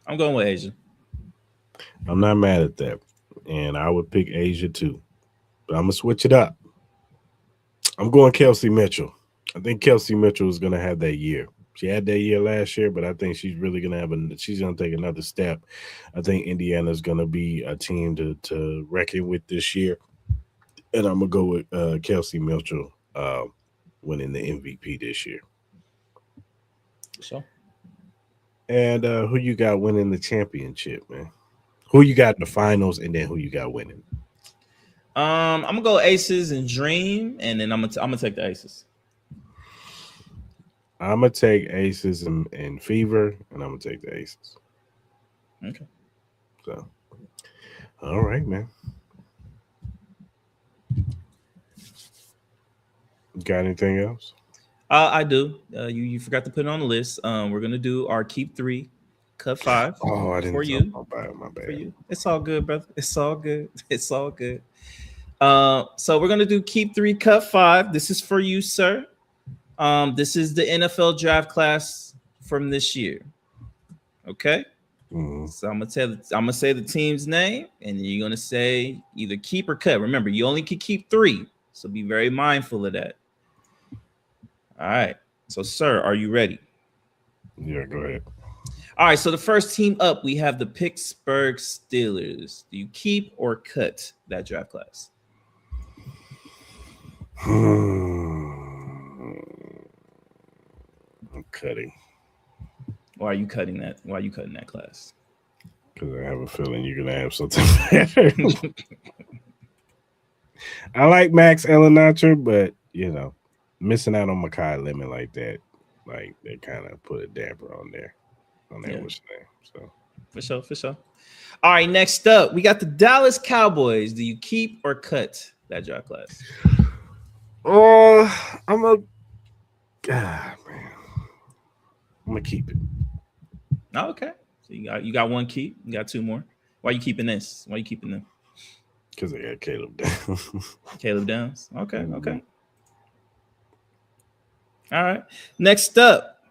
I'm going with Asia. I'm not mad at that, and I would pick Asia too, but I'm gonna switch it up. I'm going Kelsey Mitchell. I think Kelsey Mitchell is gonna have that year. She had that year last year, but I think she's really gonna she's gonna take another step. I think Indiana's gonna be a team to reckon with this year, and I'm gonna go with Kelsey Mitchell winning the MVP this year. So, and who you got winning the championship, man? Who you got in the finals, and then who you got winning? I'm gonna go Aces and Dream, and then I'm gonna take the Aces. I'm gonna take Aces and Fever, and I'm gonna take the Aces. Okay. So, all right, man. Got anything else? I do. You forgot to put it on the list. We're gonna do our keep 3, cut 5. Oh, I didn't. For you. My bad. For you. It's all good, brother. It's all good. It's all good. So we're gonna do keep 3, cut 5. This is for you, sir. This is the NFL draft class from this year. Okay. Mm-hmm. So I'm gonna say the team's name, and then you're gonna say either keep or cut. Remember, you only can keep 3, so be very mindful of that. All right. So, sir, are you ready? Yeah, go ahead. All right. So the first team up, we have the Pittsburgh Steelers. Do you keep or cut that draft class? I'm cutting. Why are you cutting that? Why are you cutting that class? Because I have a feeling you're gonna have something better. I like Max Ellenacher, but missing out on Mekhi Lemon like that, like they kind of put a damper on that name. So for sure. All right, next up, we got the Dallas Cowboys. Do you keep or cut that draft class? I'm gonna keep it. Oh, okay. So you got one keep. You got 2 more. Why are you keeping this? Why are you keeping them? Because I got Caleb Downs. Caleb Downs. Okay. All right. Next up,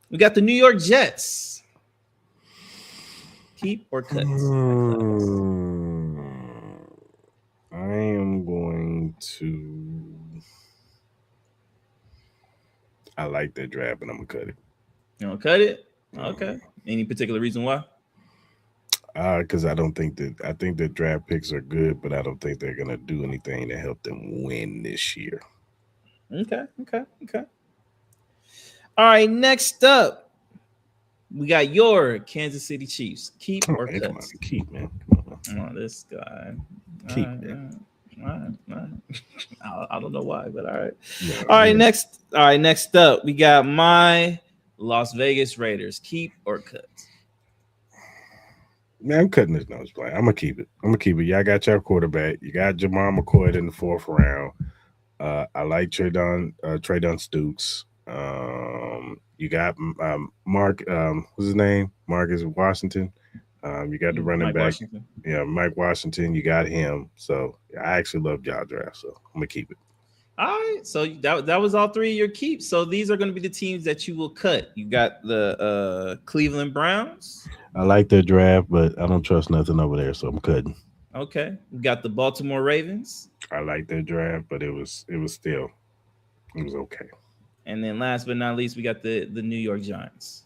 we got the New York Jets. Keep or cut? I am going to. I like that draft, but I'm gonna cut it. You gonna cut it? Okay. Any particular reason why? Because I think the draft picks are good, but I don't think they're gonna do anything to help them win this year. Okay. All right, next up, we got your Kansas City Chiefs. Keep or cut? Come on, keep, man. Come on, this guy. Keep, man. All right. I don't know why, but all right. Yeah, all right, next up, we got my Las Vegas Raiders. Keep or cut? Man, I'm cutting this nose blind. I'm gonna keep it. Y'all got your quarterback. You got Jamal McCoy in the 4th round. I like Treydon Stukes. You got Mark. What's his name? Marcus Washington. You got the running Mike back. Washington. Yeah, Mike Washington. You got him. So I actually love y'all draft. So I'm gonna keep it. All right, so that was all three of your keeps. So these are going to be the teams that you will cut. You got the Cleveland Browns. I like their draft, but I don't trust nothing over there, so I'm cutting. Okay, we got the Baltimore Ravens. I like their draft, but it was okay. And then last but not least, we got the New York Giants.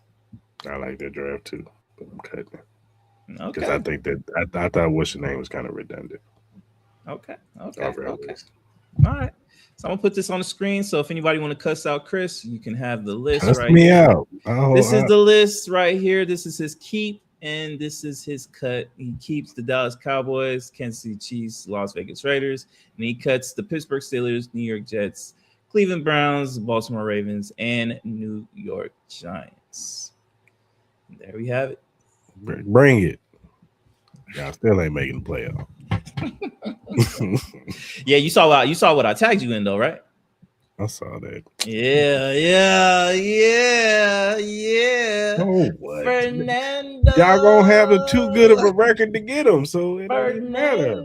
I like their draft too, but I'm cutting it. Okay. Because I think that I thought what's your name was kind of redundant. Okay. All right. So I'm gonna put this on the screen. So if anybody want to cuss out Chris, you can have the list Cuss right me here. out. This is the list right here. This is his keep, and this is his cut. He keeps the Dallas Cowboys, Kansas City Chiefs, Las Vegas Raiders, and he cuts the Pittsburgh Steelers, New York Jets, Cleveland Browns, Baltimore Ravens, and New York Giants. And there we have it. Bring it. Y'all still ain't making the playoff. Yeah, you saw what I tagged you in though, right? I saw that. Yeah. Oh, what? Fernando. Y'all gonna have too good of a record to get them, so it doesn't matter.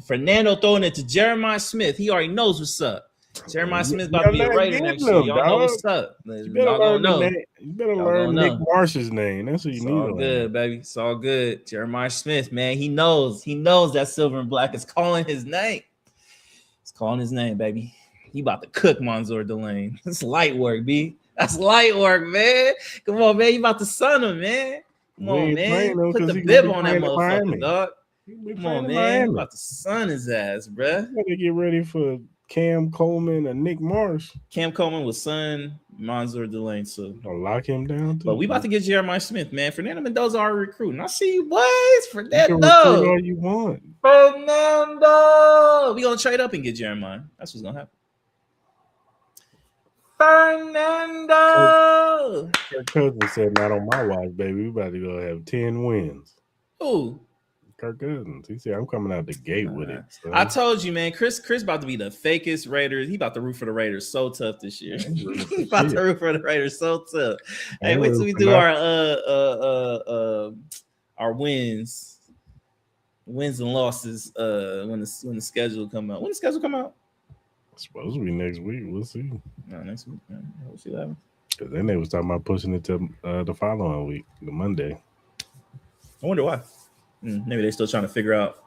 Fernando throwing it to Jeremiah Smith. He already knows what's up. Jeremiah Smith about to be a Raider next year. Y'all know what's up. You better learn Nick Marsh's name. That's what you It's need. all good, baby. It's all good. Jeremiah Smith, man. He knows that silver and black is calling his name. It's calling his name, baby. He about to cook Mansour Delane. That's light work, B. That's light work, man. Come on, man. You about to sun him, man. Come on, man. Put the bib on that motherfucker, dog. Come on, man. You about to sun his ass, bruh. Better get ready for Cam Coleman and Nick Marsh. Cam Coleman was son Mansour Delane, so I'll lock him down. But we about to get Jeremiah Smith, man. Fernando Mendoza already recruiting. I see you, boys. You can recruit all you want. Fernando. We gonna trade up and get Jeremiah. That's what's gonna happen. Fernando. Kirk Cousins said, "Not on my watch, baby. We about to go have 10 wins." Ooh. Kirk Cousins. He said, "I'm coming out the gate with it." So. I told you, man. Chris about to be the fakest Raiders. He about to root for the Raiders so tough this year. He about to root for the Raiders so tough. Hey, wait till we do our wins and losses when the schedule come out. When the schedule come out? It's supposed to be next week. We'll see. No, next week. We'll see that. Because then they was talking about pushing it to the following week, the Monday. I wonder why. Maybe they're still trying to figure out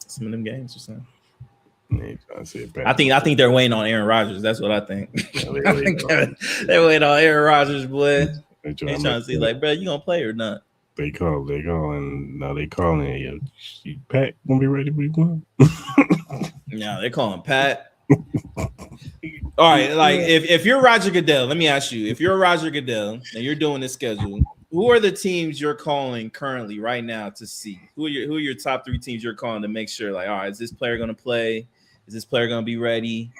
some of them games or something. I think they're waiting on Aaron Rodgers. That's what I think. They're waiting on Aaron Rodgers, boy. They're trying to see, like, bro, you gonna play or not? They calling. Pat gonna be ready week 1. No, they're calling Pat. All right, like if you're Roger Goodell, let me ask you: if you're Roger Goodell and you're doing this schedule, who are the teams you're calling currently right now to see? Who are your top 3 teams you're calling to make sure, like, all right, is this player going to play? Is this player going to be ready?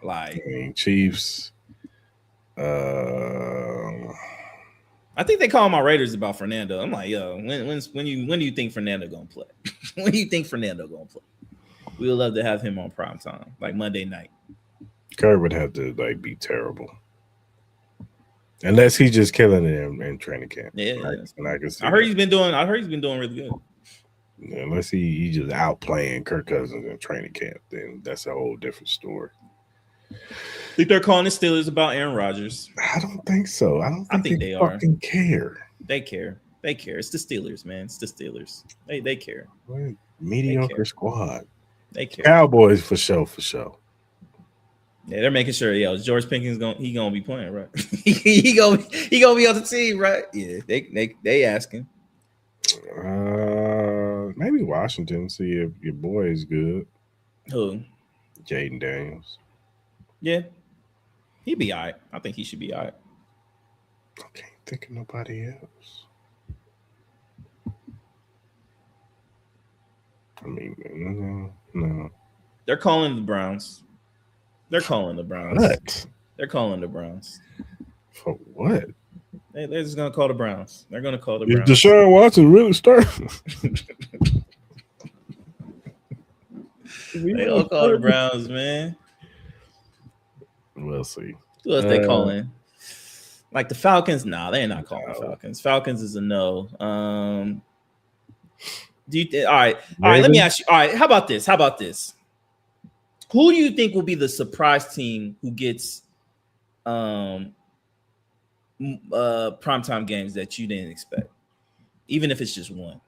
Like Chiefs. I think they call my Raiders about Fernando. I'm like, yo, when do you think Fernando going to play? When do you think Fernando going to play? We would love to have him on prime time, like Monday night. Kerr would have to be terrible. Unless he's just killing it in training camp. Yeah, and I can see. I heard he's been doing really good. Yeah, unless he just outplaying Kirk Cousins in training camp, then that's a whole different story. Think they're calling the Steelers about Aaron Rodgers? I don't think so. I think they fucking care. They care. It's the Steelers, man. It's the Steelers. They care. What? Mediocre squad. They care. Cowboys for sure. Yeah, they're making sure. Yeah, George Pickens gonna be playing, right? he gonna be on the team, right? Yeah, they asking. Maybe Washington. See if your boy is good. Who? Jaden Daniels. Yeah, he'd be all right. I think he should be all right. I can't think of nobody else. I mean, no. They're calling the Browns. What? They're calling the Browns. For what? They're just gonna call the Browns. They're gonna call the Browns. Is Deshaun Watson really starting? They gonna call the Browns, man. We'll see. Who else they calling? Like the Falcons? Nah, they're not calling the Falcons. Falcons is a no. All right. Let me ask you. All right, how about this? Who do you think will be the surprise team who gets primetime games that you didn't expect, even if it's just one?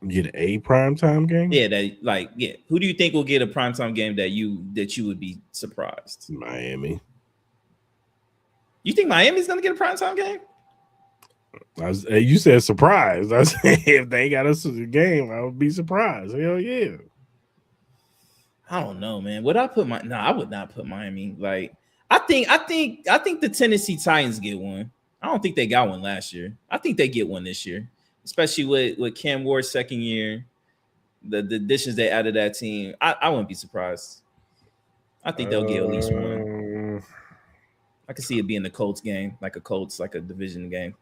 Get a primetime game? Yeah, Who do you think will get a primetime game that you would be surprised? Miami. You think Miami's gonna get a primetime game? You said surprise. I said if they got us a game, I would be surprised. Hell yeah. I don't know, man. Would I put I would not put Miami. Like, I think the Tennessee Titans get one. I don't think they got one last year. I think they get one this year, especially with Cam Ward's second year. The additions they added that team, I wouldn't be surprised. I think they'll get at least one. I can see it being the Colts game, like a division game.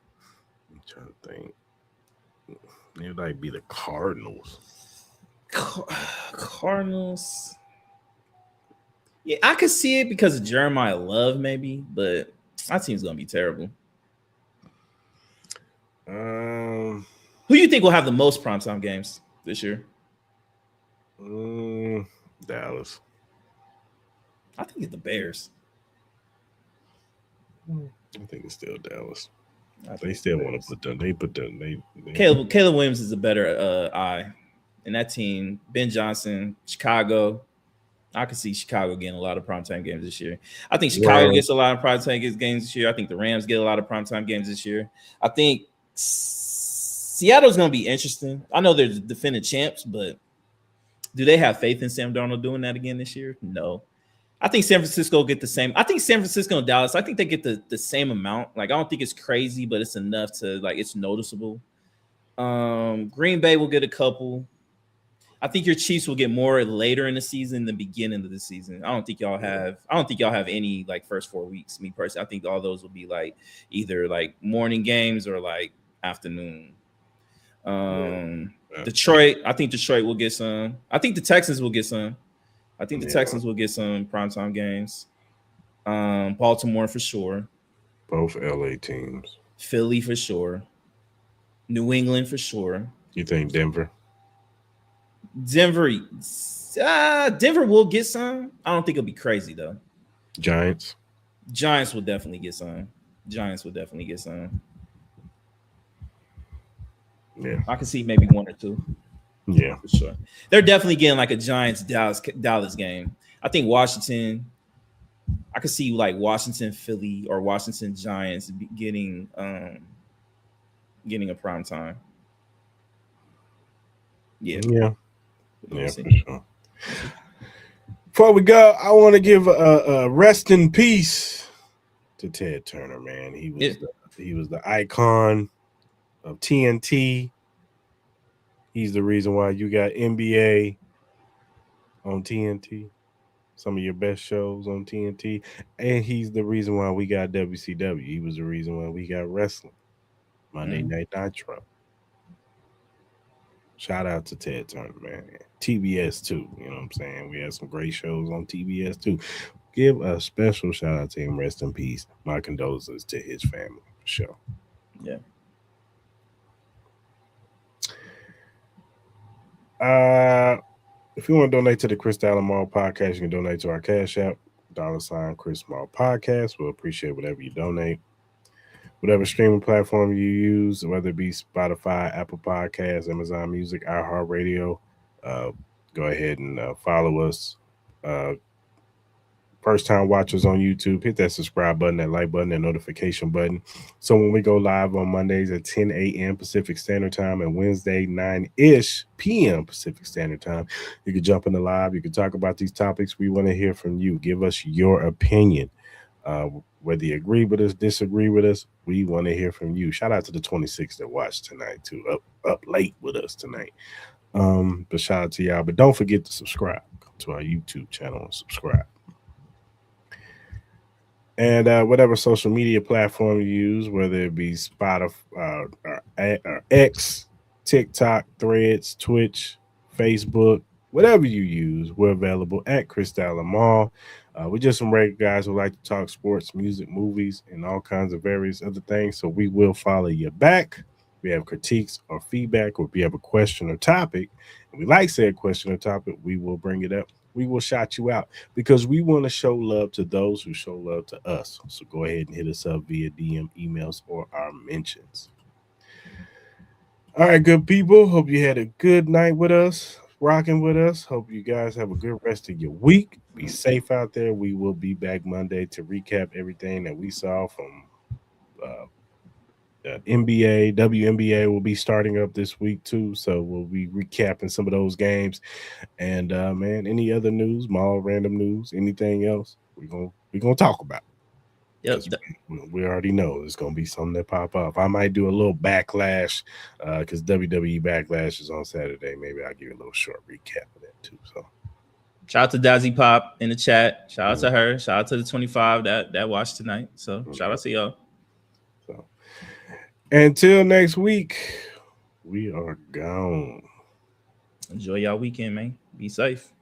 I'm trying to think. It might be the Cardinals. Cardinals. Yeah, I could see it because of Jeremiah Love, maybe, but that team's gonna be terrible. Who do you think will have the most primetime games this year? Dallas. I think it's the Bears. I think it's still Dallas. They still want to put them. They put them. They Caleb Williams is a better eye. And that team, Ben Johnson, Chicago. I can see Chicago getting a lot of primetime games this year. I think Chicago gets a lot of primetime games this year. I think the Rams get a lot of primetime games this year. I think Seattle's going to be interesting. I know they're the defending champs, but do they have faith in Sam Darnold doing that again this year? No. I think San Francisco will get the same. I think San Francisco and Dallas, I think they get the same amount. Like, I don't think it's crazy, but it's enough to, like, it's noticeable. Green Bay will get a couple. I think your Chiefs will get more later in the season than beginning of the season. I don't think y'all have any like first 4 weeks. Me personally, I think all those will be like either like morning games or like afternoon. Detroit, I think Detroit will get some. I think the Texans will get some. I think the Texans will get some primetime games. Baltimore for sure. Both LA teams. Philly for sure. New England for sure. You think Denver? Denver will get some. I don't think it'll be crazy though. Giants will definitely get some. Yeah, I can see maybe one or two. Yeah, for sure. They're definitely getting like a Giants Dallas game. I think Washington. I could see like Washington Philly or Washington Giants getting a prime time. Yeah, for sure. Before we go, I want to give a rest in peace to Ted Turner, man. He was the icon of TNT. He's the reason why you got NBA on TNT, some of your best shows on TNT, and he's the reason why we got WCW. He was the reason why we got wrestling, Monday Night Nitro. Shout out to Ted Turner, man. TBS too. You know what I'm saying? We had some great shows on TBS too. Give a special shout out to him. Rest in peace. My condolences to his family for sure. Yeah. If you want to donate to the Chris Mall podcast, you can donate to our Cash App, $ Chris Mall Podcast. We'll appreciate whatever you donate. Whatever streaming platform you use, whether it be Spotify, Apple Podcasts, Amazon Music, iHeartRadio, go ahead and follow us. First-time watchers on YouTube, hit that subscribe button, that like button, that notification button. So when we go live on Mondays at 10 a.m. Pacific Standard Time and Wednesday 9-ish p.m. Pacific Standard Time, you can jump in the live. You can talk about these topics. We want to hear from you. Give us your opinion. Whether you agree with us, disagree with us, we want to hear from you. Shout out to the 26 that watched tonight too, up late with us tonight. But shout out to y'all. But don't forget to subscribe to our YouTube channel and subscribe. And whatever social media platform you use, whether it be Spotify, or X, TikTok, Threads, Twitch, Facebook, whatever you use, we're available at Chris Mall. We're just some regular guys who like to talk sports, music, movies, and all kinds of various other things. So we will follow you back. If we have critiques or feedback, or if you have a question or topic, and we like said question or topic, we will bring it up. we will shout you out because we want to show love to those who show love to us. So go ahead and hit us up via DM, emails, or our mentions. All right, good people. Hope you had a good night with us, rocking with us. Hope you guys have a good rest of your week. Be safe out there. We will be back Monday to recap everything that we saw from NBA. WNBA will be starting up this week too, so we'll be recapping some of those games. And man, any other news, mall random news, anything else, we're gonna talk about. Yep. We already know it's gonna be something that pop up. I might do a little backlash because WWE Backlash is on Saturday. Maybe I'll give you a little short recap of that too. So shout out to Dazzy Pop in the chat. Shout out to her. Shout out to the 25 that watched tonight. So shout out to y'all. So until next week, we are gone. Enjoy y'all weekend, man. Be safe.